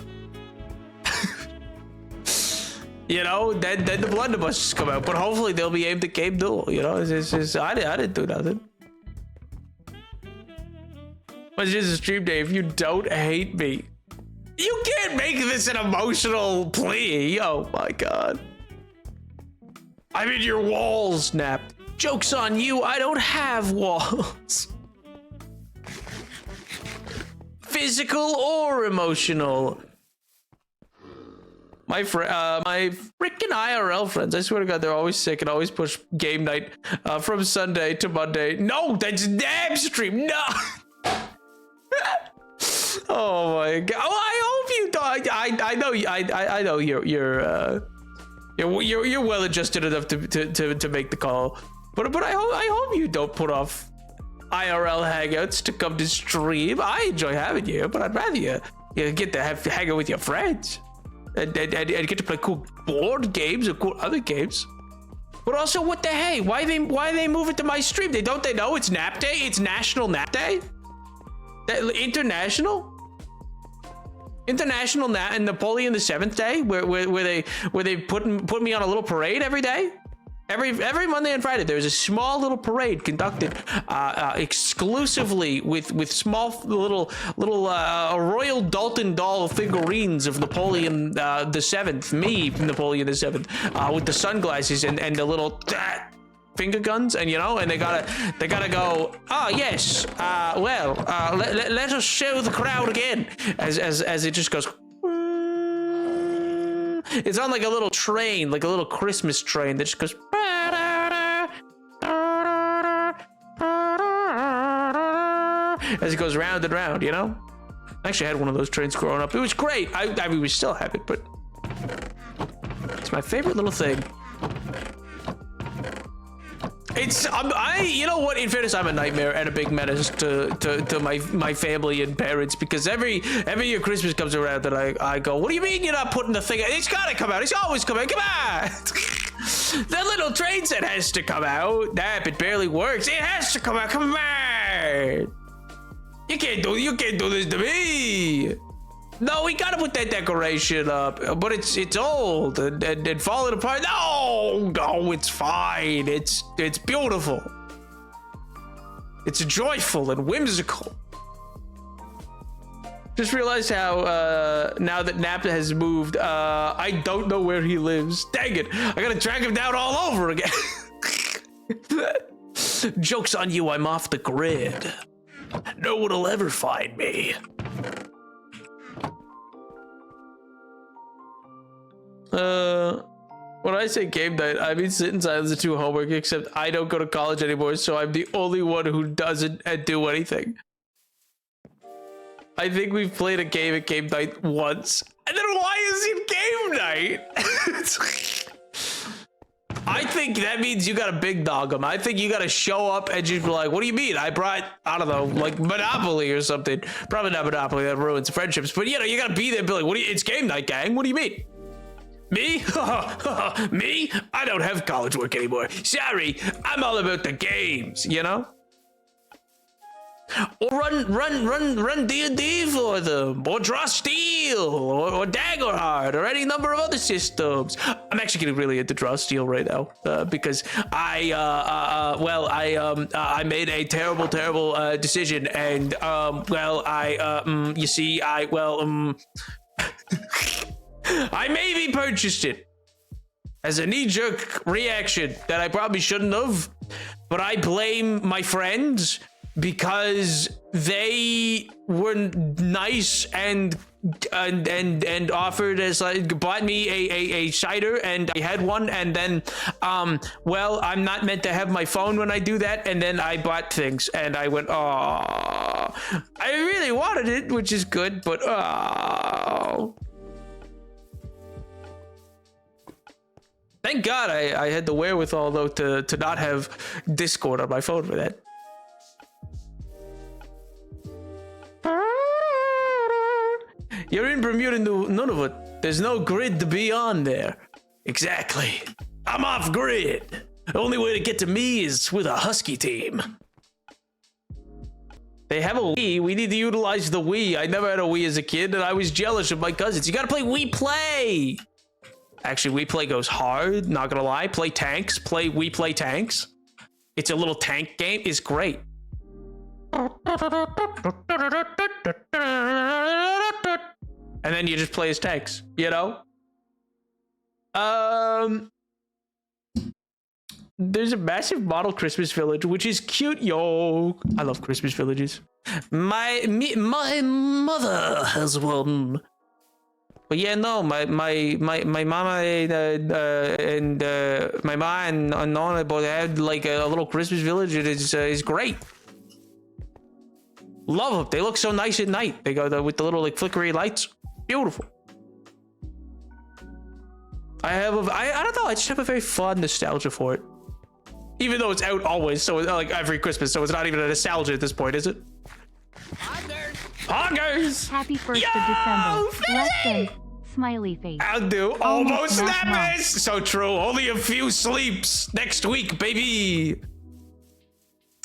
you know, then the blunderbusses come out. But hopefully they'll be aimed at Gabe Newell. You know, I didn't do nothing. It's just a stream day if you don't hate me. You can't make this an emotional plea. Oh my god. I'm in your walls, Nap. Joke's on you, I don't have walls. Physical or emotional. My freaking IRL friends, I swear to god, they're always sick and always push game night from Sunday to Monday. No, that's Nap stream, no! Oh my god! Oh, I hope you don't. I know you're well adjusted enough to make the call, but I hope you don't put off IRL hangouts to come to stream. I enjoy having you, but I'd rather you get to hang out with your friends and get to play cool board games or cool other games. But also, what the hey? Why they move it to my stream? They know it's Nap Day? It's National Nap Day? International and Napoleon the Seventh Day, where they put me on a little parade every day, every Monday and Friday. There's a small little parade conducted exclusively with small little Royal Dalton doll figurines of Napoleon the Seventh, me Napoleon the Seventh, with the sunglasses and the little finger guns, and you know, and they gotta go, oh yes, let us show the crowd again, as it just goes. It's on like a little train, like a little Christmas train that just goes as it goes round and round, you know. I actually had one of those trains growing up. It was great. I mean, we still have it, but it's my favorite little thing. You know what? In fairness, I'm a nightmare and a big menace to my family and parents, because every year Christmas comes around and I go, what do you mean you're not putting the thing? It's gotta come out. It's always coming. Come on. That little train set has to come out. Nap, it barely works. It has to come out. Come on. You can't do this to me. No, we gotta put that decoration up, but it's old and falling apart. No, it's fine. It's beautiful. It's joyful and whimsical. Just realized how now that Nap has moved, I don't know where he lives. Dang it! I gotta track him down all over again. Joke's on you, I'm off the grid. No one will ever find me. When I say game night, I mean sit in silence and do homework, except I don't go to college anymore, so I'm the only one who doesn't do anything. I think we've played a game at game night once. And then why is it game night? I think that means you gotta big dog them. I think you gotta show up and just be like, what do you mean? I brought, I don't know, like Monopoly or something. Probably not Monopoly, that ruins friendships. But you know, you gotta be there and be like, it's game night, gang. What do you mean? Me? Me? I don't have college work anymore. Sorry, I'm all about the games, you know? Or run D&D for them, or Draw Steel, or Daggerheart, or any number of other systems. I'm actually getting really into Draw Steel right now because I made a terrible decision, and you see, I maybe purchased it as a knee-jerk reaction that I probably shouldn't have, but I blame my friends because they were nice and offered as like bought me a cider, and I had one, and then I'm not meant to have my phone when I do that, and then I bought things and I went, oh, I really wanted it, which is good, but oh. Thank God I had the wherewithal though to not have Discord on my phone for that. You're in Bermuda, Nunavut. There's no grid to be on there. Exactly. I'm off grid. The only way to get to me is with a Husky team. They have a Wii. We need to utilize the Wii. I never had a Wii as a kid, and I was jealous of my cousins. You gotta play Wii Play. Actually, Wii Play goes hard. Not gonna lie. Play tanks. Play Wii Play tanks. It's a little tank game. It's great. And then you just play as tanks, you know? There's a massive model Christmas village, which is cute, yo. I love Christmas villages. My mother has one. But yeah, no, my mama and my ma and Nonna both had like a little Christmas village. It is great. Love them. They look so nice at night. They go with the little like flickery lights. Beautiful. I don't know. I just have a very fond nostalgia for it. Even though it's out always, so like every Christmas, so it's not even a nostalgia at this point, is it? Hoggers! Happy 1st of December. Lesson. Smiley face. I'll do almost not snappers. So true. Only a few sleeps next week, baby.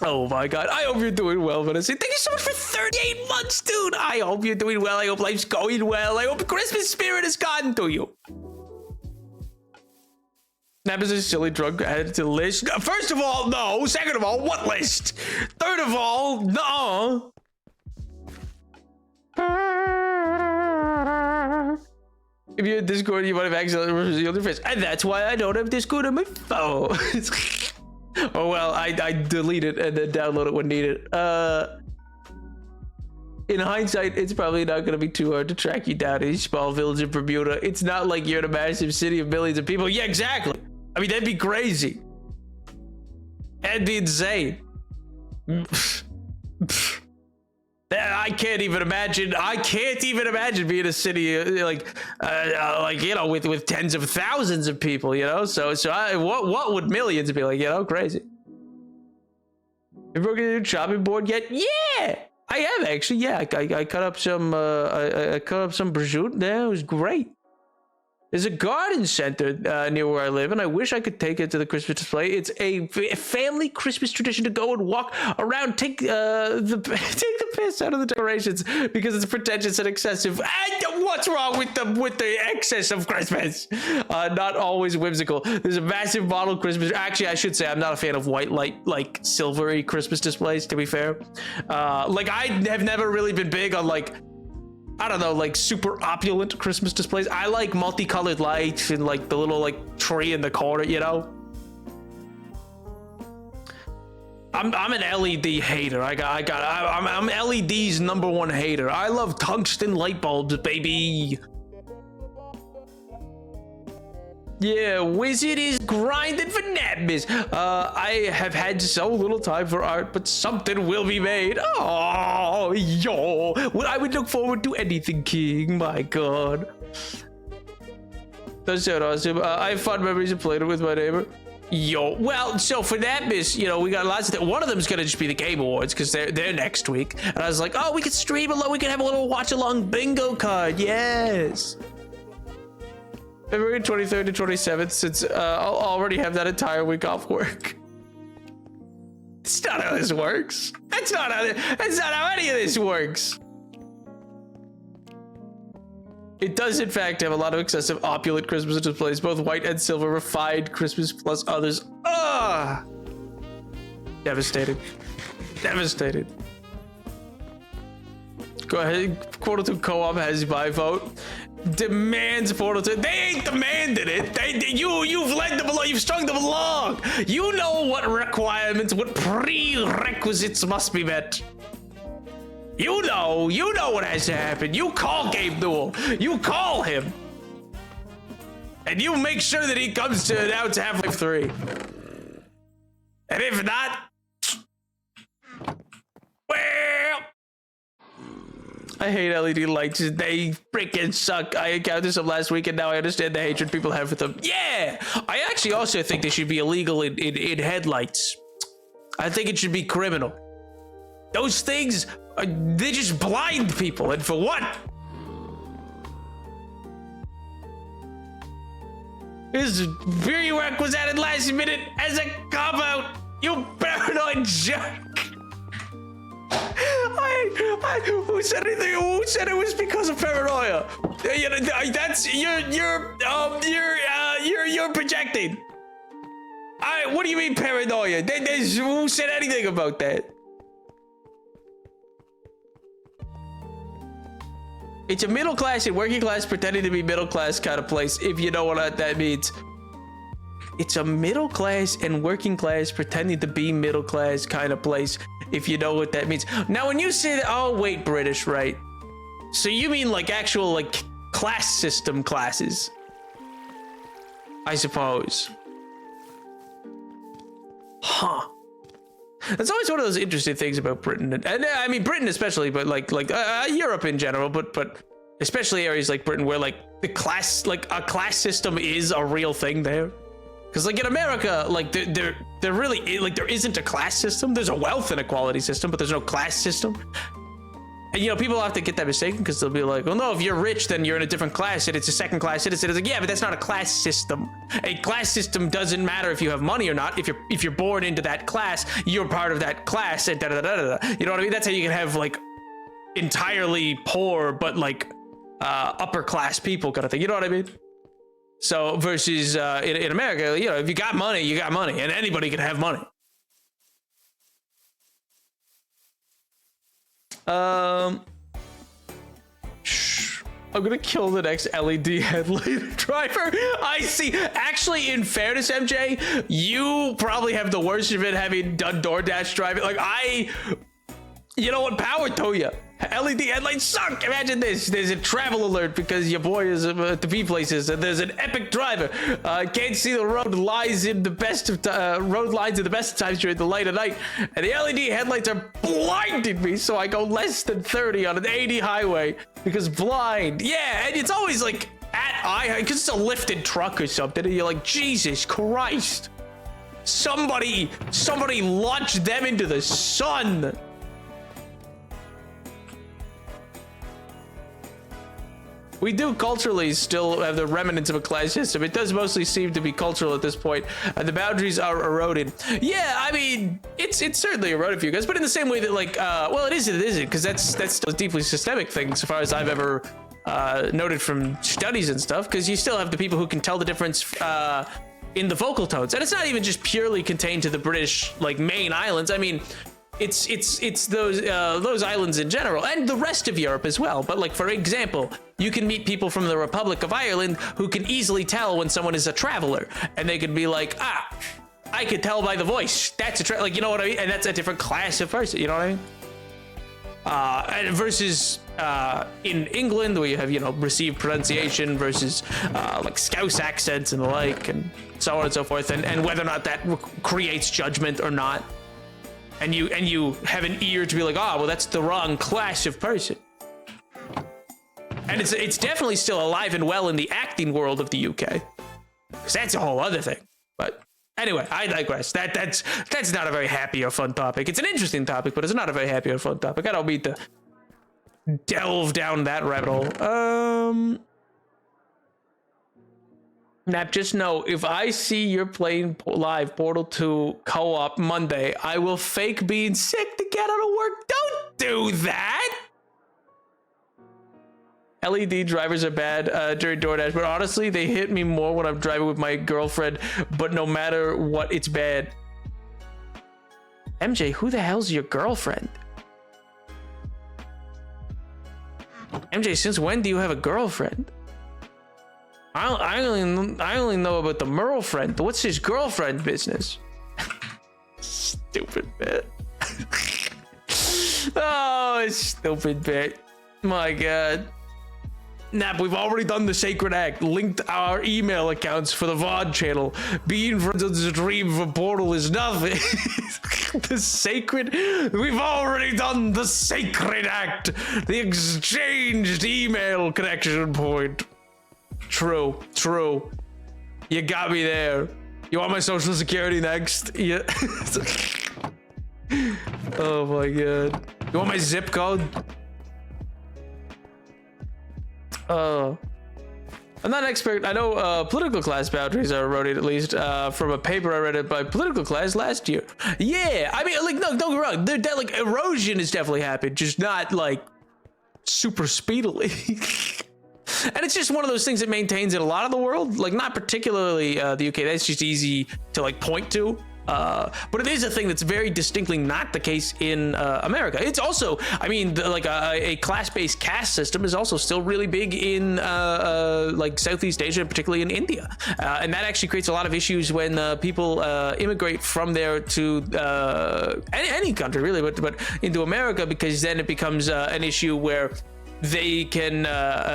Oh my God. I hope you're doing well, Vanessa. Thank you so much for 38 months, dude. I hope you're doing well. I hope life's going well. I hope Christmas spirit has gotten to you. Snap is a silly drug added to the list. First of all, no. Second of all, what list? Third of all, no. If you had Discord, you might have accidentally revealed your face. And that's why I don't have Discord on my phone. Oh well, I delete it and then download it when needed. In hindsight, it's probably not going to be too hard to track you down in a small village in Bermuda. It's not like you're in a massive city of millions of people. Yeah, exactly. I mean, that'd be crazy. That'd be insane. I can't even imagine. I can't even imagine being a city like you know, with tens of thousands of people. You know, so what would millions be like? You know, crazy. You broken a new chopping board yet? Yeah, I have actually. Yeah, I cut up some. I cut up some prosciutto. Yeah, it was great. There's a garden center near where I live, and I wish I could take it to the Christmas display. It's a family Christmas tradition to go and walk around, take the piss out of the decorations because it's pretentious and excessive. And what's wrong with the excess of Christmas? Not always whimsical. There's a massive model Christmas. Actually, I should say I'm not a fan of white light, like silvery Christmas displays. To be fair, like I have never really been big on like, I don't know, like super opulent Christmas displays. I like multicolored lights and like the little like tree in the corner, you know? I'm an LED hater. I'm LED's #1 hater. I love tungsten light bulbs, baby. Yeah, Wizard is grinding for Natmas. I have had so little time for art, but something will be made. Oh, yo. Well, I would look forward to anything, King. My God. That's so awesome. I have fun memories of playing it with my neighbor. Yo, well, so for Natmas, you know, we got lots of one of them is gonna just be the Game Awards because they're next week. And I was like, oh, we could stream along. We could have a little watch along bingo card. Yes. February 23rd to 27th, since I'll already have that entire week off work. That's not how this works. That's not how any of this works. It does, in fact, have a lot of excessive opulent Christmas displays, both white and silver, refined Christmas plus others. Ah! Devastated. Devastated. Go ahead. Portal 2 Co-op has my vote. Demands Portal 2. They ain't demanded it. You've led them along. You've strung them along. You know what requirements, what prerequisites must be met. You know what has to happen. You call Gabe Newell. You call him. And you make sure that he comes to announce Half-Life 3. And if not, well, I hate LED lights. They freaking suck. I encountered some last week and now I understand the hatred people have for them. Yeah! I actually also think they should be illegal in headlights. I think it should be criminal. Those things, they just blind people. And for what? This prereq was added last minute as a cop-out. You paranoid jerk. Who said anything? Who said it was because of paranoia? That's you're projecting. What do you mean paranoia? Who said anything about that? It's a middle class and working class pretending to be middle class kind of place, if you know what that means. It's a middle class and working class pretending to be middle class kind of place, if you know what that means. Now, when you say that, oh wait, British, right? So you mean like actual like class system classes, I suppose. Huh. That's always one of those interesting things about Britain, and I mean Britain especially, but like Europe in general, but especially areas like Britain where like a class system is a real thing there. Because like in America, like there really like there isn't a class system. There's a wealth inequality system, but there's no class system. And you know, people have to get that mistaken because they'll be like, well, no, if you're rich, then you're in a different class and it's a second class citizen. It's like, yeah, but that's not a class system. A class system doesn't matter if you have money or not. If you're born into that class, you're part of that class and da-da-da-da-da. You know what I mean? That's how you can have like entirely poor, but like upper class people kind of thing. You know what I mean? So versus in America, you know, if you got money, you got money, and anybody can have money. I'm gonna kill the next LED headlight driver. I see. Actually, in fairness, MJ, you probably have the worst of it having done DoorDash driving. Like you know what? Power to you. LED headlights suck. Imagine this. There's a travel alert because your boy is at the B places, and there's an epic driver. Can't see the road lines in the best of road lines in the best of times during the light of night, and the LED headlights are blinding me, so I go less than 30 on an 80 highway because blind. Yeah, and it's always like at eye because it's a lifted truck or something, and you're like, Jesus Christ! Somebody launch them into the sun. We do culturally still have the remnants of a class system. It does mostly seem to be cultural at this point, and the boundaries are eroded. Yeah, I mean, it's certainly eroded for you guys, but in the same way that like, well, it isn't, because that's still a deeply systemic thing, so far as I've ever noted from studies and stuff, because you still have the people who can tell the difference in the vocal tones, and it's not even just purely contained to the British like main islands. I mean, it's those islands in general and the rest of Europe as well. But like, for example, you can meet people from the Republic of Ireland who can easily tell when someone is a traveler, and they could be like, I could tell by the voice. That's like, you know what I mean? And that's a different class of person. You know what I mean? And versus in England, where you have, you know, received pronunciation versus like Scouse accents and the like, and so on and so forth, and whether or not that creates judgment or not. And you have an ear to be like, oh, well, that's the wrong class of person. And it's definitely still alive and well in the acting world of the UK, because that's a whole other thing. But anyway, I digress. That's not a very happy or fun topic. It's an interesting topic, but it's not a very happy or fun topic. I don't mean to delve down that rabbit hole. Nap, just know, if I see you're playing live Portal 2 co-op Monday, I will fake being sick to get out of work. Don't do that! LED drivers are bad during DoorDash, but honestly, they hit me more when I'm driving with my girlfriend, but no matter what, it's bad. MJ, who the hell's your girlfriend? MJ, since when do you have a girlfriend? I only know about the Merle friend. What's his girlfriend business? Stupid bit. Oh, stupid bit. My God. Nap, we've already done the sacred act. Linked our email accounts for the VOD channel. Being friends on the stream for Portal is nothing. The sacred... We've already done the sacred act. The exchanged email connection point. True. You got me there. You want my social security next? Yeah. Oh my God. You want my zip code? I'm not an expert. I know political class boundaries are eroded, at least from a paper I read it by political class last year. Yeah, I mean, like, no, don't get me wrong. Like, erosion has definitely happened, just not like super speedily. And it's just one of those things that maintains in a lot of the world, like not particularly the UK. That's just easy to like point to. But it is a thing that's very distinctly not the case in America. It's also, I mean, like a class-based caste system is also still really big in like Southeast Asia, particularly in India. And that actually creates a lot of issues when people immigrate from there to any country, really, but into America, because then it becomes an issue where they can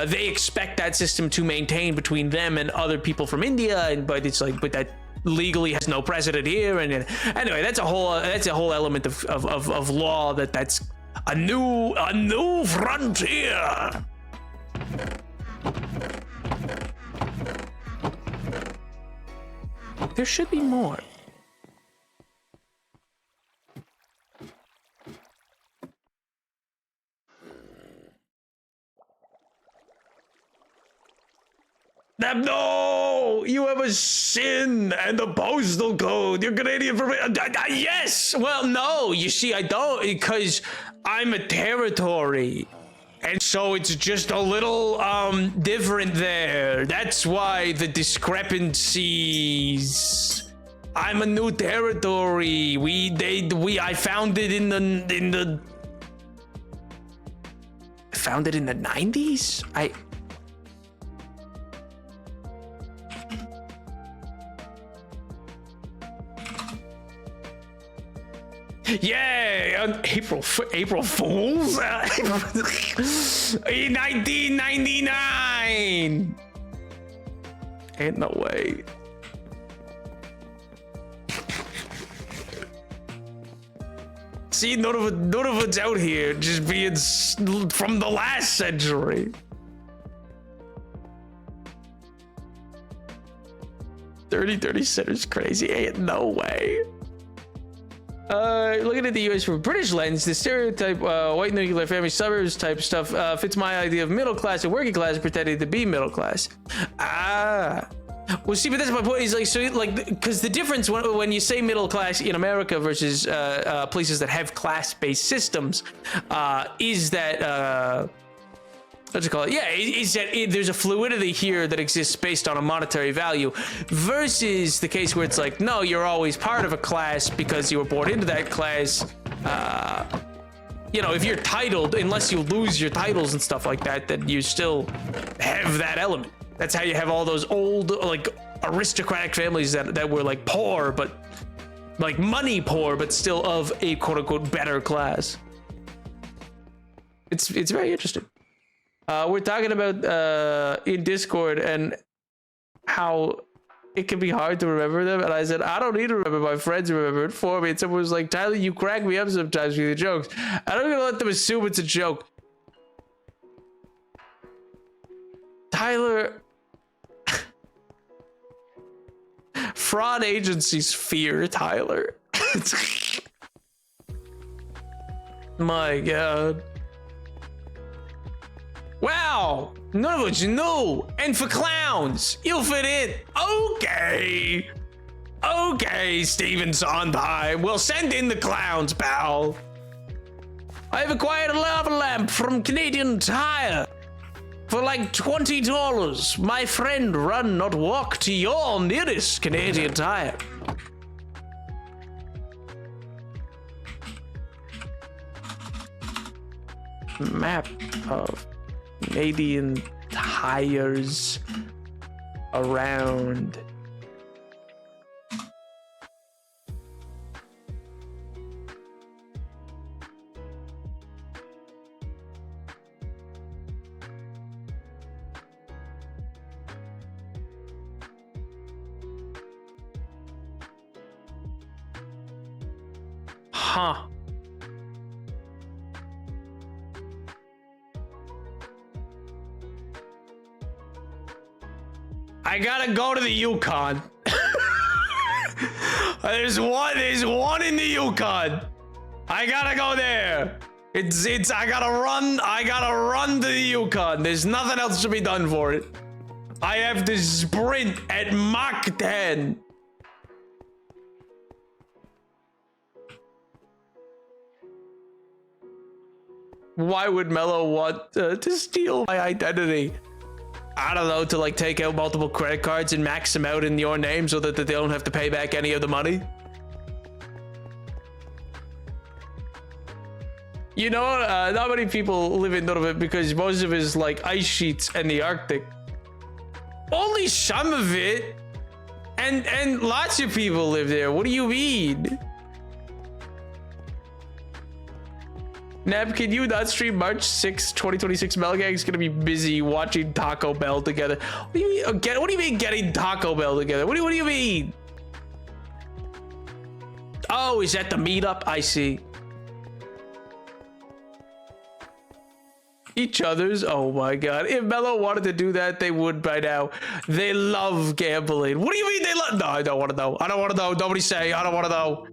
they expect that system to maintain between them and other people from India, but it's like, but that legally has no precedent here. And anyway, that's a whole element of law that's a new frontier. There should be more. No, you have a sin and the postal code. You're Canadian for yes. Well, no, you see, I don't, because I'm a territory, and so it's just a little different there. That's why the discrepancies. I'm a new territory. I found it in the. I found it in the 90s. Yeah, April Fools, 1999. Ain't no way. See, none of it's out here, just being from the last century. 30 centers crazy. Ain't no way. Looking at the US from a British lens, the stereotype white nuclear family suburbs type stuff fits my idea of middle class and working class pretending to be middle class. Well, see, but that's my point. Is like, so like, because the difference when you say middle class in America versus places that have class-based systems is that what's it called? Yeah, is that there's a fluidity here that exists based on a monetary value, versus the case where it's like, no, you're always part of a class because you were born into that class. You know, if you're titled, unless you lose your titles and stuff like that, then you still have that element. That's how you have all those old, like, aristocratic families that were like poor, but like money poor, but still of a quote unquote better class. It's very interesting. We're talking about in Discord and how it can be hard to remember them, and I said I don't need to remember, my friends remember it for me. And someone was like, Tyler, you crack me up sometimes with your jokes. I don't gonna let them assume it's a joke. Tyler, fraud agencies fear Tyler. My God. Wow, none of us knew. And for clowns, you fit in. Okay. Okay, Steven Sondheim. We'll send in the clowns, pal. I've acquired a lava lamp from Canadian Tire for like $20. My friend, run, not walk to your nearest Canadian Tire. Map of Canadian tires around. Huh. I gotta go to the Yukon. There's one in the Yukon. I gotta go there. I gotta run to the Yukon. There's nothing else to be done for it. I have to sprint at Mach 10. Why would Mello want to steal my identity? I don't know, to like take out multiple credit cards and max them out in your name so that they don't have to pay back any of the money. You know, not many people live in Nunavut because most of it is like ice sheets and the Arctic. Only some of it. And lots of people live there. What do you mean? Neb, can you not stream March 6, 2026? Melgang's gonna be busy watching Taco Bell together. What do you mean? What do you mean getting Taco Bell together? What do you mean? Oh, is that the meetup? I see. Each other's. Oh my God! If Mello wanted to do that, they would by now. They love gambling. What do you mean they love? No, I don't want to know. I don't want to know. Nobody say. I don't want to know.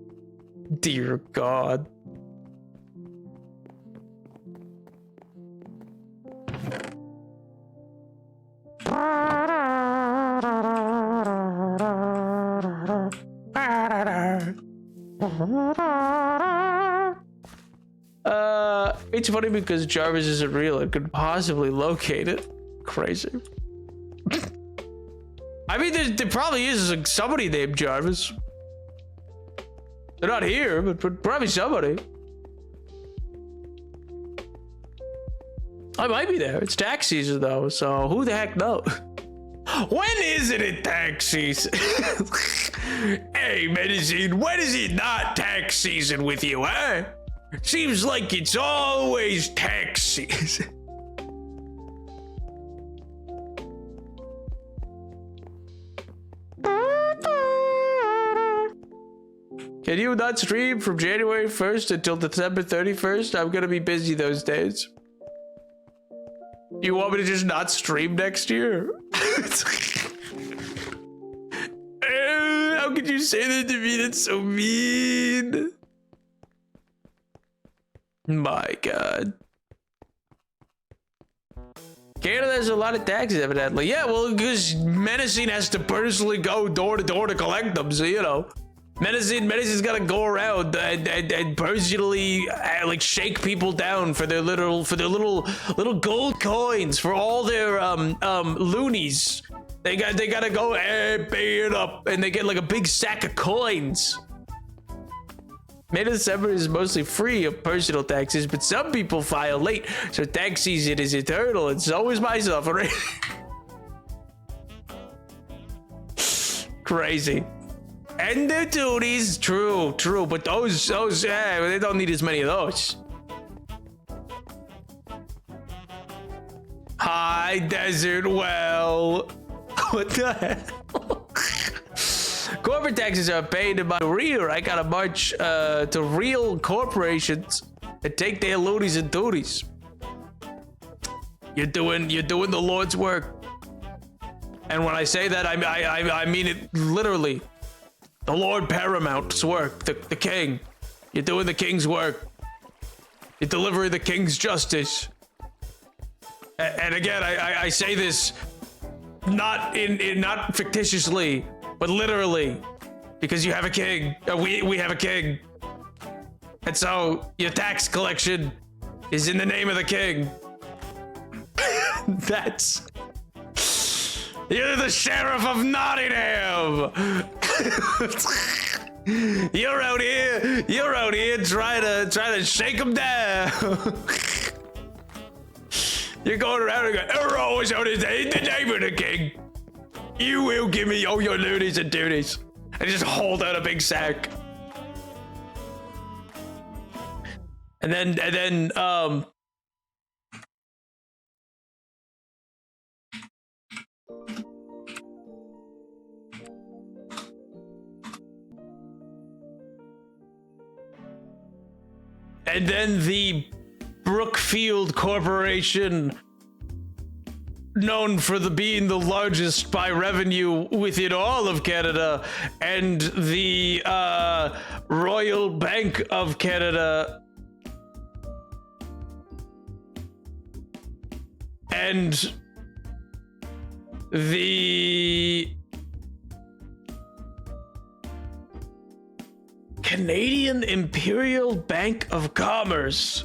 Dear God. It's funny because Jarvis isn't real and could possibly locate it. Crazy. I mean, there probably is somebody named Jarvis. They're not here, but probably somebody. I might be there. It's tax season though, so who the heck knows? When isn't it tax season? Hey, Medicine, when is it not tax season with you, huh? Seems like it's always tax season. Can you not stream from January 1st until December 31st? I'm gonna be busy those days. You want me to just not stream next year? How could you say that to me? That's so mean. My God. Canada has a lot of taxes, evidently. Yeah, well, because Menacing has to personally go door to door to collect them, so you know. Menacing's gotta go around and personally like shake people down for their little gold coins, for all their loonies. They gotta go and pay it up, and they get like a big sack of coins. May to December is mostly free of personal taxes, but some people file late, so tax season is eternal, and so is my suffering. Crazy. And their duties. True, but those, yeah, they don't need as many of those. High desert well. What the hell? Corporate taxes are paid by real. I gotta march to real corporations and take their loonies and duties. You're doing the Lord's work. And when I say that, I mean it literally. The Lord Paramount's work, the king. You're doing the king's work. You're delivering the king's justice. And again, I say this not not fictitiously, but literally, because you have a king. We have a king. And so your tax collection is in the name of the king. You're the sheriff of Nottingham. You're out here trying to shake them down. You're going around and going, Arrow is out in the name of the king. You will give me all your loonies and duties. And just hold out a big sack. And then the Brookfield Corporation, known for being the largest by revenue within all of Canada, and the Royal Bank of Canada, and the Canadian Imperial Bank of Commerce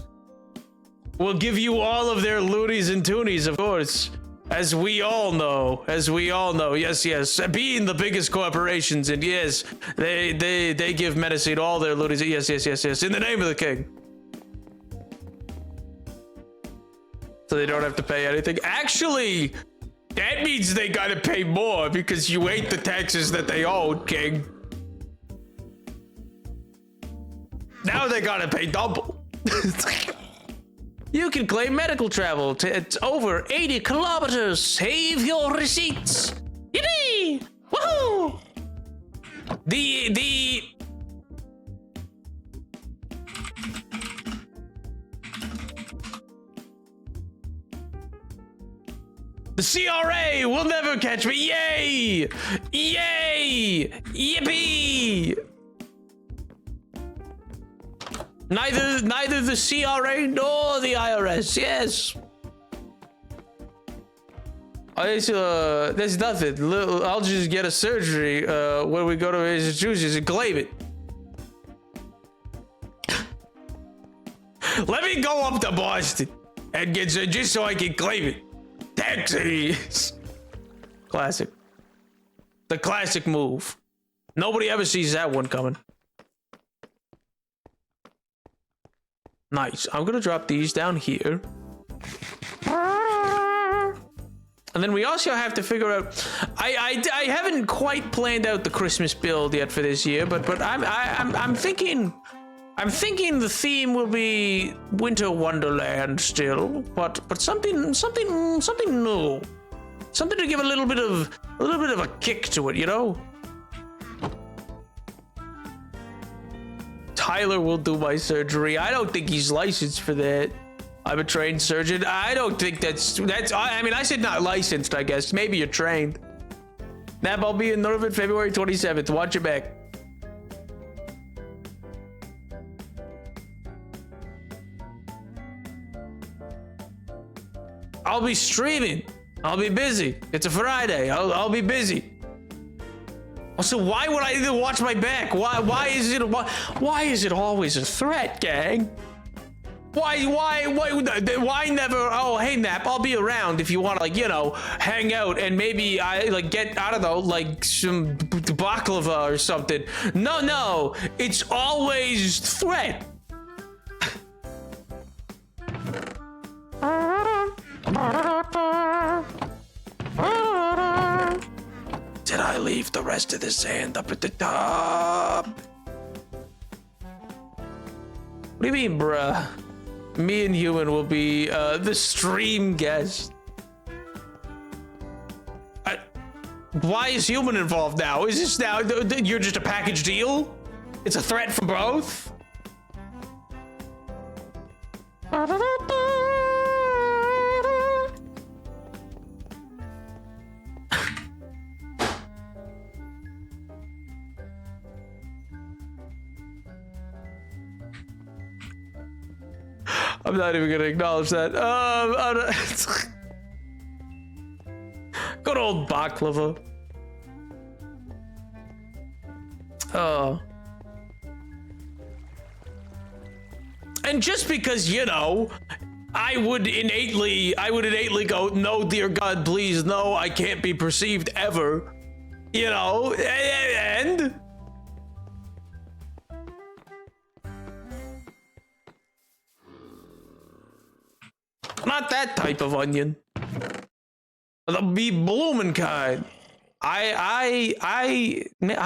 will give you all of their loonies and toonies, of course, as we all know. Yes, being the biggest corporations, and yes, they give Menacing all their loonies. Yes, in the name of the king. So they don't have to pay anything. Actually, that means they gotta pay more because you ate the taxes that they owed, king. Now they gotta pay double. You can claim medical travel. It's over 80 kilometers. Save your receipts. Yippee! Woohoo! The CRA will never catch me. Yay! Yay! Yippee! Neither the CRA nor the IRS. Yes. There's nothing. I'll just get a surgery when we go to Massachusetts and claim it. Let me go up to Boston and get just so I can claim it. Taxis. Classic. The classic move. Nobody ever sees that one coming. Nice. I'm gonna drop these down here. And then we also have to figure out. I haven't quite planned out the Christmas build yet for this year, but I'm thinking the theme will be Winter Wonderland still, but something new, something to give a little bit of a kick to it, you know. Tyler will do my surgery. I don't think he's licensed for that. I'm a trained surgeon. I don't think that's. I mean, I said not licensed. I guess maybe you're trained. Nap, I'll be in Northern February 27th. Watch your back. I'll be streaming. I'll be busy. It's a Friday. I'll be busy. So why would I even watch my back? Why is it always a threat, gang? Why never? Oh, hey Nap, I'll be around if you want to, like, you know, hang out and maybe get, I don't know, like some baklava or something. No, it's always threat. Did I leave leave the rest of the sand up at the top. What do you mean, bruh? Me and Human will be the stream guest. Why is Human involved now? Is this now, you're just a package deal? It's a threat for both? I'm not even gonna acknowledge that. Good old baklava. Oh. And just because, you know, I would innately go, no, dear God, please, no, I can't be perceived ever. You know, and not that type of onion. The be blooming kind. I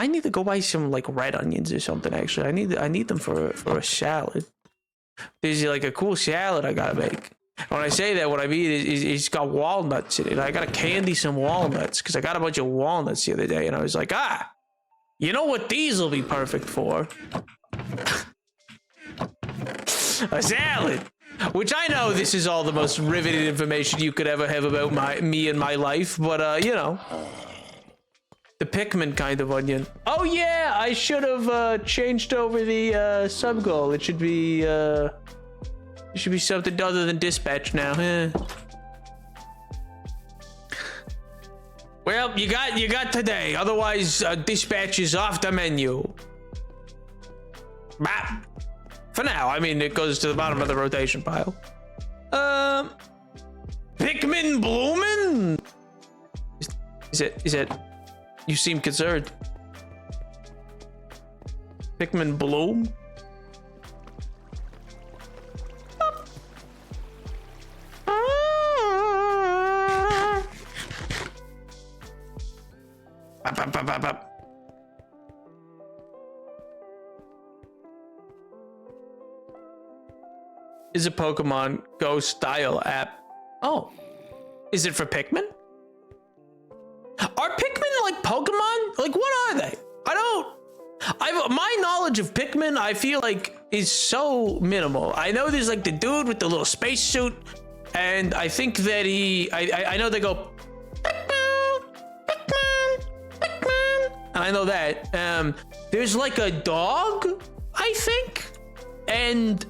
need to go buy some like red onions or something. Actually, I need them for a salad. There's like a cool salad I gotta make. When I say that, what I mean is it's got walnuts in it. I gotta candy some walnuts because I got a bunch of walnuts the other day, and I was like, you know what these will be perfect for? A salad. Which I know this is all the most riveting information you could ever have about me and my life, but you know, the Pikmin kind of onion. Oh yeah, I should have changed over the sub goal. It should be something other than dispatch now. Well, you got today. Otherwise, dispatch is off the menu. Bah. For now, I mean, it goes to the bottom of the rotation pile. Pikmin bloomin'? Is it? You seem concerned. Pikmin bloom? Up. Is a Pokemon Go style app. Oh, is it for Pikmin? Are Pikmin like Pokemon? Like, what are they? My knowledge of Pikmin, I feel like, is so minimal. I know there's like the dude with the little space suit, and I think that I know they go Pikmin, and I know that. There's like a dog, I think, and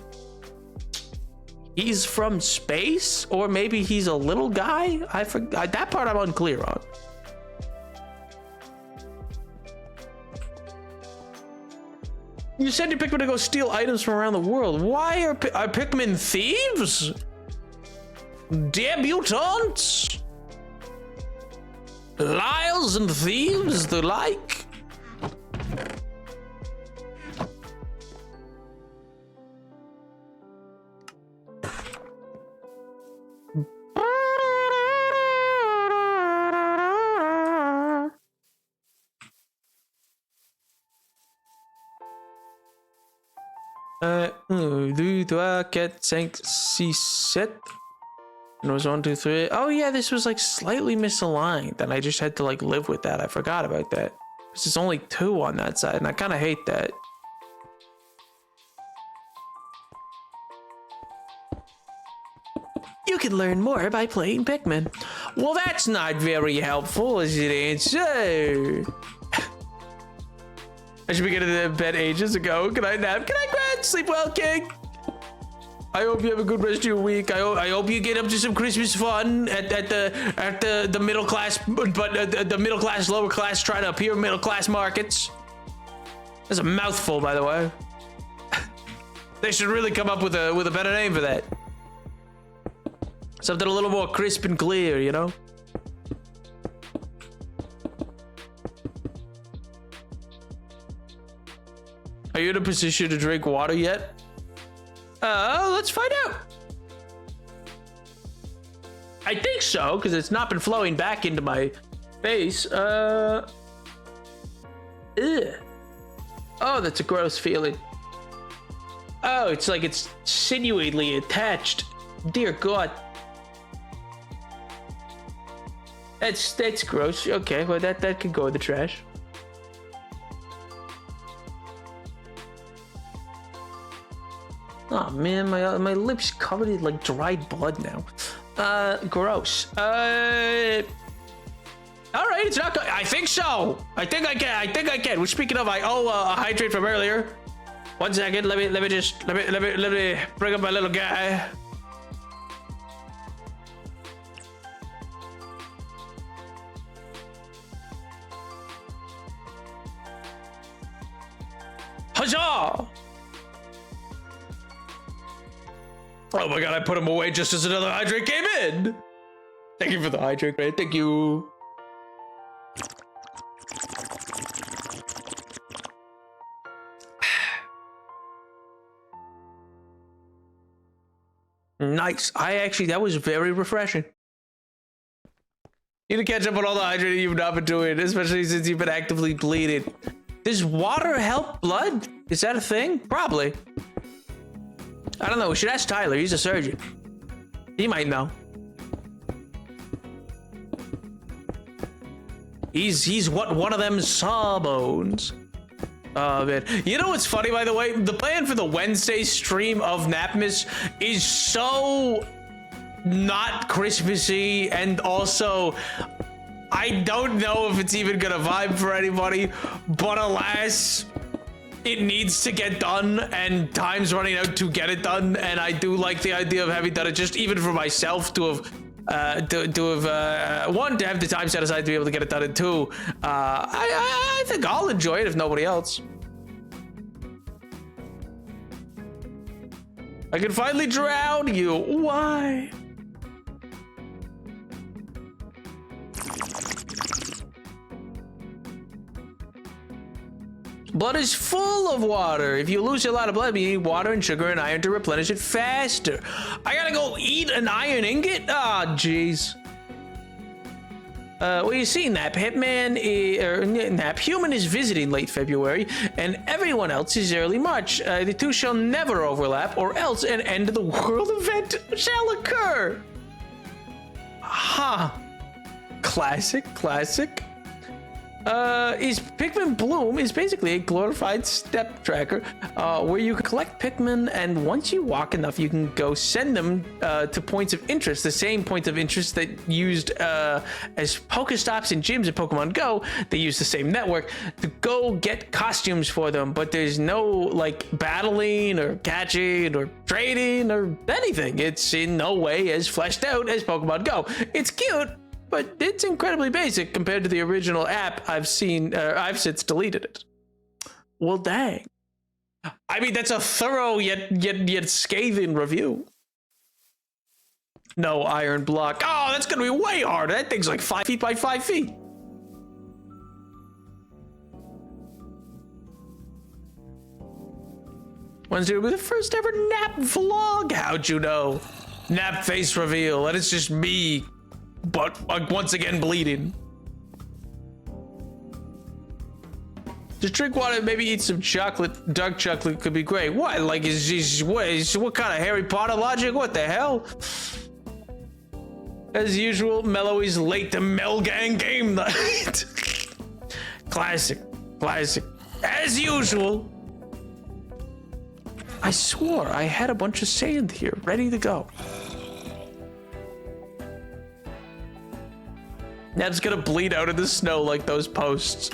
he's from space, or maybe he's a little guy. I forgot that part. I'm unclear on. You said your Pikmin to go steal items from around the world. Why are Pikmin thieves? Debutantes? Liars and thieves the like? Deux, quatre, cinq, six, sept. And it was 1, 2, 3. Oh yeah, this was like slightly misaligned, and I just had to like live with that. I forgot about that. Because it's only 2 on that side, and I kind of hate that. You can learn more by playing Pikmin. Well, that's not very helpful, is it, answer? I should be getting to bed ages ago. Can I nap? Can I go ahead? Sleep well, King. I hope you have a good rest of your week. I hope you get up to some Christmas fun at the middle class, but the middle class, lower class, trying to appear middle class markets. That's a mouthful, by the way. They should really come up with a better name for that. Something a little more crisp and clear, you know? Are you in a position to drink water yet? Let's find out. I think so, because it's not been flowing back into my face. Ugh. Oh, that's a gross feeling. Oh, it's like it's sinewyly attached. Dear God. That's gross. Okay, well that could go in the trash. Oh man, my lips covered in like dried blood now. Gross. All right, it's not good. I think so. I think I can. Well, speaking of, I owe a hydrate from earlier. 1 second. Let me bring up my little guy. Huzzah! Oh my god, I put him away just as another hydrate came in. Thank you for the hydrate, man. Thank you. Nice. That was very refreshing. You need to catch up on all the hydrating you've not been doing, especially since you've been actively bleeding. Does water help blood? Is that a thing? Probably. I don't know. We should ask Tyler. He's a surgeon. He might know. He's one of them sawbones. Oh man. You know what's funny, by the way? The plan for the Wednesday stream of Napmas is so not Christmassy, and also I don't know if it's even gonna vibe for anybody, but alas, it needs to get done and time's running out to get it done, and I do like the idea of having done it just even for myself to have one, to have the time set aside to be able to get it done, and two, I think I'll enjoy it if nobody else. I can finally drown you. Why? Blood is full of water. If you lose a lot of blood, you need water and sugar and iron to replenish it faster. I gotta go eat an iron ingot? Ah, oh, jeez. Well, you see, Nap Human is visiting late February, and everyone else is early March. The two shall never overlap, or else an end of the world event shall occur. Ha. Classic. Is Pikmin Bloom is basically a glorified step tracker, where you collect Pikmin, and once you walk enough, you can go send them to points of interest, the same points of interest that used as Pokestops and gyms in Pokemon Go. They use the same network to go get costumes for them, but there's no like battling or catching or trading or anything. It's in no way as fleshed out as Pokemon Go. It's cute, but it's incredibly basic compared to the original app I've seen. I've since deleted it. Well, dang. I mean, that's a thorough yet scathing review. No iron block. Oh, that's gonna be way harder. That thing's like 5 feet by 5 feet. Wednesday will be the first ever Nap vlog. How'd you know? Nap face reveal, and it's just me, but once again bleeding. Just drink water, maybe eat some chocolate. Dark chocolate could be great. What? Like, what kind of Harry Potter logic? What the hell? As usual, Mellow is late to Melgang game night. Classic. As usual. I swore I had a bunch of sand here, ready to go. Nap's gonna bleed out in the snow like those posts.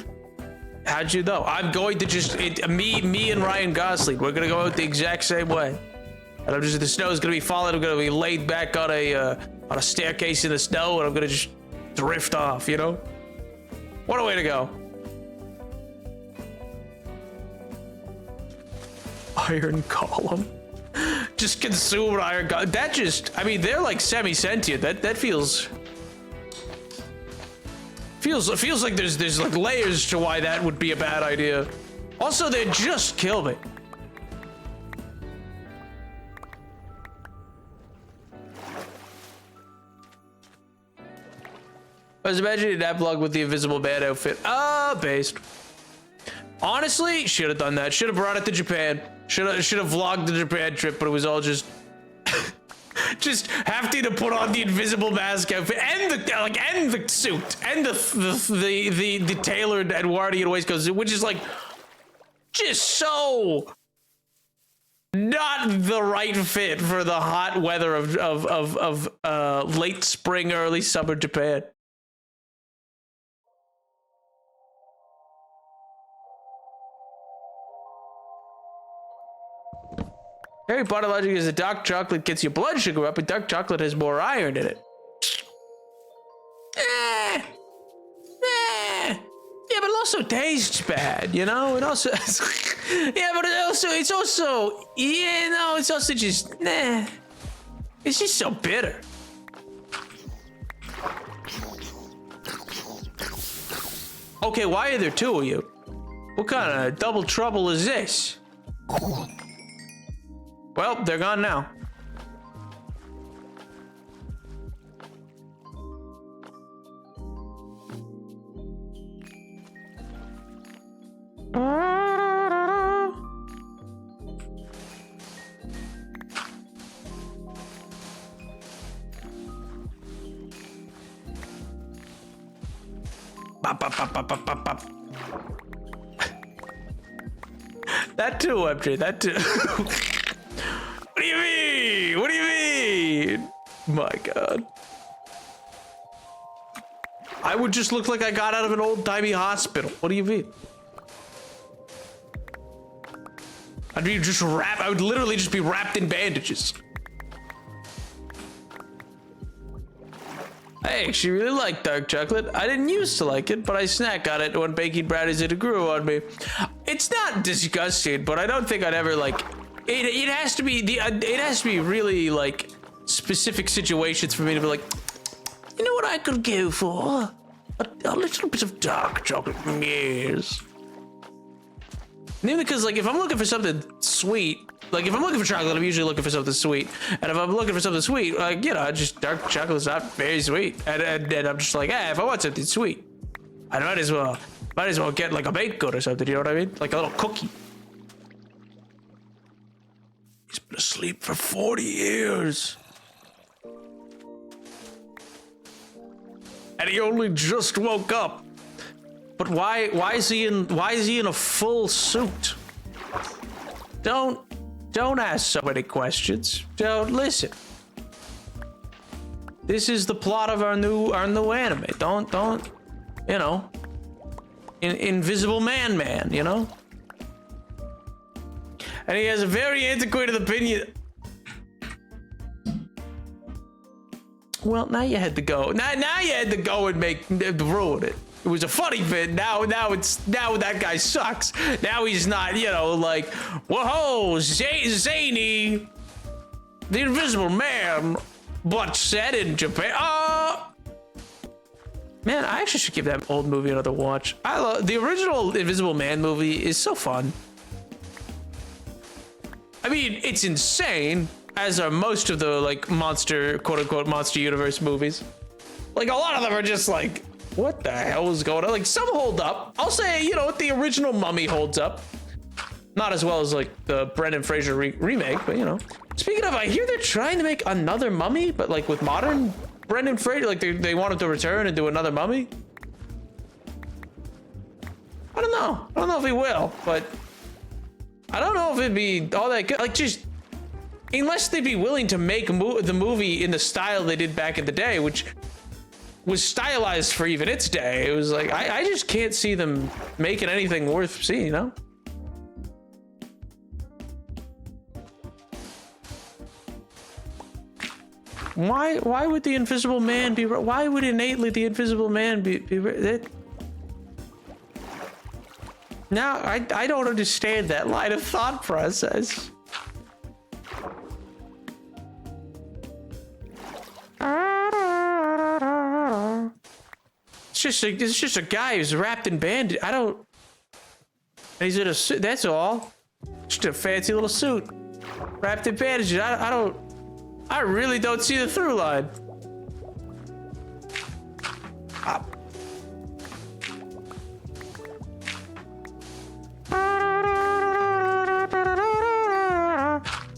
How'd you know? I'm going to just me and Ryan Gosling. We're gonna go out the exact same way. And I'm just, the snow's gonna be falling. I'm gonna be laid back on a staircase in the snow, and I'm gonna just drift off. You know? What a way to go! Iron Golem. Just consume an Iron Golem. That just, I mean, they're like semi-sentient. That feels like there's like layers to why that would be a bad idea. Also, they just kill me. I was imagining that vlog with the Invisible Man outfit. Based. Honestly, should have done that. Should have brought it to Japan. Should have vlogged the Japan trip, but it was all just just having to put on the invisible mask outfit and the suit and the tailored Edwardian waistcoat suit, which is like just so not the right fit for the hot weather of late spring, early summer Japan. Harry Potter logic is that dark chocolate gets your blood sugar up, and dark chocolate has more iron in it. Yeah, but it also tastes bad, you know? It also, yeah, but it's also just, it's just so bitter. Okay, why are there two of you? What kind of double trouble is this? Well, they're gone now. Bop, bop, bop, bop, bop, bop, bop. That too, MJ, that too. What do you mean? What do you mean? My God. I would just look like I got out of an old-timey hospital. What do you mean? I would literally just be wrapped in bandages. I actually really like dark chocolate. I didn't used to like it, but I snack on it when baking brownies and it grew on me. It's not disgusting, but I don't think I'd ever like it. It has to be really like specific situations for me to be like, you know what I could go for? A little bit of dark chocolate, yes. Mainly because like if I'm looking for something sweet, like if I'm looking for chocolate, I'm usually looking for something sweet. And if I'm looking for something sweet, like, you know, just dark chocolate's not very sweet. And I'm just like, if I want something sweet, I might as well get like a baked good or something, you know what I mean? Like a little cookie. He's been asleep for 40 years. And he only just woke up. But why is he in a full suit? Don't ask so many questions. Don't listen. This is the plot of our new anime. Don't you know? Invisible Man, you know? And he has a very antiquated opinion. Well, now you had to go. Now you had to go and ruin it. It was a funny bit. Now that guy sucks. Now he's not, you know, like, whoa, zany, the Invisible Man, but set in Japan. Man, I actually should give that old movie another watch. I love the original Invisible Man movie. Is so fun. I mean, it's insane, as are most of the like monster, quote unquote, monster universe movies. Like a lot of them are just like, what the hell is going on? Like some hold up. I'll say, you know, the original Mummy holds up. Not as well as like the Brendan Fraser remake, but you know. Speaking of, I hear they're trying to make another Mummy, but like with modern Brendan Fraser, like they want him to return and do another Mummy. I don't know if he will, but I don't know if it'd be all that good. Like just, unless they'd be willing to make the movie in the style they did back in the day, which was stylized for even its day. It was like, I just can't see them making anything worth seeing, you know? Why would the Invisible Man be, why would innately the Invisible Man be that? Now, I don't understand that line of thought process. It's just a guy who's wrapped in bandage. He's in a suit. That's all. Just a fancy little suit, wrapped in bandages. I really don't see the through line.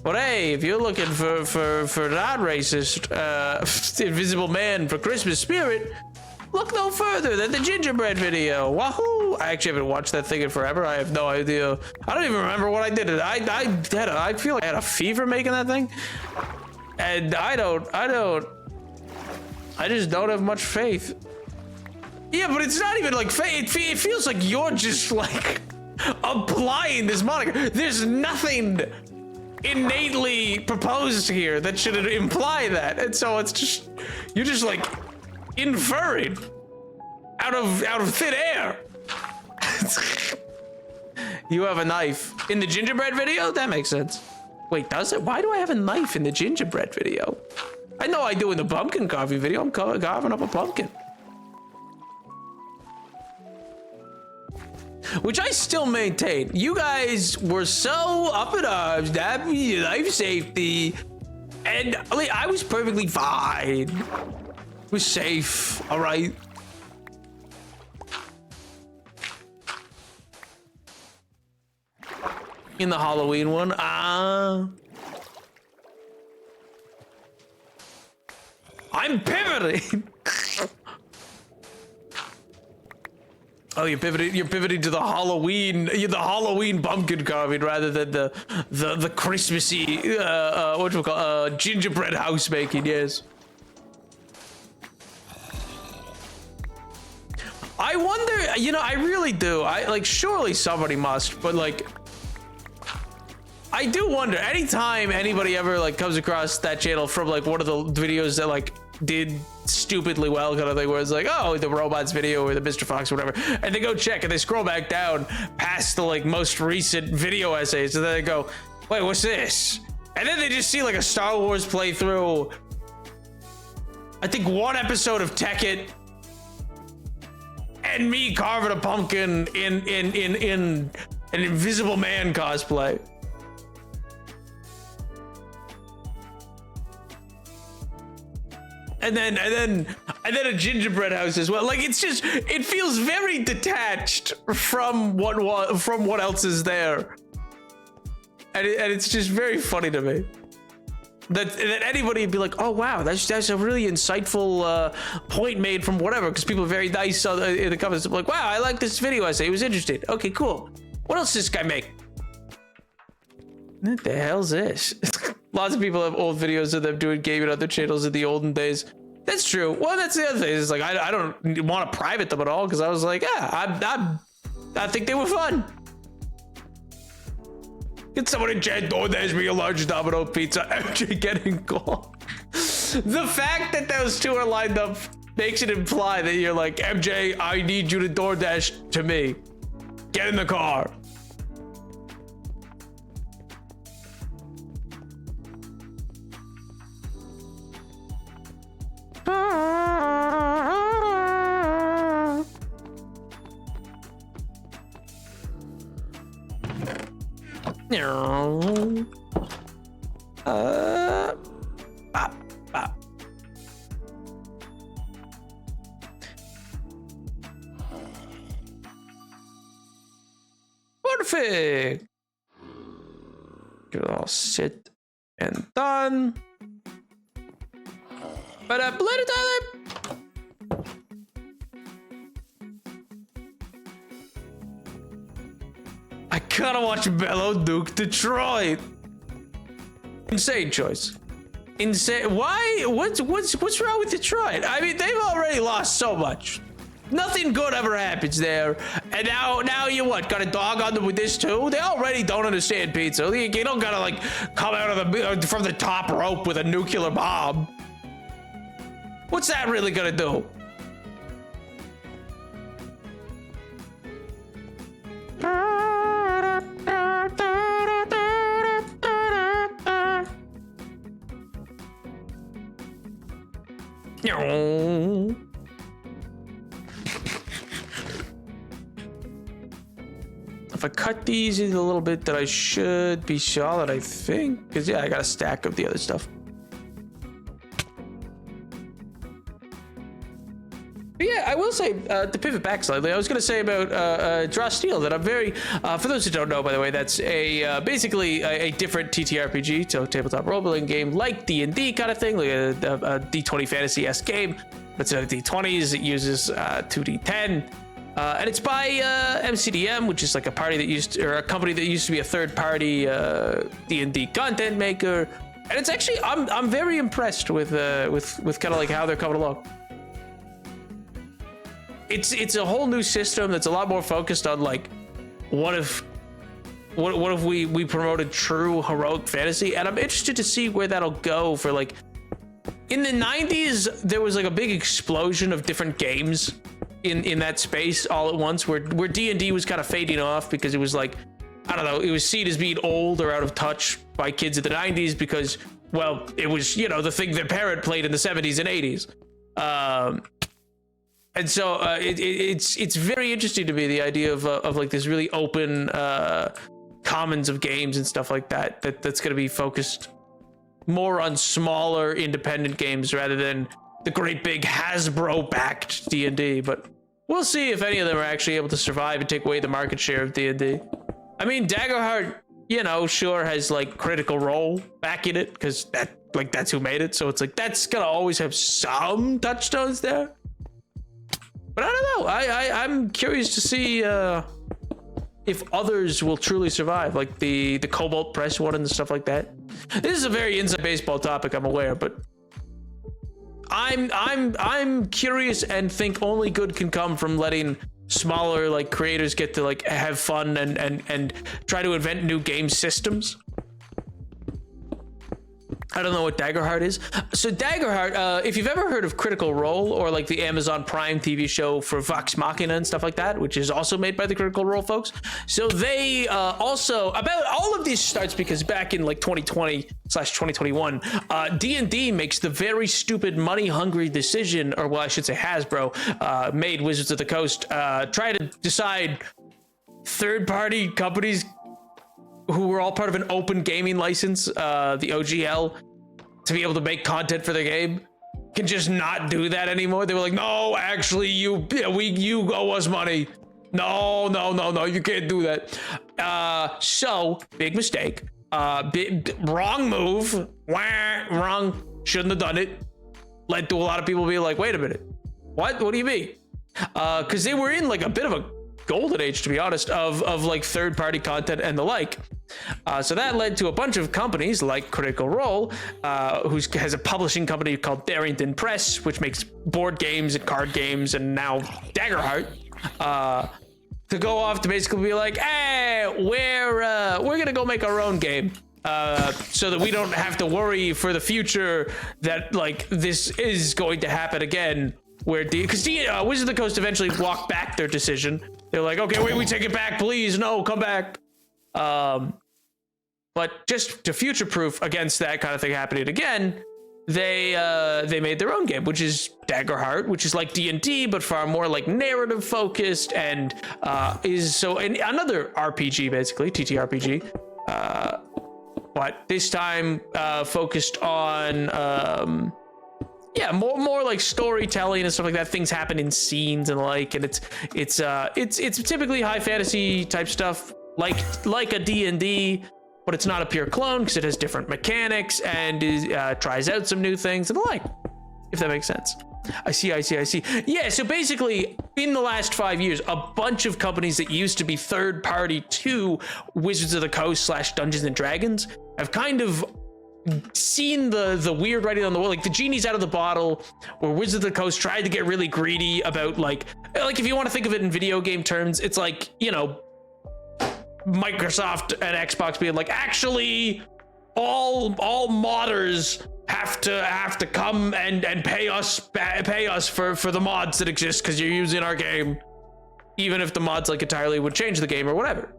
But hey, if you're looking for non-racist Invisible Man for Christmas spirit, look no further than the gingerbread video. Wahoo! I actually haven't watched that thing in forever. I have no idea. I don't even remember what I did. I feel like I had a fever making that thing, and I just don't have much faith. Yeah, but it's not even like faith. It feels like you're just like applying this moniker. There's nothing innately proposed here that should imply that, and so it's just you're just like inferring out of thin air. You have a knife in the gingerbread video? That makes sense. Wait, does it? Why do I have a knife in the gingerbread video? I know I do in the pumpkin coffee video. I'm carving up a pumpkin. Which I still maintain. You guys were so up in arms, happy life safety, and I was perfectly fine. It was safe, all right? In the Halloween one, I'm pivoting. Oh, you're pivoting to the Halloween pumpkin carving rather than the Christmassy gingerbread house making. Yes. I wonder. I really do. Surely somebody must, but I do wonder. Anytime anybody ever comes across that channel from one of the videos that did stupidly well kind of thing, where it's oh, the robots video or the Mr. Fox or whatever, and they go check and they scroll back down past the most recent video essays, and then they go, wait, what's this? And then they just see a Star Wars playthrough, I think one episode of Tekkit, and me carving a pumpkin in an Invisible Man cosplay. And then a gingerbread house as well. It feels very detached from what else is there, and it's just very funny to me that anybody would be like, oh wow, that's a really insightful point made from whatever, because people are very nice in the comments, wow, I like this video essay, it was interesting. Okay, cool. What else does this guy make? What the hell's this? Lots of people have old videos of them doing gaming on their channels in the olden days. That's true. Well, that's the other thing. Is I don't want to private them at all, because I was I think they were fun. Get someone in chat, DoorDash me a large Domino pizza. MJ getting called. The fact that those two are lined up makes it imply that you're MJ, I need you to DoorDash to me. Get in the car. Perfect. Get it all sit and done. But later, Tyler. I gotta watch Bello Duke Detroit. Insane choice. Insane. Why? What's wrong with Detroit? I mean, they've already lost so much. Nothing good ever happens there. And now you what? Got a dog on them with this too? They already don't understand pizza. You don't gotta come out of from the top rope with a nuclear bomb. What's that really gonna do? If I cut these in a little bit, that I should be solid, I think. Because, yeah, I got a stack of the other stuff. But yeah, I will say, to pivot back slightly, I was going to say about Draw Steel that I'm very, for those who don't know, by the way, that's a basically a different TTRPG, so tabletop role-playing game like D&D kind of thing, like a D20 fantasy-esque game. But instead of D20s, it uses 2D10. And it's by MCDM, which is like a company that used to be a third-party D&D content maker. And it's actually, I'm very impressed with kind of like how they're coming along. It's a whole new system that's a lot more focused on like, what if we promoted true heroic fantasy? And I'm interested to see where that'll go for like, in the 90s, there was like a big explosion of different games in that space all at once, where D&D was kind of fading off because it was like, I don't know, it was seen as being old or out of touch by kids in the 90s because, well, it was, you know, the thing their parent played in the 70s and 80s. And so it's very interesting to me, the idea of like this really open commons of games and stuff like that's going to be focused more on smaller independent games rather than the great big Hasbro backed D&D. But we'll see if any of them are actually able to survive and take away the market share of D&D. I mean, Daggerheart, you know, sure has like Critical Role back in it because that's who made it. So it's like, that's gonna always have some touchstones there. But I don't know. I'm curious to see if others will truly survive, like the Cobalt Press one and stuff like that. This is a very inside baseball topic, I'm aware, but I'm curious and think only good can come from letting smaller like creators get to like have fun and try to invent new game systems. I don't know what Daggerheart is. So Daggerheart, if you've ever heard of Critical Role or like the Amazon Prime TV show for Vox Machina and stuff like that, which is also made by the Critical Role folks. So they also, about all of these starts because back in like 2020/2021, D&D makes the very stupid money hungry decision, or well, I should say Hasbro made Wizards of the Coast try to decide third party companies who were all part of an open gaming license, the OGL, to be able to make content for their game, can just not do that anymore. They were like, no, actually, you owe us money. No, you can't do that. So, big mistake. Wrong move. Wrong. Shouldn't have done it. Led to a lot of people being like, wait a minute. What do you mean? Because they were in like a bit of a golden age, to be honest, of like third-party content and the like. So that led to a bunch of companies like Critical Role, who has a publishing company called Darrington Press, which makes board games and card games, and now Daggerheart, to go off to basically be like, hey, we're gonna go make our own game. So that we don't have to worry for the future that like this is going to happen again, where because Wizards of the Coast eventually walked back their decision. They're like, okay, wait, we take it back, please, no, come back. But just to future-proof against that kind of thing happening again, they made their own game, which is Daggerheart, which is like D&D, but far more like narrative focused, and is so another RPG basically, TTRPG. But this time focused on more like storytelling and stuff like that. Things happen in scenes and like, and it's typically high fantasy type stuff, like a D&D, but it's not a pure clone because it has different mechanics and tries out some new things and the like, if that makes sense. I see. Yeah, so basically, in the last 5 years, a bunch of companies that used to be third party to Wizards of the Coast / Dungeons and Dragons have kind of seen the weird writing on the wall, like the genie's out of the bottle, where Wizards of the Coast tried to get really greedy about like if you want to think of it in video game terms, it's like, you know, Microsoft and Xbox being like, actually, all modders have to come and pay us for the mods that exist because you're using our game, even if the mods like entirely would change the game or whatever.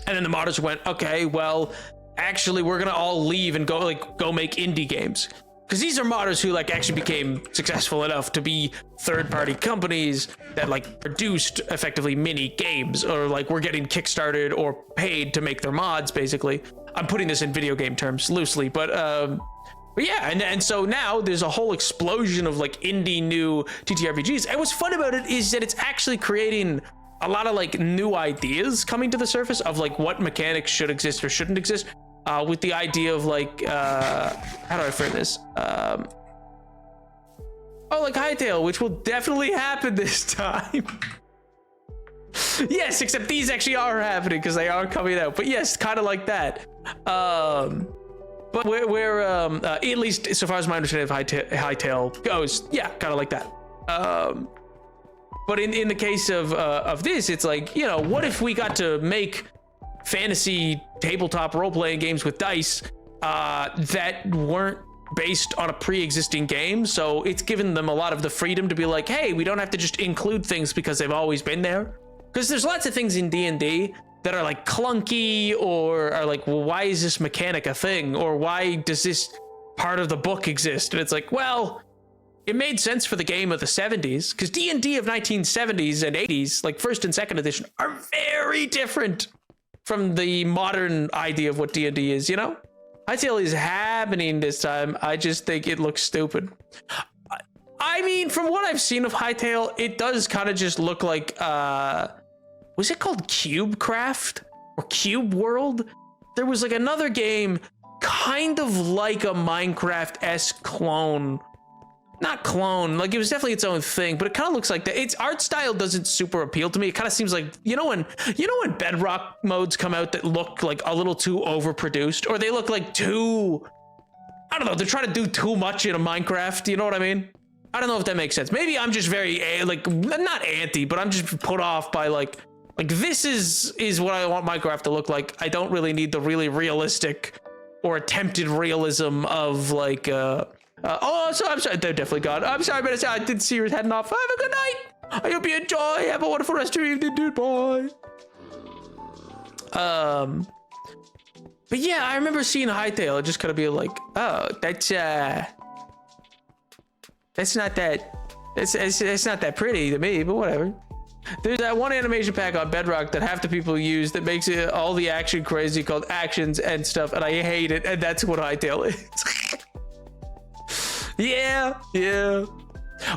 And then the modders went, okay, well, actually, we're gonna all leave and go make indie games, because these are modders who like actually became successful enough to be third-party companies that like produced effectively mini games, or like were getting kickstarted or paid to make their mods. Basically, I'm putting this in video game terms loosely, but But yeah, and so now there's a whole explosion of like indie new TTRPGs. And what's fun about it is that it's actually creating a lot of like new ideas coming to the surface of like what mechanics should exist or shouldn't exist. With the idea of like, how do I frame this? Like Hytale, which will definitely happen this time. Yes, except these actually are happening because they are coming out. But yes, kind of like that. But where at least so far as my understanding of Hytale goes, yeah, kind of like that. But in the case of this, it's like, you know, what if we got to make fantasy tabletop role-playing games with dice that weren't based on a pre-existing game? So it's given them a lot of the freedom to be like, hey, we don't have to just include things because they've always been there. Because there's lots of things in D&D that are like clunky or are like, well, why is this mechanic a thing? Or why does this part of the book exist? And it's like, well, it made sense for the game of the 70s, because D&D of 1970s and 80s, like first and second edition, are very different from the modern idea of what D&D is, you know? Hytale is happening this time. I just think it looks stupid. I mean, from what I've seen of Hytale, it does kind of just look like, was it called CubeCraft or Cube World? There was like another game kind of like a Minecraft-esque clone. Not clone, like it was definitely its own thing, but it kind of looks like that. Its art style doesn't super appeal to me. It kind of seems like, you know when Bedrock modes come out that look like a little too overproduced, or they look like too, I don't know, they're trying to do too much in a Minecraft, you know what I mean? I don't know if that makes sense. Maybe I'm just very like, not anti, but I'm just put off by like this is what I want Minecraft to look like. I don't really need the really realistic or attempted realism of like oh, so I'm sorry, they're definitely gone. I'm sorry, but I did see you heading off. Have a good night. I hope you enjoy. Have a wonderful rest of your evening, dude. Bye. But yeah, I remember seeing Hytale and just kind of being like, oh, that's not that pretty to me, but whatever. There's that one animation pack on Bedrock that half the people use that makes it all the action crazy called actions and stuff, and I hate it, and that's what Hytale is. Yeah.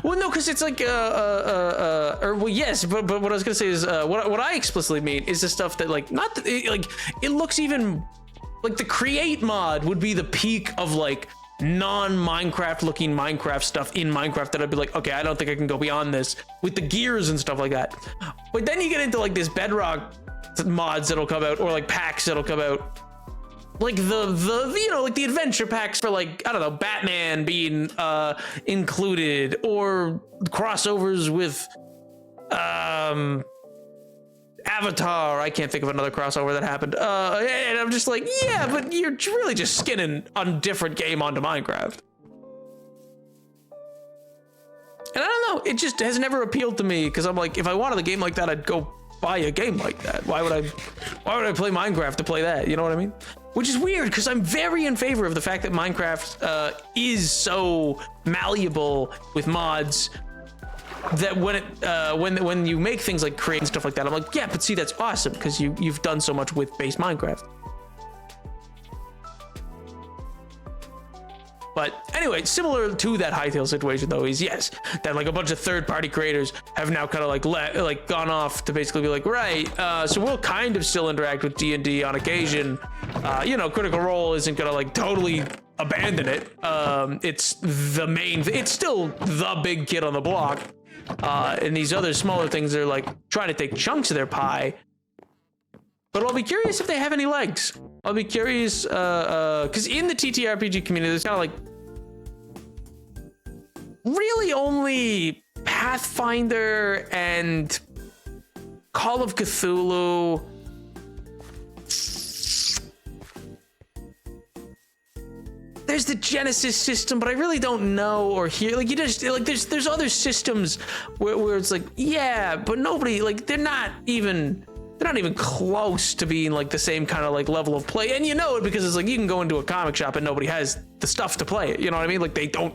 Well, no, because it's like, well, yes, but what I was gonna say is, what I explicitly mean is the stuff that like, not that, like, it looks even like the create mod would be the peak of like non-Minecraft looking Minecraft stuff in Minecraft that I'd be like, okay, I don't think I can go beyond this with the gears and stuff like that. But then you get into like this Bedrock mods that'll come out, or like packs that'll come out, like the you know, like the adventure packs for like, I don't know, Batman being included, or crossovers with Avatar. I can't think of another crossover that happened. And I'm just like, yeah, but you're really just skinning a different game onto Minecraft. And I don't know, it just has never appealed to me, because I'm like, if I wanted a game like that, I'd go buy a game like that. Why would I play Minecraft to play that? You know what I mean? Which is weird, because I'm very in favor of the fact that Minecraft is so malleable with mods that when you make things like create and stuff like that, I'm like, yeah, but see, that's awesome, because you've done so much with base Minecraft. But anyway, similar to that Hytale situation though is, yes, that like a bunch of third-party creators have now kind of like gone off to basically be like, right, so we'll kind of still interact with D&D on occasion. You know, Critical Role isn't gonna like totally abandon it. It's the main, it's still the big kid on the block. And these other smaller things are like trying to take chunks of their pie. But I'll be curious if they have any legs. I'll be curious, because in the TTRPG community, there's kind of like really only Pathfinder and Call of Cthulhu. There's the Genesis system, but I really don't know or hear, like, you just like there's other systems where it's like, yeah, but nobody, like, they're not even close to being like the same kind of like level of play. And you know it because it's like, you can go into a comic shop and nobody has the stuff to play it. You know what I mean? Like, they don't,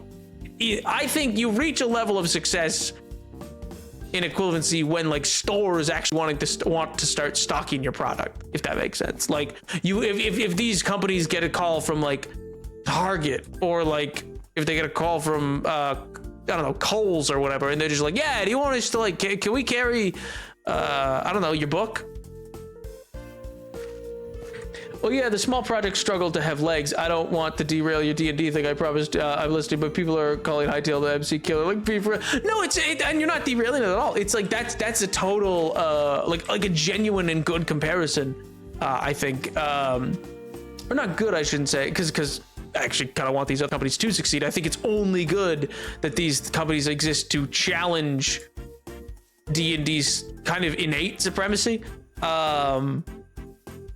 I think you reach a level of success in equivalency when like stores actually want to start stocking your product, if that makes sense. Like, if these companies get a call from like Target, or like if they get a call from I don't know, Kohl's or whatever, and they're just like, yeah, do you want us to like, can we carry I don't know, your book? Well, yeah, the small project struggled to have legs. I don't want to derail your D&D thing. I promised I'm listening, but people are calling Hytale the MC killer. Like, no, and you're not derailing it at all. It's like that's a total like a genuine and good comparison. I think, or not good, I shouldn't say, because I actually kind of want these other companies to succeed. I think it's only good that these companies exist to challenge D&D's kind of innate supremacy.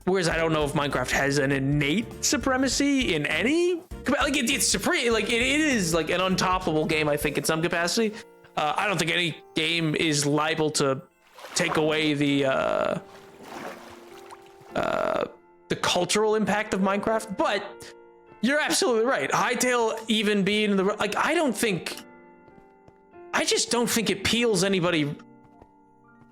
Whereas I don't know if Minecraft has an innate supremacy in any, like it's supreme, like it is like an untoppable game, I think, in some capacity. I don't think any game is liable to take away the cultural impact of Minecraft, but you're absolutely right. Hytale even being the, like, I just don't think it peels anybody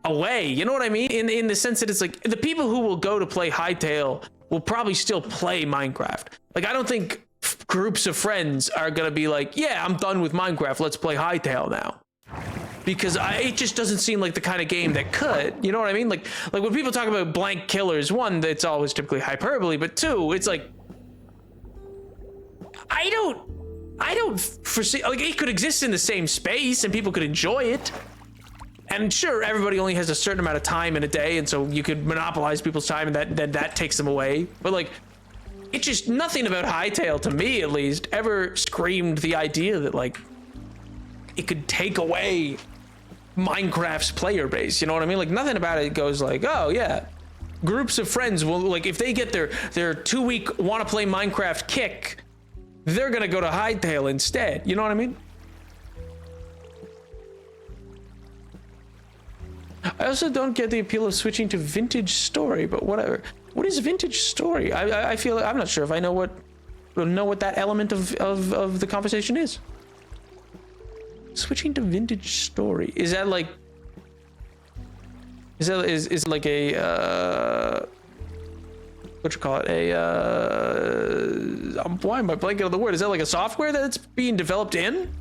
away, you know what I mean? In the sense that it's like the people who will go to play Hytale will probably still play Minecraft. Like, I don't think groups of friends are gonna be like, yeah, I'm done with Minecraft, let's play Hytale now. Because it just doesn't seem like the kind of game that could, you know what I mean? Like when people talk about blank killers, one, it's always typically hyperbole, but two, it's like, I don't foresee, like, it could exist in the same space and people could enjoy it. And sure, everybody only has a certain amount of time in a day, and so you could monopolize people's time, and that takes them away. But like, it just, nothing about Hytale, to me at least, ever screamed the idea that like it could take away Minecraft's player base. You know what I mean? Like, nothing about it goes like, oh yeah, groups of friends will, like, if they get their 2-week want to play Minecraft kick, they're gonna go to Hytale instead. You know what I mean? I also don't get the appeal of switching to Vintage Story, but whatever. What is Vintage Story? I feel, I'm not sure if I know what that element of the conversation is. Switching to Vintage Story, is that like, is like a what you call it, why am I blanking on the word? Is that like a software that's being developed in,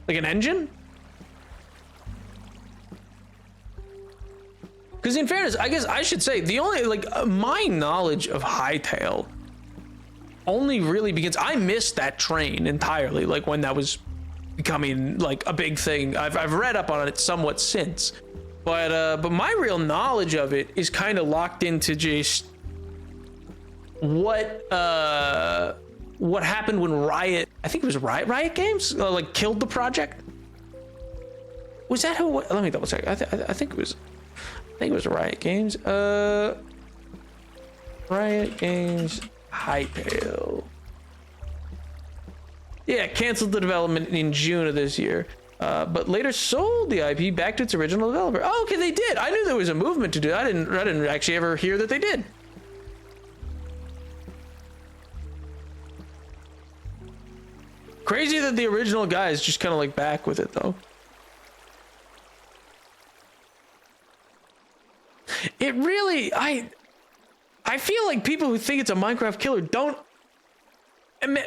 like an engine? Because in fairness, I guess I should say, the only, like, my knowledge of Hytale only really begins, I missed that train entirely, like when that was becoming like a big thing. I've read up on it somewhat since, but my real knowledge of it is kind of locked into just what happened when Riot, I think it was Riot Games, like killed the project. Was that who? Let me double check. I think it was Riot Games. Riot Games Hytale. Yeah, canceled the development in June of this year, but later sold the IP back to its original developer. Oh, okay, they did. I knew there was a movement to do that. I didn't actually ever hear that they did. Crazy that the original guy is just kind of like back with it though. It really, I feel like people who think it's a Minecraft killer don't,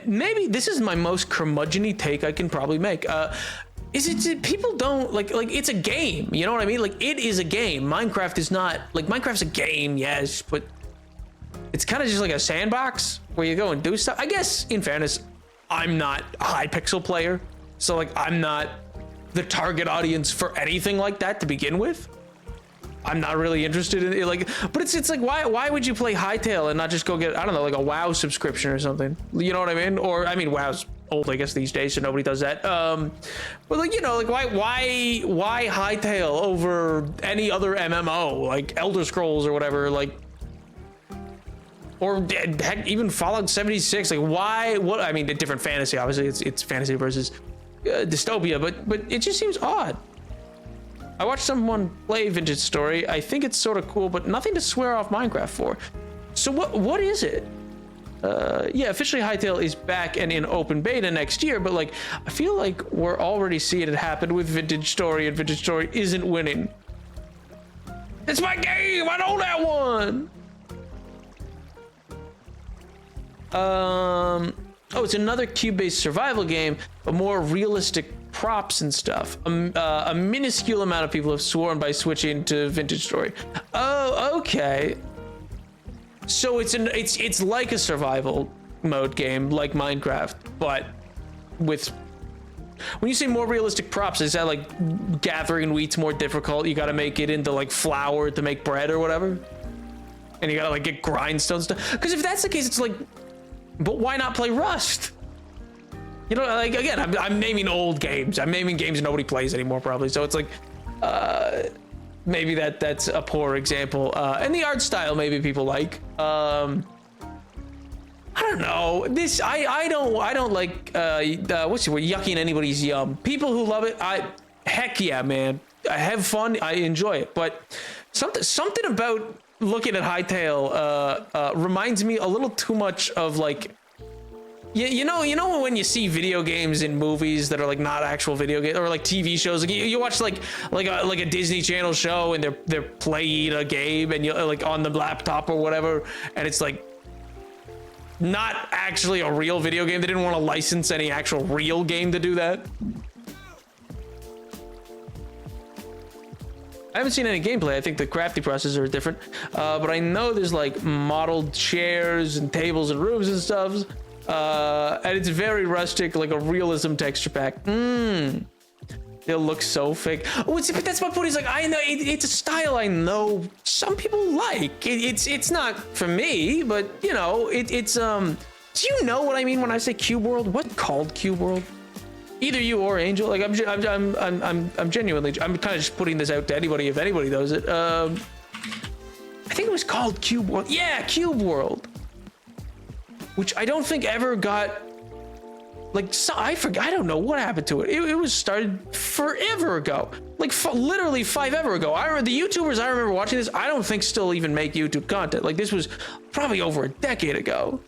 maybe this is my most curmudgeon-y take I can probably make. Is it people don't like it's a game, you know what I mean? Like, it is a game. Minecraft is not, like, Minecraft's a game, yes, but it's kind of just like a sandbox where you go and do stuff. I guess, in fairness, I'm not a Hypixel player, so like I'm not the target audience for anything like that to begin with. I'm not really interested in it, like, but it's like, why would you play Hytale and not just go get, I don't know, like a WoW subscription or something? You know what I mean? Or, I mean, WoW's old, I guess, these days, so nobody does that. But like, you know, like why Hytale over any other MMO, like Elder Scrolls or whatever, like, or heck, even Fallout 76? Like, why? What? I mean, a different fantasy, obviously. It's fantasy versus dystopia, but it just seems odd. I watched someone play Vintage Story. I think it's sort of cool, but nothing to swear off Minecraft for. So what is it? Yeah, officially Hytale is back and in open beta next year, but like, I feel like we're already seeing it happen with Vintage Story, and Vintage Story isn't winning. It's my game, I know that one. Oh, it's another cube-based survival game, but more realistic props and stuff. A minuscule amount of people have sworn by switching to Vintage Story. Oh, okay. So it's like a survival mode game, like Minecraft, but with. When you say more realistic props, is that like gathering wheat's more difficult? You got to make it into like flour to make bread or whatever, and you got to like get grindstone stuff. Because if that's the case, it's like, but why not play Rust? You know, like again, I'm naming old games. I'm naming games nobody plays anymore, probably. So it's like, maybe that's a poor example. And the art style, maybe people like. I don't know. This I don't like what's the word? Yucking anybody's yum. People who love it, heck yeah, man. I have fun. I enjoy it. But something about looking at Hytale reminds me a little too much of like, you know when you see video games in movies that are like not actual video games, or like TV shows, like you watch like a Disney Channel show and they're playing a game and you like on the laptop or whatever, and it's like not actually a real video game. They didn't want to license any actual real game to do that. I haven't seen any gameplay. I think the crafting processes are different, but I know there's like modeled chairs and tables and rooms and stuff, and it's very rustic, like a realism texture pack. It looks so fake. Oh, but that's my point. Is like, I know it's a style I know some people like. It's not for me, but you know, it's Do you know what I mean when I say Cube World? What's called Cube World? Either you or Angel. Like I'm genuinely. I'm kind of just putting this out to anybody if anybody knows it. I think it was called Cube World. Yeah, Cube World. Which I don't think ever got. Like, so I forgot. I don't know what happened to it. It was started forever ago, like literally 5 ever ago. I remember the YouTubers I remember watching this. I don't think still even make YouTube content. Like this was probably over a decade ago.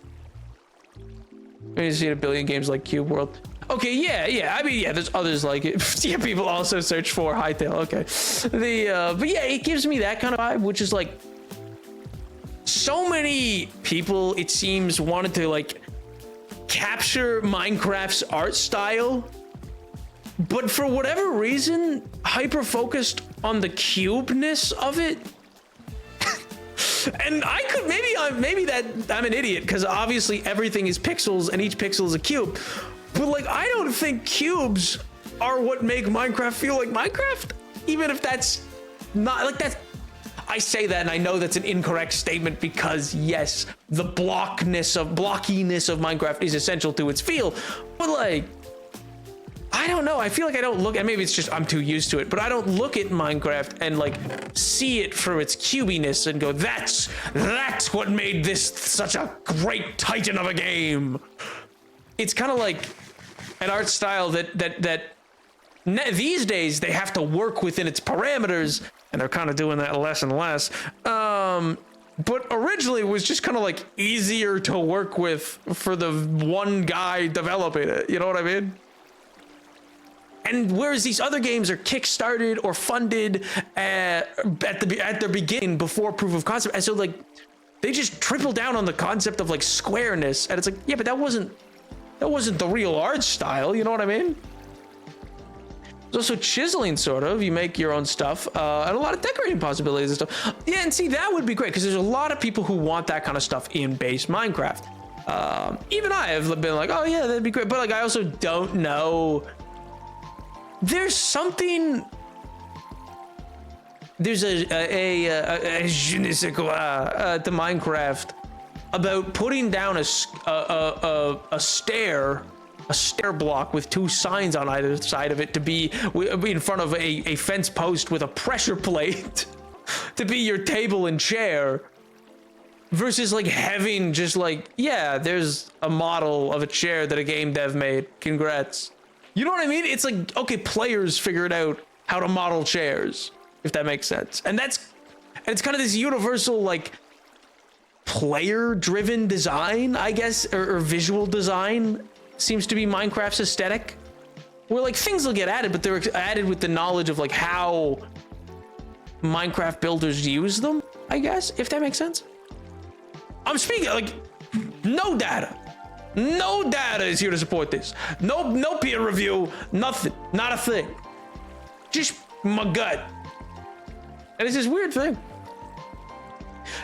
I've seen a billion games like Cube World. Okay, yeah. I mean, yeah, there's others like it. Yeah, people also search for Hytale. Okay, but yeah, it gives me that kind of vibe, which is like so many people. It seems wanted to like capture Minecraft's art style, but for whatever reason hyper focused on the cubeness of it. And I could maybe that I'm an idiot because obviously everything is pixels and each pixel is a cube, but like I don't think cubes are what make Minecraft feel like Minecraft, even if that's not like that. I say that and I know that's an incorrect statement because yes, the blockiness of Minecraft is essential to its feel, but like, I don't know. I feel like I don't look, and maybe it's just I'm too used to it, but I don't look at Minecraft and like see it for its cubiness and go, that's what made this such a great titan of a game. It's kind of like an art style that these days they have to work within its parameters, and they're kind of doing that less and less. But originally it was just kind of like easier to work with for the one guy developing it. You know what I mean? And whereas these other games are kickstarted or funded at their beginning before proof of concept, and so like they just triple down on the concept of like squareness, and it's like, yeah, but that wasn't the real art style. You know what I mean? There's also chiseling, sort of. You make your own stuff, and a lot of decorating possibilities and stuff. Yeah, and see, that would be great, because there's a lot of people who want that kind of stuff in base Minecraft. Even I have been like, oh yeah, that'd be great. But like, I also don't know. There's something. There's a je ne sais quoi to Minecraft about putting down a stair block with 2 signs on either side of it to be in front of a fence post with a pressure plate to be your table and chair, versus like having just like, yeah, there's a model of a chair that a game dev made. Congrats. You know what I mean? It's like, okay, players figured out how to model chairs, if that makes sense. And it's kind of this universal like player driven design, I guess, or visual design seems to be Minecraft's aesthetic, where like things will get added, but they're added with the knowledge of like how Minecraft builders use them, I guess, if that makes sense. I'm speaking like No data. No data is here to support this. No peer review. Nothing. Not a thing. Just my gut. And it's this weird thing.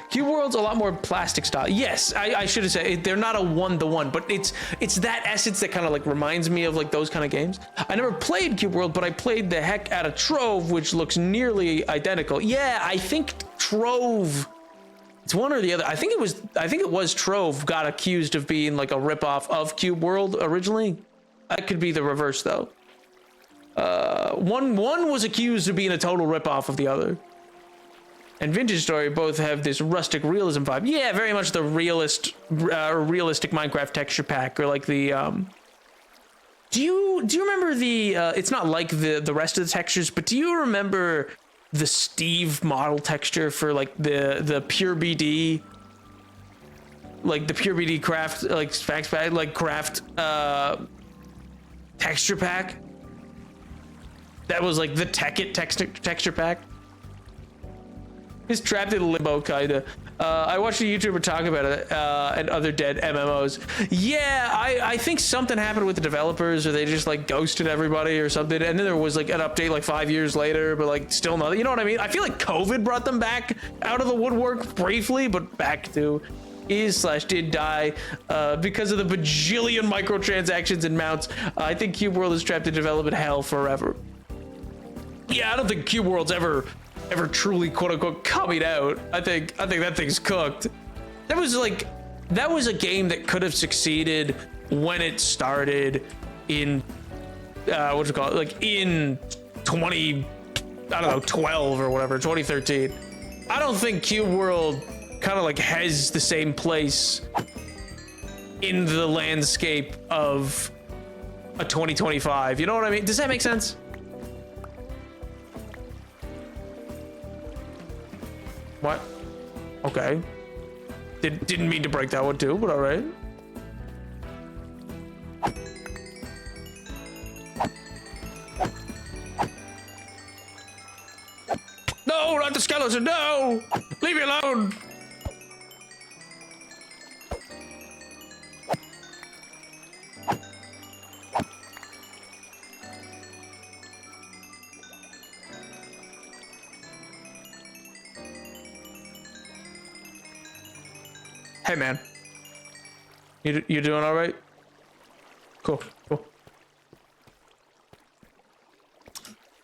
Cube World's a lot more plastic style. Yes, I should have said they're not a one-to-one, but it's that essence that kind of like reminds me of like those kind of games. I never played Cube World, but I played the heck out of Trove, which looks nearly identical. Yeah, I think Trove, it's one or the other. I think it was Trove got accused of being like a ripoff of Cube World originally. That could be the reverse though. One was accused of being a total ripoff of the other. And Vintage Story both have this rustic realism vibe. Yeah, very much the realistic Minecraft texture pack, or like the do you remember the it's not like the rest of the textures, but do you remember the Steve model texture for like the Pure BD, like the Pure BD craft, like facts pack, like craft texture pack? That was like the Tekkit texture pack. He's trapped in limbo, kinda. I watched a YouTuber talk about it and other dead MMOs. Yeah, I think something happened with the developers, or they just like ghosted everybody or something. And then there was like an update like 5 years later, but like still nothing. You know what I mean? I feel like COVID brought them back out of the woodwork briefly, but back to did die because of the bajillion microtransactions and mounts. I think Cube World is trapped in development hell forever. Yeah, I don't think Cube World's ever truly quote unquote coming out. I think that thing's cooked. That was a game that could have succeeded when it started in what's it called, like in 12 or whatever, 2013. I don't think Cube World kind of like has the same place in the landscape of a 2025. You know what I mean? Does that make sense? What? Okay. Didn't mean to break that one too, but all right. No, not the skeleton, no! Leave me alone! Hey man, you doing all right? Cool.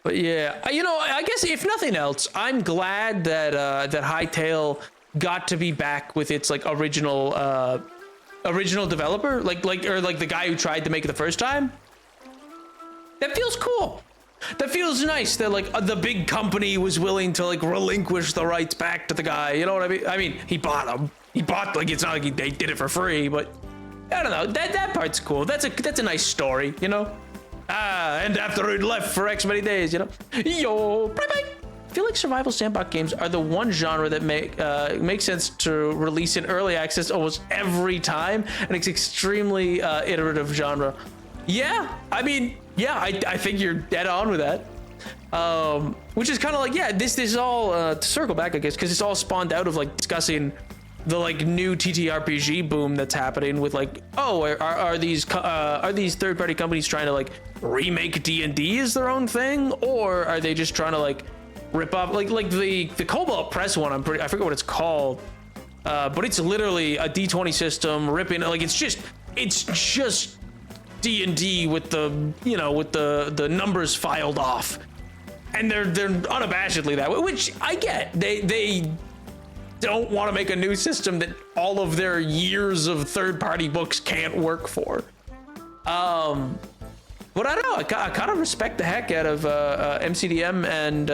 But yeah, you know, I guess if nothing else, I'm glad that that Hytale got to be back with its like original developer, like the guy who tried to make it the first time. That feels cool. That feels nice that like the big company was willing to like relinquish the rights back to the guy. You know what I mean? I mean, he bought them. He bought, like, it's not like they did it for free, but I don't know. That part's cool. That's a nice story, you know? And after it left for X many days, you know? Yo, bye-bye. I feel like survival sandbox games are the one genre that makes sense to release in early access almost every time, and it's extremely iterative genre. Yeah, I mean, yeah, I think you're dead on with that. Which is kind of like, yeah, this is all to circle back, I guess, because it's all spawned out of like discussing the like new TTRPG boom that's happening with like, oh, are these third-party companies trying to like remake D&D as their own thing, or are they just trying to like rip off like the Cobalt Press one? I forget what it's called, but it's literally a D20 system ripping, like it's just D&D with the numbers filed off, and they're unabashedly that way, which I get. They don't want to make a new system that all of their years of third-party books can't work for. But I don't know, I kind of respect the heck out of MCDM and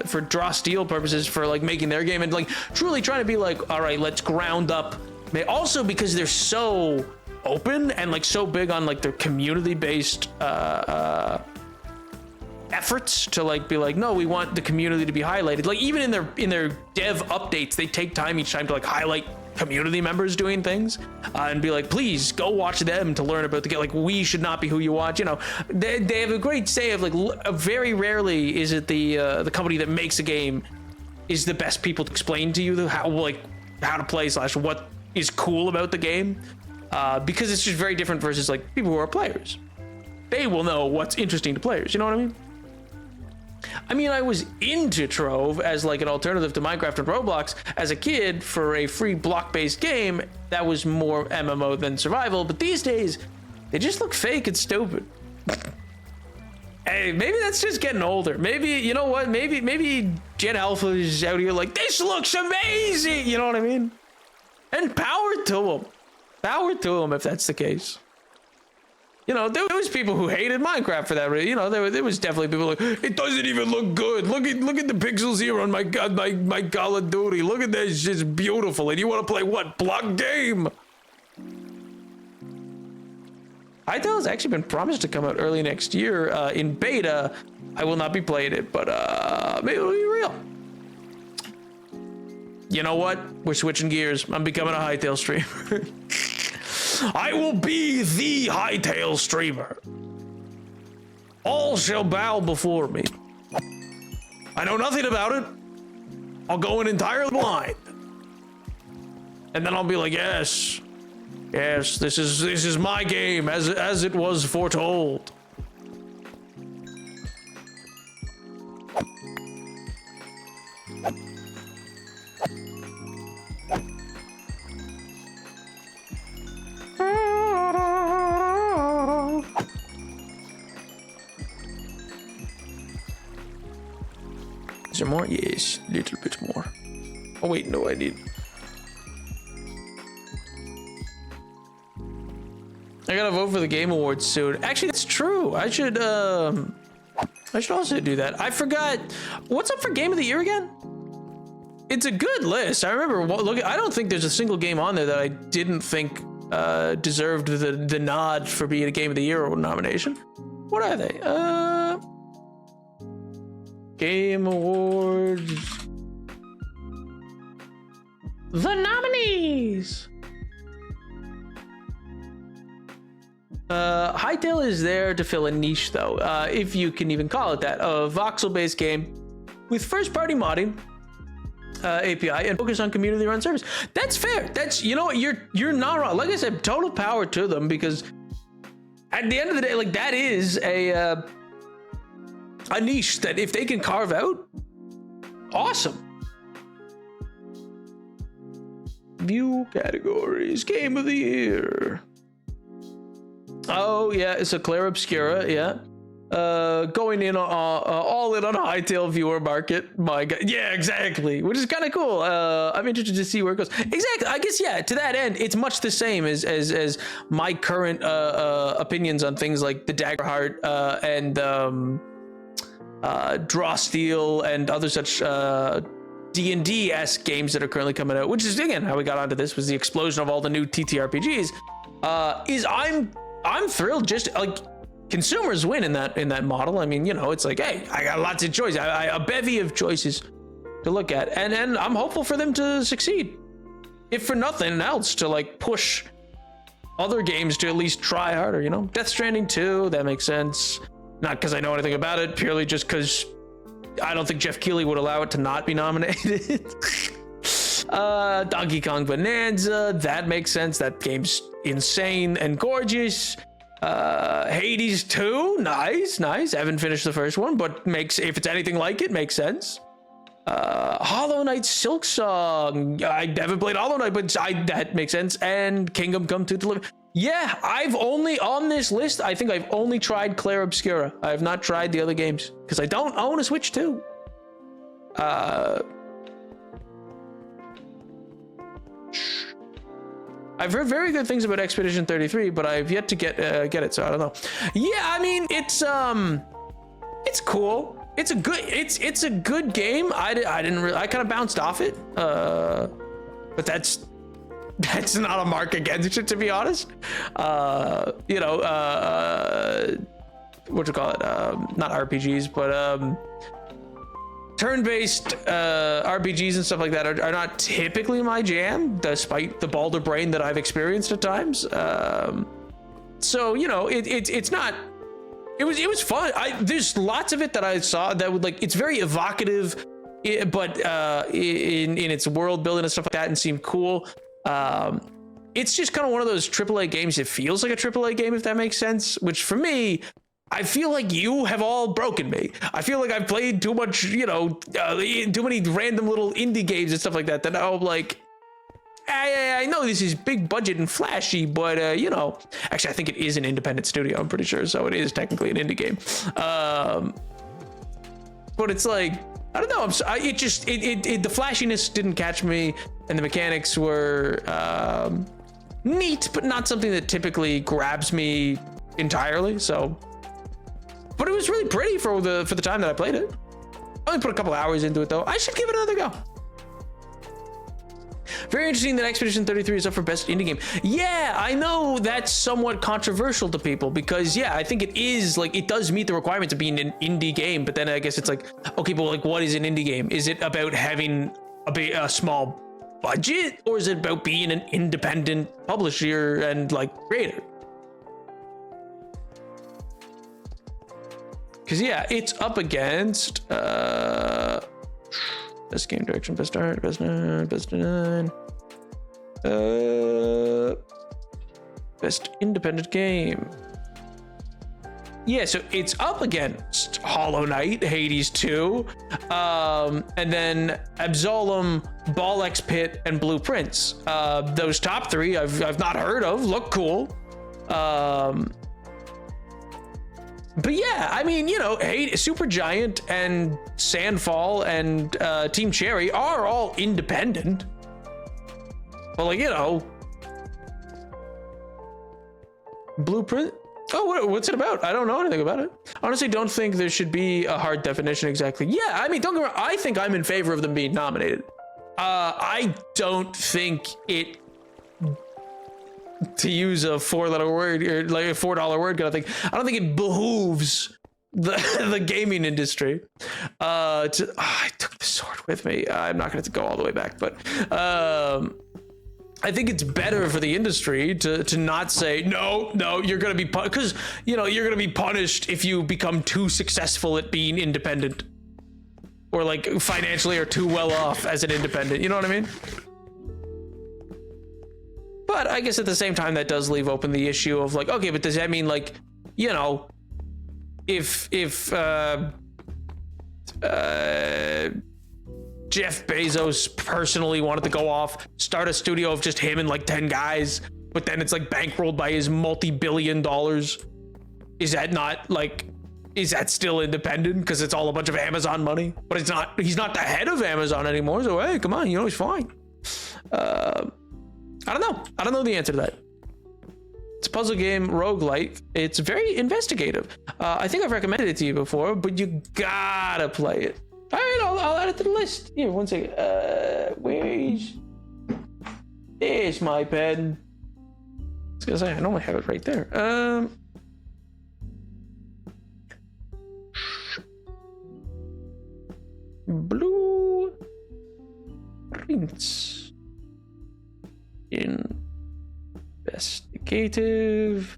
for Draw Steel purposes for like making their game and like truly trying to be like, all right, let's ground up. Also because they're so open and like so big on like their community-based efforts to like be like, no, we want the community to be highlighted. Like even in their dev updates, they take time each time to like highlight community members doing things and be like, please go watch them to learn about the game. Like, we should not be who you watch. You know, they have a great say of like, very rarely is it the company that makes a game is the best people to explain to you how to play / what is cool about the game, because it's just very different versus like people who are players. They will know what's interesting to players. You know what I mean? I mean, I was into Trove as like an alternative to Minecraft and Roblox as a kid for a free block-based game that was more MMO than survival, but these days they just look fake and stupid. Hey, maybe that's just getting older. Maybe, you know what? Maybe Gen Alpha is out here like, this looks amazing. You know what I mean? And power to them. Power to them if that's the case. You know, there was people who hated Minecraft for that. You know, there was definitely people like, it doesn't even look good. Look at the pixels here on my Call of Duty. Look at this, it's just beautiful. And you want to play what? Block game? Hytale has actually been promised to come out early next year in beta. I will not be playing it, but maybe it'll be real. You know what? We're switching gears. I'm becoming a Hytale streamer. I will be the Hytale streamer. All shall bow before me. I know nothing about it. I'll go in entirely blind. And then I'll be like, yes, this is my game as it was foretold. Is there more? Yes, a little bit more. Oh wait, no, I need. I gotta vote for the Game Awards soon. Actually, that's true. I should also do that. I forgot. What's up for Game of the Year again? It's a good list. I remember look. I don't think there's a single game on there that I didn't think deserved the nod for being a Game of the Year nomination. What are they? Game Awards. The nominees. Hytale is there to fill a niche, though, if you can even call it that. A voxel-based game with first-party modding API and focus on community-run service. That's fair. That's, you know what, you're not wrong. Like I said, total power to them, because at the end of the day, like, that is a niche that if they can carve out, awesome. View categories, Game of the Year. Oh yeah, it's a Clair Obscura, yeah. Going in all in on a Hytale viewer market. My God, yeah, exactly. Which is kind of cool. I'm interested to see where it goes. Exactly. I guess yeah. To that end, it's much the same as my current opinions on things like the Daggerheart and Drawsteel and other such D&D-esque games that are currently coming out. Which is again how we got onto this, was the explosion of all the new TTRPGs. I'm thrilled. Just like consumers win in that model. I mean, you know, it's like, hey, I got lots of choices. A bevy of choices to look at, and I'm hopeful for them to succeed, if for nothing else, to like push other games to at least try harder. You know, Death Stranding 2, that makes sense. Not because I know anything about it, purely just because I don't think Jeff Keighley would allow it to not be nominated. Donkey Kong Bonanza, that makes sense. That game's insane and gorgeous. Hades 2, nice. Haven't finished the first one, but if it's anything like it, makes sense. Hollow Knight Silksong, I haven't played Hollow Knight, but that makes sense. And Kingdom Come to Deliver. Yeah, I've only on this list, I think I've only tried Clair Obscura. I have not tried the other games because I don't own a Switch 2. I've heard very good things about Expedition 33, but I've yet to get it, so I don't know. Yeah, I mean, it's cool. It's a good game. I kind of bounced off it, but that's not a mark against it, to be honest. You know, what you call it? Not RPGs, but turn-based RPGs and stuff like that are not typically my jam, despite the balder brain that I've experienced at times. So you know, it's not. It was fun. There's lots of it that I saw that would like. It's very evocative, but in its world building and stuff like that, and seemed cool. It's just kind of one of those AAA games. It feels like a AAA game, if that makes sense, which for me, I feel like you have all broken me. I feel like I've played too much, too many random little indie games and stuff like that, that I'm like, I know this is big budget and flashy, but, actually, I think it is an independent studio, I'm pretty sure, so it is technically an indie game. But it's like, I don't know, the flashiness didn't catch me, and the mechanics were neat, but not something that typically grabs me entirely, so. But it was really pretty for the time that I played it. I only put a couple hours into it, though. I should give it another go. Very interesting that Expedition 33 is up for best indie game. Yeah, I know that's somewhat controversial to people because, yeah, I think it is, like, it does meet the requirements of being an indie game, but then I guess it's like, okay, well, like, what is an indie game? Is it about having a small budget, or is it about being an independent publisher and, like, creator? Because, yeah, it's up against best game direction, best art, best design, best independent game. Yeah, so it's up against Hollow Knight, Hades 2, and then Absolem, Ball X Pit, and Blueprints. Those top three I've not heard of, look cool. But yeah, I mean, Supergiant and Sandfall and Team Cherry are all independent. But like, Blueprint? Oh, what's it about? I don't know anything about it. Honestly, don't think there should be a hard definition exactly. Yeah, I mean, don't get me wrong. I think I'm in favor of them being nominated. I don't think it, to use a four-letter word or like a $4 word kind of thing, I don't think it behooves the gaming industry I took the sword with me. I'm not going to go all the way back, but I think it's better for the industry to not say no, you're going to be because you're going to be punished if you become too successful at being independent, or like financially are too well off as an independent, you know what I mean? But I guess at the same time, that does leave open the issue of like, okay, but does that mean like, if Jeff Bezos personally wanted to go off, start a studio of just him and like 10 guys, but then it's like bankrolled by his multi-billion dollars, is that still independent? Because it's all a bunch of Amazon money, but he's not the head of Amazon anymore. So, hey, come on, he's fine. I don't know the answer to that. It's a puzzle game, roguelike. It's very investigative. I think I've recommended it to you before, but you gotta play it. All right, I'll add it to the list. Here, one second. There's my pen. I was gonna say, I normally have it right there. Blueprints. Investigative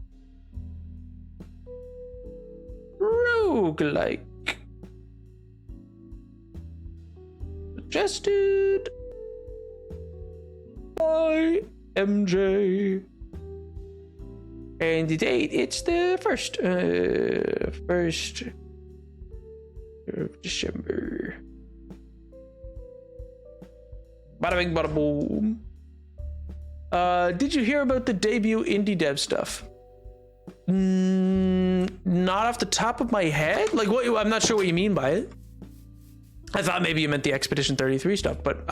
roguelike, suggested by MJ, and the date, it's the 1st of December. Bada bing, bada boom. Did you hear about the debut indie dev stuff? Not off the top of my head. Like, what? I'm not sure what you mean by it. I thought maybe you meant the Expedition 33 stuff, but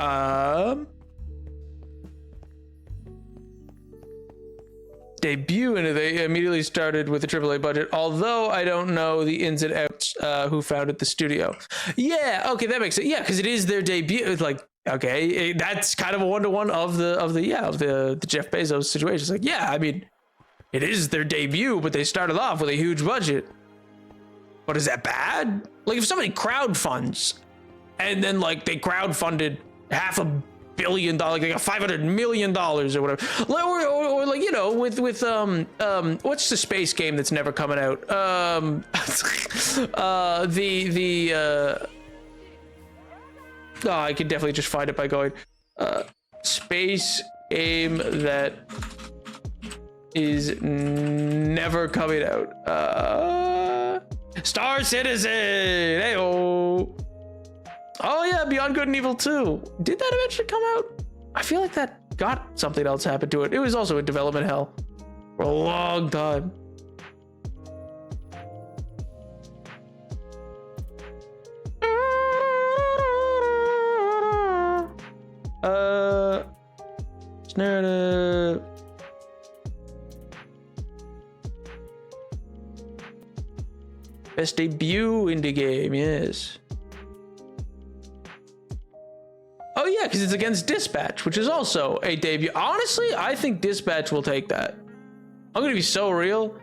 debut, and they immediately started with a AAA budget. Although I don't know the ins and outs who founded the studio. Yeah, okay, that makes sense. Yeah, because it is their debut. It's like, okay, that's kind of a one-to-one of the Jeff Bezos situation. It's like, yeah, I mean, it is their debut, but they started off with a huge budget. But is that bad? Like, if somebody crowdfunds and then like they crowdfunded $500 million, like $500 million or whatever, or like, with what's the space game that's never coming out? I could definitely just find it by going Space game that is never coming out. Star Citizen. Hey-oh. Oh yeah, Beyond Good and Evil 2. Did that eventually come out? I feel like that got something else happened to it. It was also in development hell for a long time. Narrative. Best debut indie game, yes. Oh yeah, because it's against Dispatch, which is also a debut. Honestly, I think Dispatch will take that. I'm gonna be so real.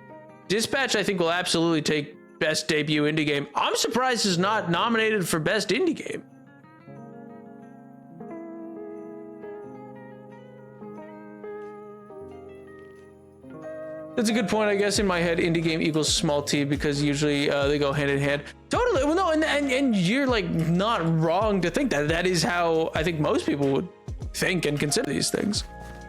Dispatch, I think, will absolutely take best debut indie game. I'm surprised it's not nominated for best indie game. That's a good point. I guess in my head, indie game equals small t because usually they go hand in hand. Totally. Well, no, and you're like not wrong to think that. That is how I think most people would think and consider these things.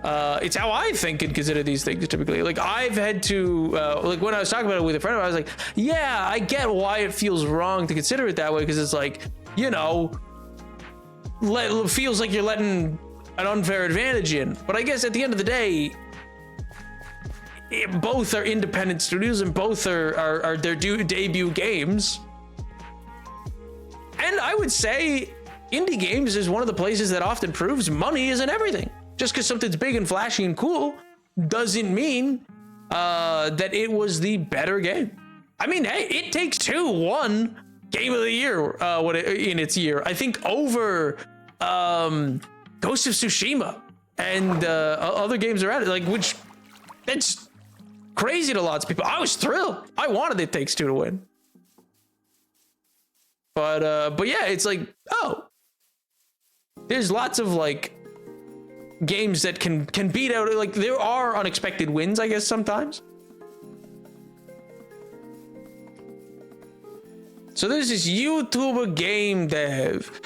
It's how I think and consider these things typically. Like I've had to, like when I was talking about it with a friend of mine, I was like, yeah, I get why it feels wrong to consider it that way because it's like, you know, feels like you're letting an unfair advantage in. But I guess at the end of the day, both are independent studios and both are their debut games. And I would say indie games is one of the places that often proves money isn't everything. Just because something's big and flashy and cool doesn't mean that it was the better game. I mean, hey, It Takes Two won Game of the Year in its year. I think over Ghost of Tsushima and other games around it, like, which that's crazy to lots of people. I was thrilled. I wanted It Takes Two to win. But yeah, it's like, oh, there's lots of like games that can beat out, like there are unexpected wins, I guess, sometimes. So there's this YouTuber game dev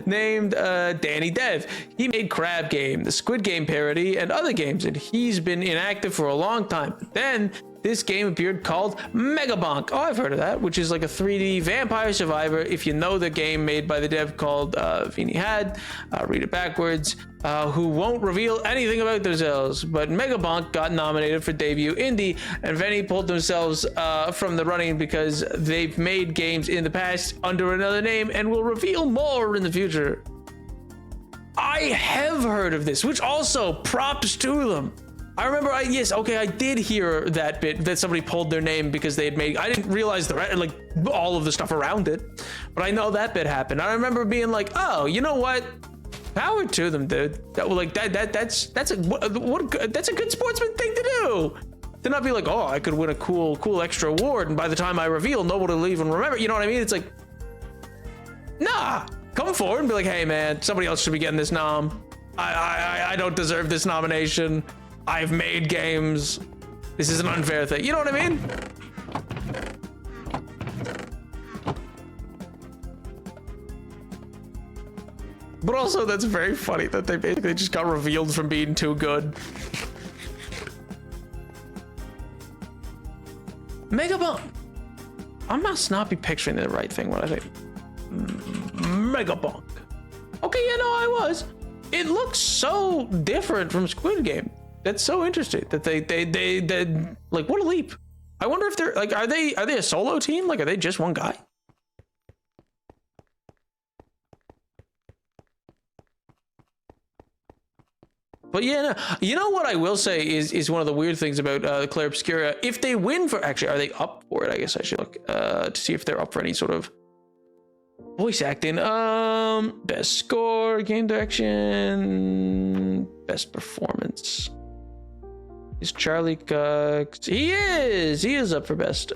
named Danny Dev. He made Crab Game, the Squid Game parody, and other games, and he's been inactive for a long time. But then this game appeared called Megabonk. Oh, I've heard of that, which is like a 3D vampire survivor. If you know the game made by the dev called Vini Had, read it backwards, who won't reveal anything about themselves. But Megabonk got nominated for debut indie, and Veni pulled themselves from the running because they've made games in the past under another name and will reveal more in the future. I have heard of this, which also props to them. I remember, I did hear that bit that somebody pulled their name because they had made. I didn't realize the like all of the stuff around it, but I know that bit happened. I remember being like, oh, you know what? Power to them, dude. That's a good sportsman thing to do. To not be like, oh, I could win a cool extra award, and by the time I reveal, nobody will even remember. You know what I mean? It's like, nah, come forward and be like, hey man, somebody else should be getting this nom. I don't deserve this nomination. I've made games. This is an unfair thing. You know what I mean? But also, that's very funny that they basically just got revealed from being too good. Megabonk. I must not be picturing the right thing when I say Megabonk. Okay, yeah, no, I was. It looks so different from Squid Game. That's so interesting that they like, what a leap. I wonder if they're like, are they a solo team? Like, are they just one guy? But yeah, no. You know what I will say is one of the weird things about Claire Obscura. If they win for, actually, are they up for it? I guess I should look to see if they're up for any sort of voice acting. Best score, game direction, best performance. Is Charlie Cox? He is up for best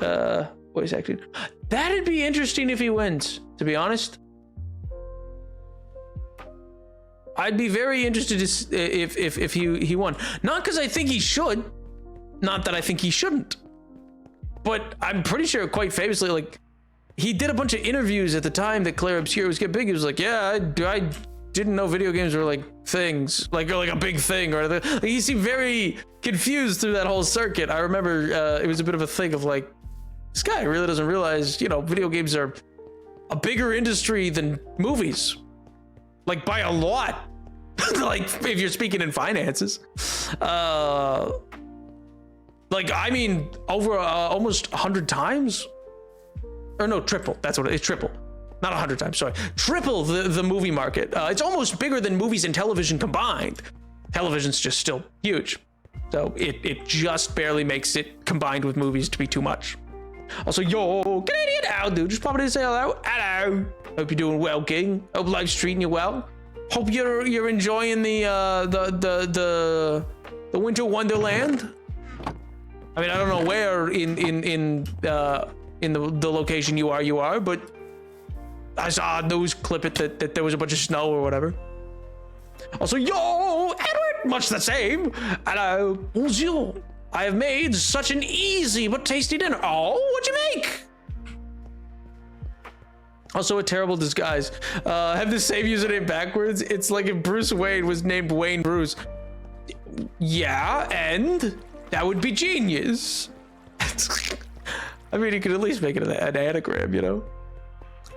voice acting. That'd be interesting if he wins, to be honest. I'd be very interested if he won. Not because I think he should, not that I think he shouldn't, but I'm pretty sure quite famously, like, he did a bunch of interviews at the time that Claire Obscura was getting big. He was like, yeah, didn't know video games were like things, like a big thing, or like, he seemed very confused through that whole circuit. I remember it was a bit of a thing of like, this guy really doesn't realize, you know, video games are a bigger industry than movies, like by a lot. Like if you're speaking in finances, like I mean over almost 100 times, or no, triple. That's what it's triple, not 100 times. Sorry, triple the movie market. It's almost bigger than movies and television combined. Television's just still huge, so it just barely makes it combined with movies to be too much. Also, yo, Canadian, how dude? Just popping in to say hello. Hello. Hope you're doing well, King. Hope life's treating you well. Hope you're enjoying the winter wonderland. I mean, I don't know where in the location you are, but I saw a news clip that there was a bunch of snow or whatever. Also, yo, Edward, much the same. Hello, bonjour. I have made such an easy but tasty dinner. Oh, what'd you make? Also a terrible disguise. Have the same username backwards. It's like if Bruce Wayne was named Wayne Bruce. Yeah, and that would be genius. I mean, you could at least make it an anagram, you know?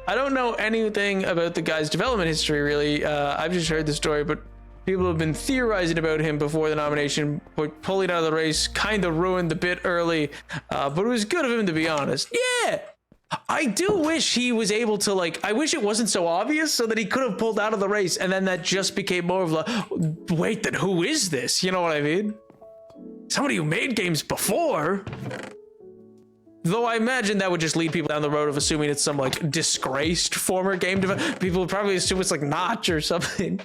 I don't know anything about the guy's development history, really. I've just heard the story, but people have been theorizing about him before the nomination, but pulling out of the race kind of ruined the bit early. But it was good of him, to be honest. Yeah! I do wish he was able to, like, I wish it wasn't so obvious so that he could have pulled out of the race and then that just became more of like, wait, then who is this? You know what I mean? Somebody who made games before. Though I imagine that would just lead people down the road of assuming it's some like disgraced former game developer. People would probably assume it's like Notch or something.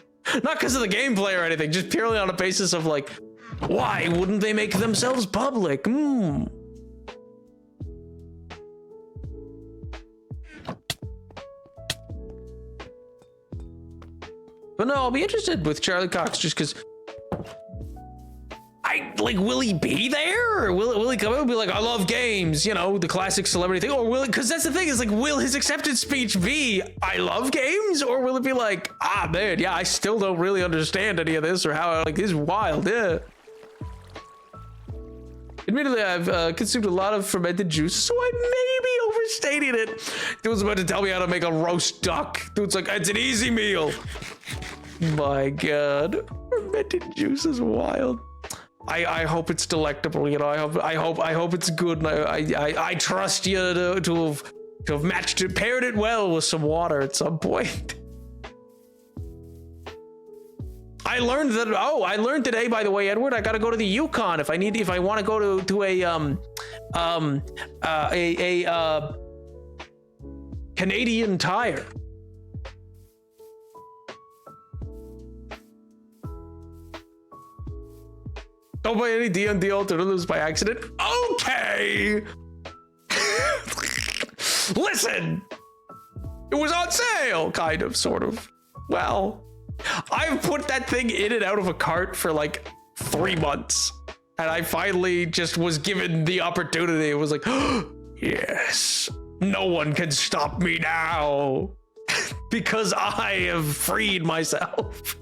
Not because of the gameplay or anything, just purely on a basis of like, why wouldn't they make themselves public? But no, I'll be interested with Charlie Cox just because will he be there? Or will he come out and be like, I love games, you know, the classic celebrity thing? Or will it, because that's the thing, is like, will his acceptance speech be, I love games? Or will it be like, ah, man, yeah, I still don't really understand any of this, or how, like, this is wild, yeah. Admittedly, I've consumed a lot of fermented juice, so I may be overstating it. Dude's about to tell me how to make a roast duck. Dude's like, it's an easy meal. My God, fermented juice is wild. I hope it's delectable, you know. I hope it's good. And I trust you to have matched it, paired it well with some water at some point. I learned that. Oh, I learned today, by the way, Edward. I got to go to the Yukon if I want to go to a Canadian Tire. Don't buy any D&D alternatives by accident. Okay. Listen, it was on sale, kind of, sort of. Well, I've put that thing in and out of a cart for like 3 months, and I finally just was given the opportunity. It was like, oh, yes, no one can stop me now because I have freed myself.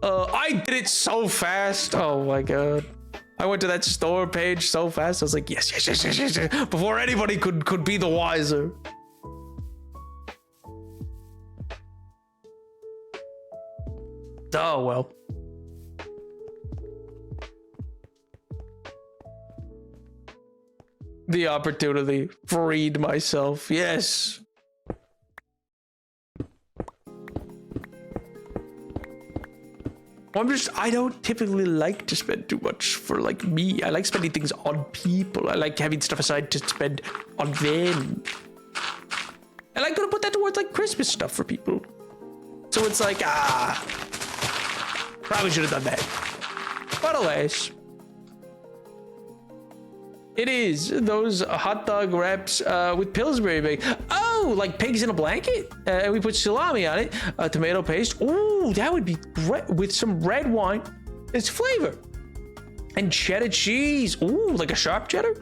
I did it so fast. Oh my God. I went to that store page so fast. I was like, yes, before anybody could be the wiser. Oh, well. The opportunity freed myself. Yes. I don't typically like to spend too much for like me. I like spending things on people. I like having stuff aside to spend on them. And I'm gonna put that towards like Christmas stuff for people. So it's like, probably should have done that. But alas, it is those hot dog wraps with Pillsbury bacon. Oh, like pigs in a blanket? We put salami on it, tomato paste. Ooh, that would be great with some red wine. It's flavor. And cheddar cheese. Ooh, like a sharp cheddar.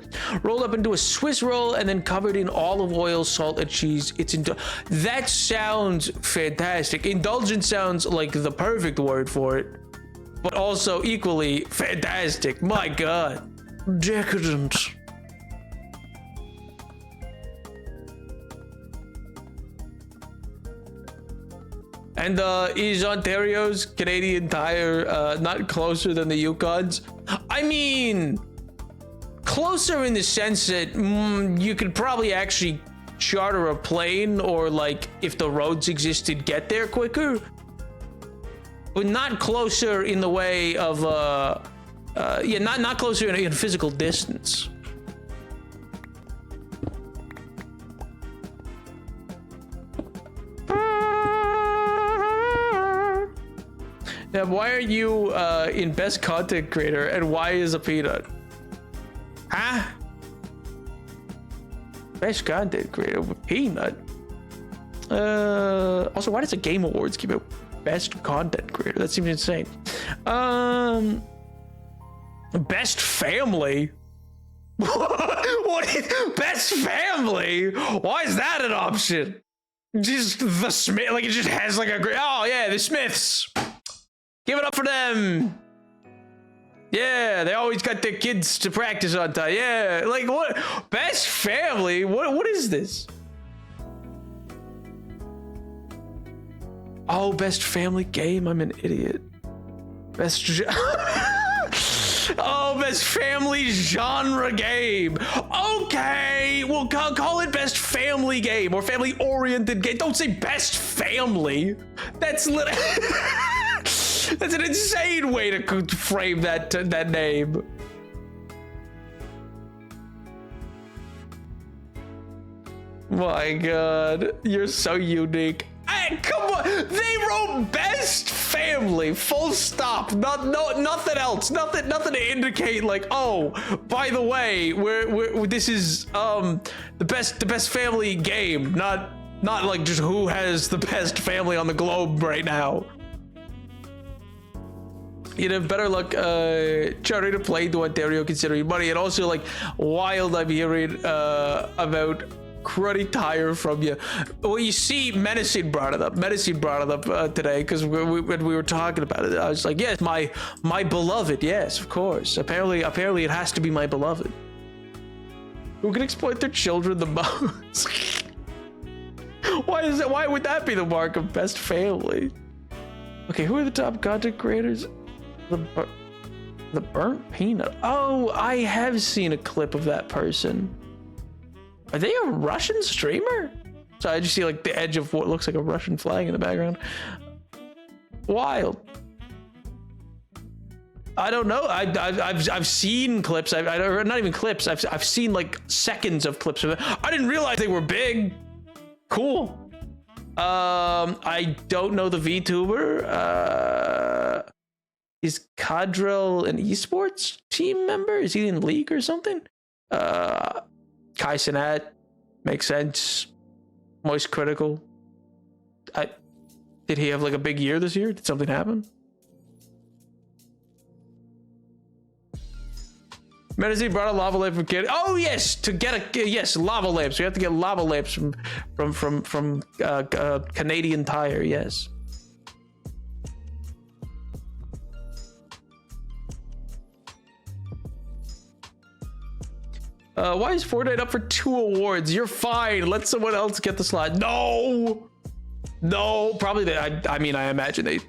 Rolled up into a Swiss roll and then covered in olive oil, salt, and cheese. That sounds fantastic. Indulgent sounds like the perfect word for it, but also equally fantastic. My God. Decadent. And is Ontario's Canadian Tire not closer than the Yukon's? I mean, closer in the sense that you could probably actually charter a plane, or like if the roads existed, get there quicker. But not closer in the way of yeah, not closer in physical distance. Now, why are you in best content creator, and why is a peanut? Huh? Best content creator with peanut? Also, why does the Game Awards give out best content creator? That seems insane. Best family? Best family? Why is that an option? Just the Smith, like it just has like a great, oh yeah, the Smiths. Give it up for them. Yeah, they always got their kids to practice on time. Yeah, like what? Best family? What is this? Oh, best family game? I'm an idiot. Best oh, best family genre game. Okay, well, call it best family game or family oriented game. Don't say best family. That's literally that's an insane way to frame that name. My God, you're so unique. Hey, come on! They wrote best family, full stop. Nothing else. Nothing to indicate like, oh, by the way, this is the best family game. Not like just who has the best family on the globe right now. You'd have better luck trying to play to Ontario considering money, and also like wild I'm hearing about cruddy tire from you. Well, you see, Menacing brought it up. Menacing brought it up today because when we were talking about it, I was like, yes, my beloved, yes, of course. Apparently it has to be my beloved. Who can exploit their children the most? Why would that be the mark of best family? Okay, who are the top content creators? The burnt peanut. Oh, I have seen a clip of that person. Are they a Russian streamer? So I just see like the edge of what looks like a Russian flag in the background. Wild. I don't know. I've seen clips. Or not even clips. I've seen like seconds of clips of it. I didn't realize they were big. Cool. I don't know the VTuber. Is Cadrel an esports team member? Is he in League or something? Kai Cenat, makes sense. Moist Critical. Did he have like a big year this year? Did something happen? Menacing brought a lava lamp from Canada. Oh yes, to get yes, lava lamps. We have to get lava lamps from Canadian Tire. Yes. Why is Fortnite up for 2 awards? You're fine. Let someone else get the slot. No, probably they. I mean, I imagine they.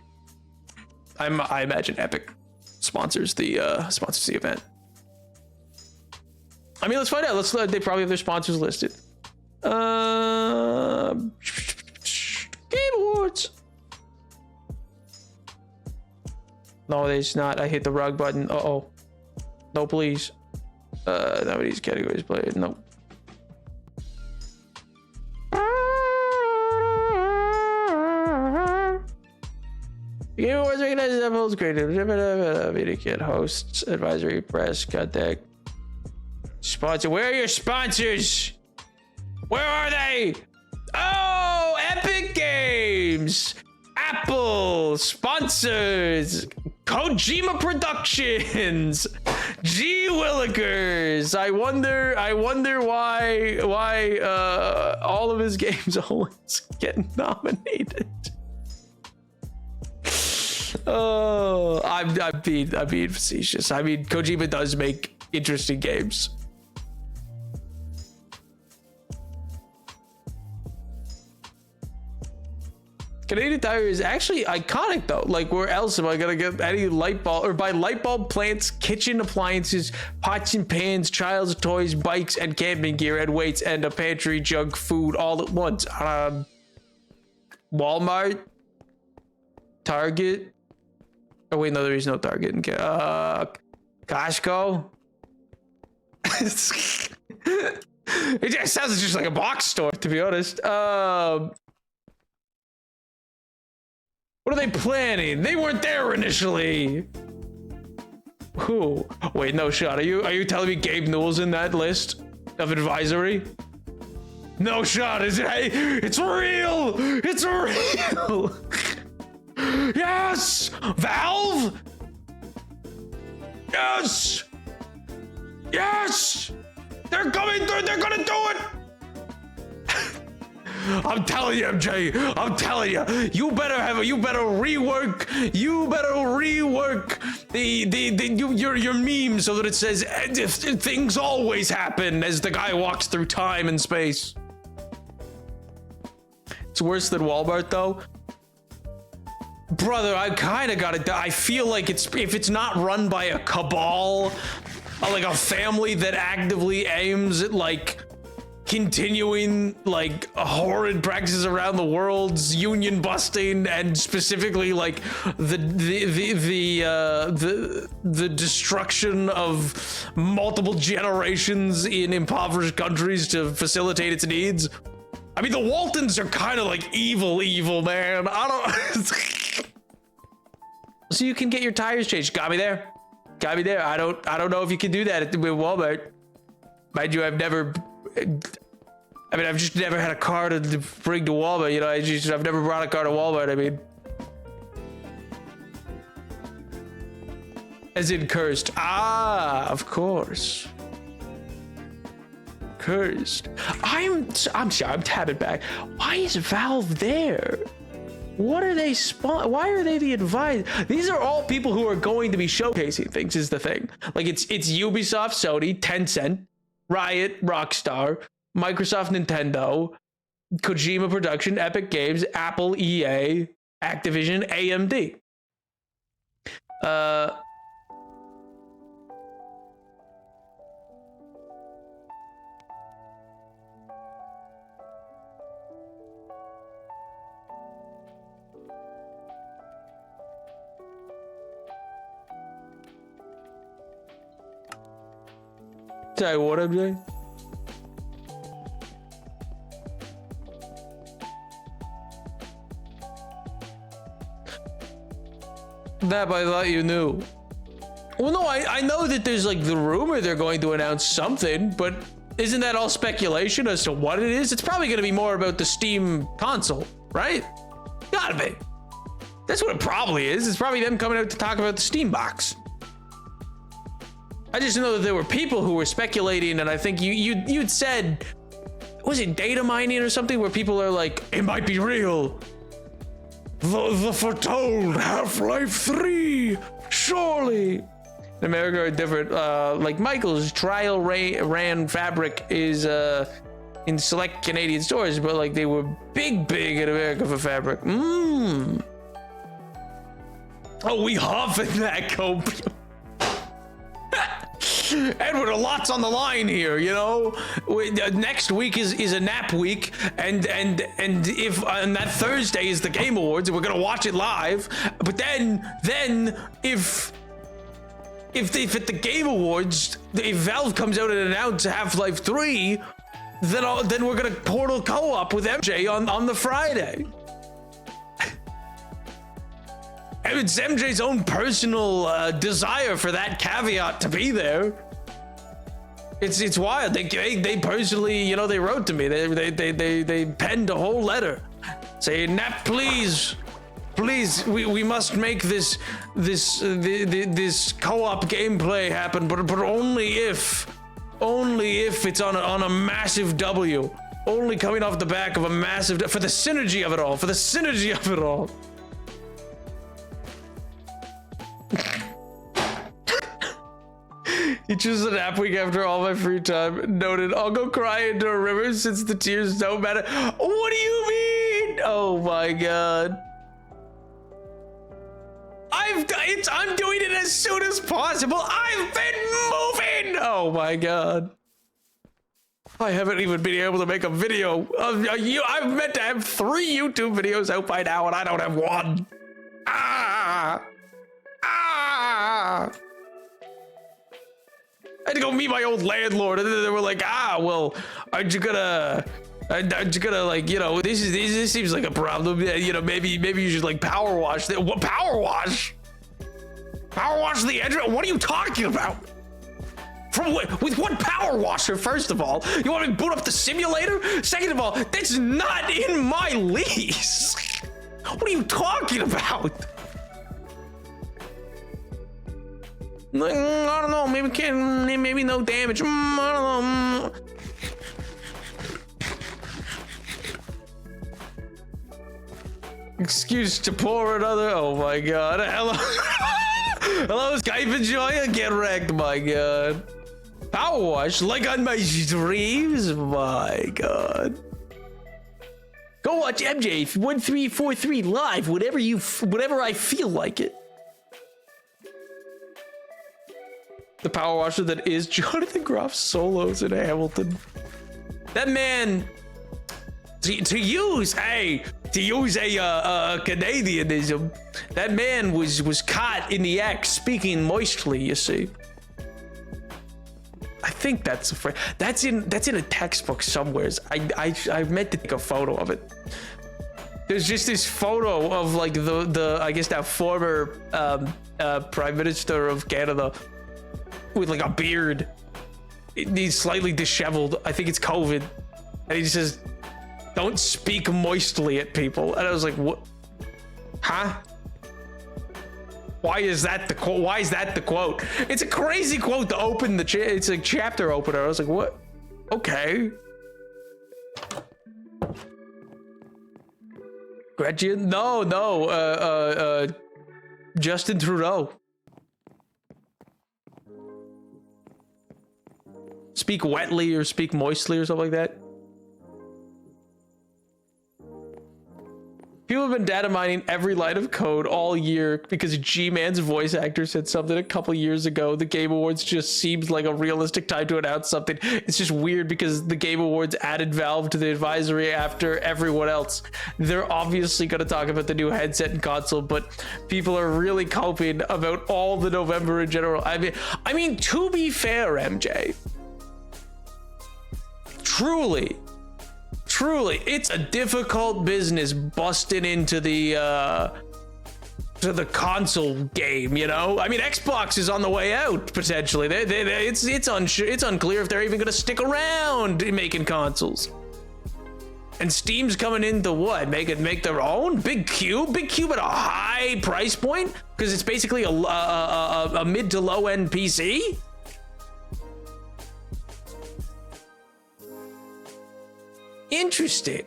I imagine Epic sponsors the event. I mean, let's find out. They probably have their sponsors listed. Game Awards. No, it's not. I hit the wrong button. Uh-oh. No, please. Nobody's categories played. No. The Game Awards recognizes that holds creative. Media kit hosts, advisory, press, contact, sponsor. Where are your sponsors? Where are they? Oh, Epic Games. Apple sponsors Kojima Productions, G Willikers. I wonder why all of his games always get nominated. Oh, I'm being facetious. I mean, Kojima does make interesting games. Canadian Tire is actually iconic though. Like, where else am I gonna get any light bulb or buy light bulb plants, kitchen appliances, pots and pans, child's toys, bikes, and camping gear, and weights, and a pantry, junk food all at once? Walmart, Target. Oh wait, no, there is no Target in Costco. It just sounds just like a box store, to be honest. What are they planning? They weren't there initially. Who? Wait, no shot. Are you telling me Gabe Newell's in that list of advisory? No shot. Is it? Hey, it's real. It's real. Yes. Valve. Yes. Yes. They're coming through. They're gonna do it. I'm telling you, MJ. I'm telling you. You better rework your meme so that it says things always happen as the guy walks through time and space. It's worse than Walmart though. Brother, I kind of got it. I feel like if it's not run by a cabal, like a family that actively aims at like continuing like horrid practices around the world's union busting, and specifically like the destruction of multiple generations in impoverished countries to facilitate its needs. I mean, the Waltons are kind of like evil, man. I don't. So you can get your tires changed. Got me there. I don't know if you can do that at Walmart. Mind you, I've just never had a car to bring to Walmart. You know, I've never brought a car to Walmart. I mean, as in cursed. Ah, of course. Cursed. I'm sorry. I'm tapping back. Why is Valve there? What are they why are they the advisor? These are all people who are going to be showcasing things, is the thing. Like, it's Ubisoft, Sony, Tencent, Riot, Rockstar, Microsoft, Nintendo, Kojima Production, Epic Games, Apple, EA, Activision, AMD. Sorry, what, MJ? That I thought you knew. Well, no, I know that there's like the rumor they're going to announce something, but isn't that all speculation as to what it is? It's probably going to be more about the Steam console, right? Gotta be. That's what it probably is. It's probably them coming out to talk about the Steam box. I just know that there were people who were speculating, and I think you'd said, was it data mining or something, where people are like, it might be real. The foretold Half-Life 3, surely. In America are different. Like Michael's trial ran fabric is in select Canadian stores, but like they were big in America for fabric. Oh, we huff in that copium. Edward, a lot's on the line here, you know. Next week is a nap week, and if on that Thursday is the Game Awards, and we're gonna watch it live. But then if at the Game Awards, if Valve comes out and announces Half-Life 3, then we're gonna Portal co-op with MJ on the Friday. And it's MJ's own personal desire for that caveat to be there. It's wild. They personally, you know, they wrote to me. They penned a whole letter saying, "Nap, please please, we must make this co-op gameplay happen, but only if it's on a massive W. Only coming off the back of a massive, for the synergy of it all, He chooses a nap week after all my free time. Noted. I'll go cry into a river since the tears don't matter. What do you mean? Oh my god. I'm doing it as soon as possible. I've been moving. Oh my god. I haven't even been able to make a video of you. I'm meant to have 3 YouTube videos out by now, and I don't have 1. Ah! I had to go meet my old landlord, and then they were like, well, aren't you gonna like, you know, this seems like a problem. You know, maybe you should like power wash. What power wash? Power wash the edge? What are you talking about? With what power washer, first of all? You want me to boot up the simulator? Second of all, that's not in my lease. What are you talking about? I don't know, maybe no damage. I don't know. Excuse to pour another. Oh my god. Hello. Hello, Skype enjoyer. Get wrecked, my god. Power wash like on my streams. My god. Go watch MJ 1343 live whenever I feel like it. The power washer that is Jonathan Groff's solos in Hamilton. That man, to use a Canadianism, that man was caught in the act speaking moistly, you see. I think that's a phrase. That's in a textbook somewheres. I meant to take a photo of it. There's just this photo of like the I guess now former Prime Minister of Canada with like a beard. He's slightly disheveled. I think it's COVID. And he just says, "Don't speak moistly at people." And I was like, what? Huh? Why is that the quote? Why is that the quote? It's a crazy quote to open it's a chapter opener. I was like, what? Okay. Graduate? No. Justin Trudeau. Speak wetly or speak moistly or something like that. People have been data mining every line of code all year because G-Man's voice actor said something a couple years ago. The Game Awards just seems like a realistic time to announce something. It's just weird because the Game Awards added Valve to the advisory after everyone else. They're obviously going to talk about the new headset and console, but people are really coping about all the November in general. I mean, to be fair, MJ, truly, it's a difficult business busting into the console game, you know? I mean, Xbox is on the way out, potentially. It's unclear if they're even gonna stick around making consoles. And Steam's coming in to what? Make their own? Big Cube at a high price point? Because it's basically a mid to low end PC? Interesting.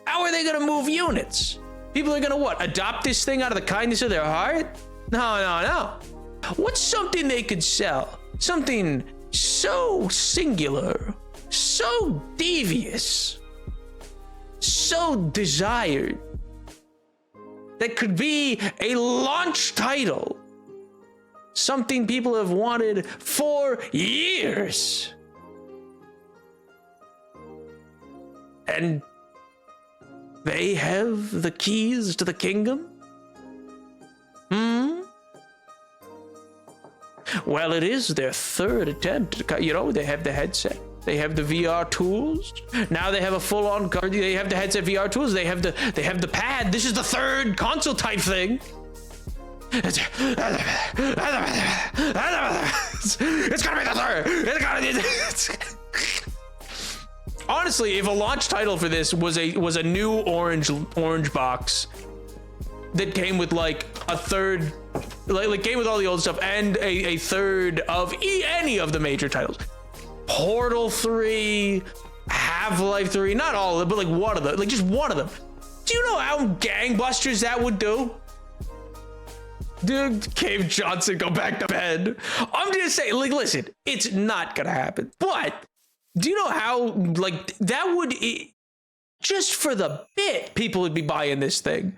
How are they gonna move units? People are gonna what? Adopt this thing out of the kindness of their heart? No. What's something they could sell? Something so singular, so devious, so desired, that could be a launch title. Something people have wanted for years. And they have the keys to the kingdom? Well, it is their third attempt. You know, they have the headset. They have the VR tools. Now they have a full-on card. They have the headset VR tools. They have the pad. This is the third console type thing. It's gonna be the third. It's gonna be Honestly, if a launch title for this was a new orange box, that came with like a third, like came with all the old stuff and a third of any of the major titles. Portal 3, Half-Life 3, not all of them, but like one of them, like just one of them. Do you know how gangbusters that would do? Dude, Cave Johnson, go back to bed. I'm just saying, like, listen, it's not gonna happen. But do you know how, like, that would, just for the bit, people would be buying this thing.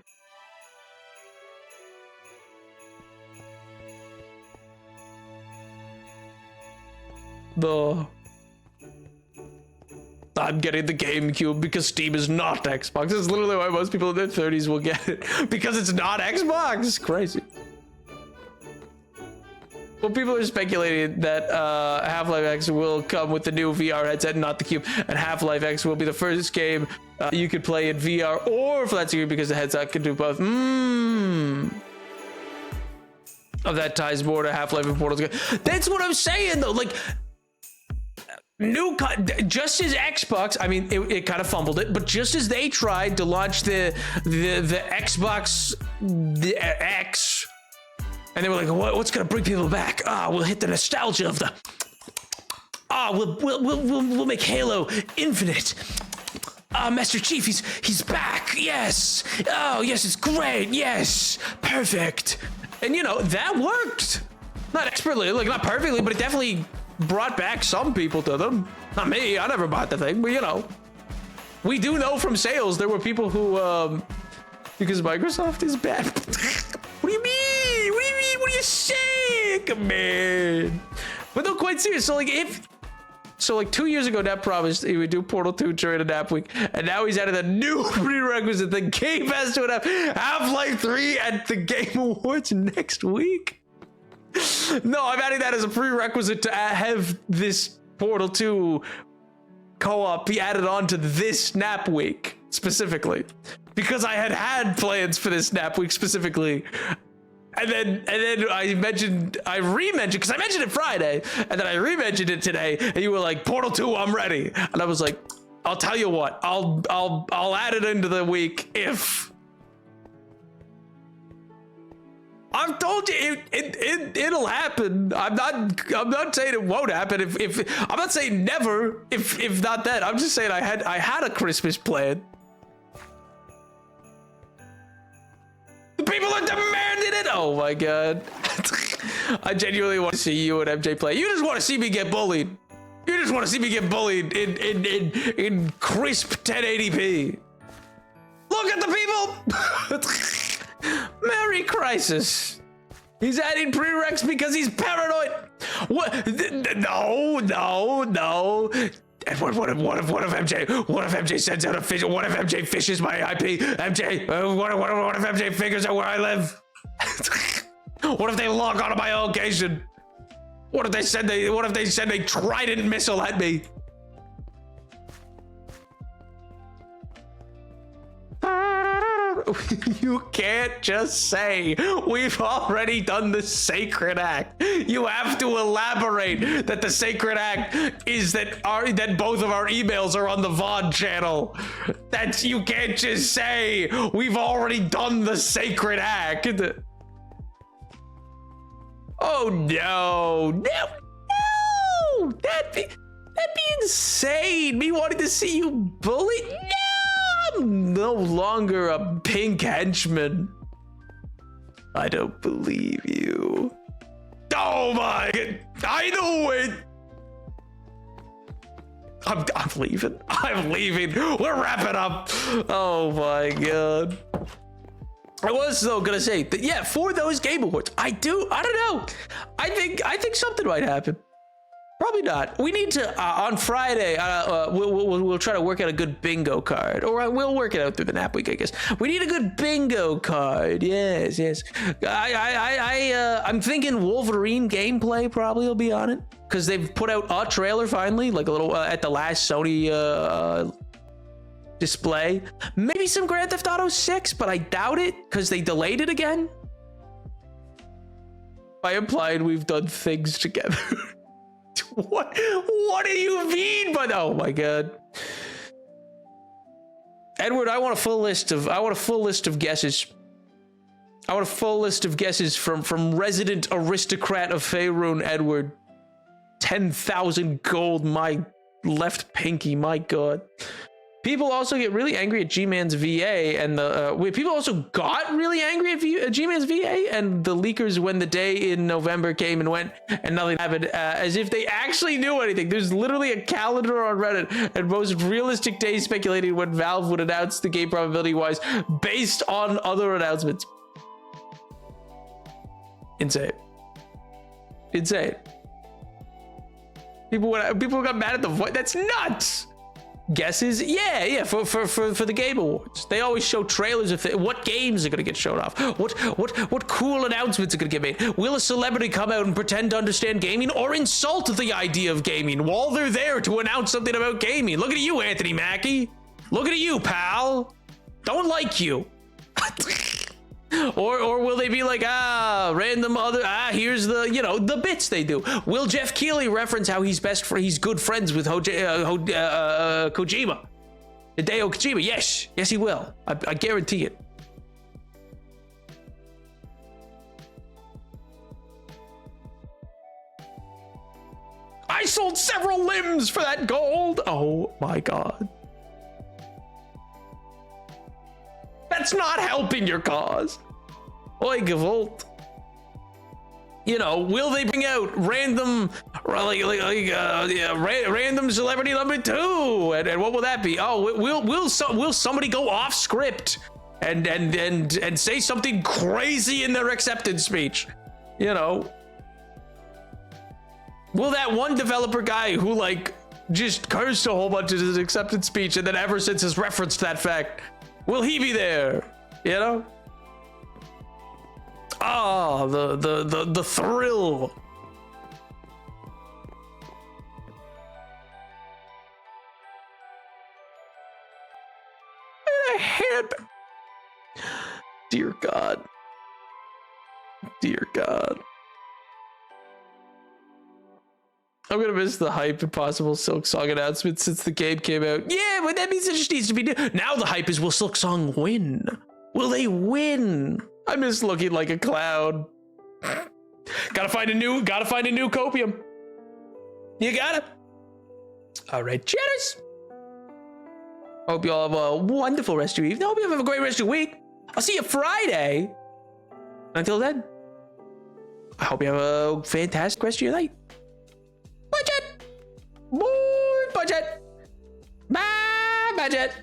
I'm getting the GameCube because Steam is not Xbox. This is literally why most people in their 30s will get it. Because it's not Xbox. It's crazy. Well, people are speculating that Half-Life X will come with the new VR headset, not the Cube, and Half-Life X will be the first game you could play in VR or flat screen because the headset can do both. Oh, that ties more to Half-Life and Portal 2. That's what I'm saying, though. Like, just as Xbox, I mean, it kind of fumbled it, but just as they tried to launch the Xbox X, and they were like, what's gonna bring people back? We'll hit the nostalgia of the. We'll make Halo Infinite. Master Chief, he's back. Yes. Oh, yes, it's great. Yes, perfect. And you know that worked. Not expertly, like not perfectly, but it definitely brought back some people to them. Not me. I never bought the thing, but you know, we do know from sales there were people who, because Microsoft is bad. What do you mean? What are you saying? Come on. But no, quite serious. So like 2 years ago, Nap promised he would do Portal 2 during a Nap week, and now he's added a new prerequisite. The Game Pass to have Half-Life 3 at the Game Awards next week. No, I'm adding that as a prerequisite to have this Portal 2 co-op be added on to this Nap week specifically, because I had plans for this Nap week specifically. And then I re-mentioned, because I mentioned it Friday, and then I re-mentioned it today, and you were like, Portal 2, I'm ready. And I was like, I'll tell you what, I'll add it into the week if. I've told you it'll happen. I'm not saying it won't happen. If I'm not saying never. If not that, I'm just saying I had a Christmas plan. People are demanding it. Oh my god. I genuinely want to see you and MJ play. You just want to see me get bullied. You just want to see me get bullied in crisp 1080p. Look at the people. Merry Crisis. He's adding prereqs because he's paranoid. What? No. And what if MJ sends out a fish? What if MJ fishes my IP? MJ, what if MJ figures out where I live? What if they log onto my location? What if they send a Trident missile at me? You can't just say we've already done the sacred act. You have to elaborate that the sacred act is that both of our emails are on the VOD channel. You can't just say we've already done the sacred act. Oh no. That'd be insane. Me wanting to see you bullied. No. I'm no longer a pink henchman. I don't believe you. Oh my god. I know it. I'm leaving. I'm leaving. We're wrapping up. Oh my god. I was though gonna say that, yeah, for those Game Awards, I don't know. I think something might happen. Probably not. We need to on Friday. We'll try to work out a good bingo card, or we'll work it out through the Nap week, I guess. We need a good bingo card. Yes. I'm thinking Wolverine gameplay probably will be on it because they've put out a trailer finally, like a little at the last Sony display. Maybe some Grand Theft Auto 6, but I doubt it because they delayed it again. By implying we've done things together. What do you mean? But oh my god, Edward, I want a full list of guesses. I want a full list of guesses from resident aristocrat of Faerun, Edward. 10,000 gold, my left pinky, my god. People also get really angry at G-Man's VA, and people also got really angry at G-Man's VA, and the leakers when the day in November came and went, and nothing happened, as if they actually knew anything. There's literally a calendar on Reddit, and most realistic days speculating when Valve would announce the game probability-wise, based on other announcements. Insane. Insane. People got mad at the voice. That's nuts. Guesses? Yeah, for the Game Awards. They always show trailers of what games are gonna get shown off. What cool announcements are gonna get made. Will a celebrity come out and pretend to understand gaming or insult the idea of gaming while they're there to announce something about gaming? Look at you, Anthony Mackie. Look at you, pal. Don't like you. Or will they be like, random other, here's the, the bits they do. Will Jeff Keighley reference how he's good friends with Kojima? Hideo Kojima? Yes, he will. I guarantee it. I sold several limbs for that gold. Oh my god. That's not helping your cause. Oi, Gavolt. Will they bring out random, random celebrity number 2? And what will that be? Oh, will somebody go off script and say something crazy in their acceptance speech? Will that one developer guy who just cursed a whole bunch of his acceptance speech and then ever since has referenced that fact? Will he be there? The thrill. A hand. Dear God. Dear God. I'm gonna miss the hype Impossible Silksong announcement since the game came out. Yeah, but that means it just needs to be new. Now the hype is, will Silksong win? Will they win? I miss looking like a clown. Gotta find a new copium. You got it. All right, cheers. Hope you all have a wonderful rest of your evening. Hope you have a great rest of your week. I'll see you Friday. Until then, I hope you have a fantastic rest of your night. Budget. More budget. Bye, budget.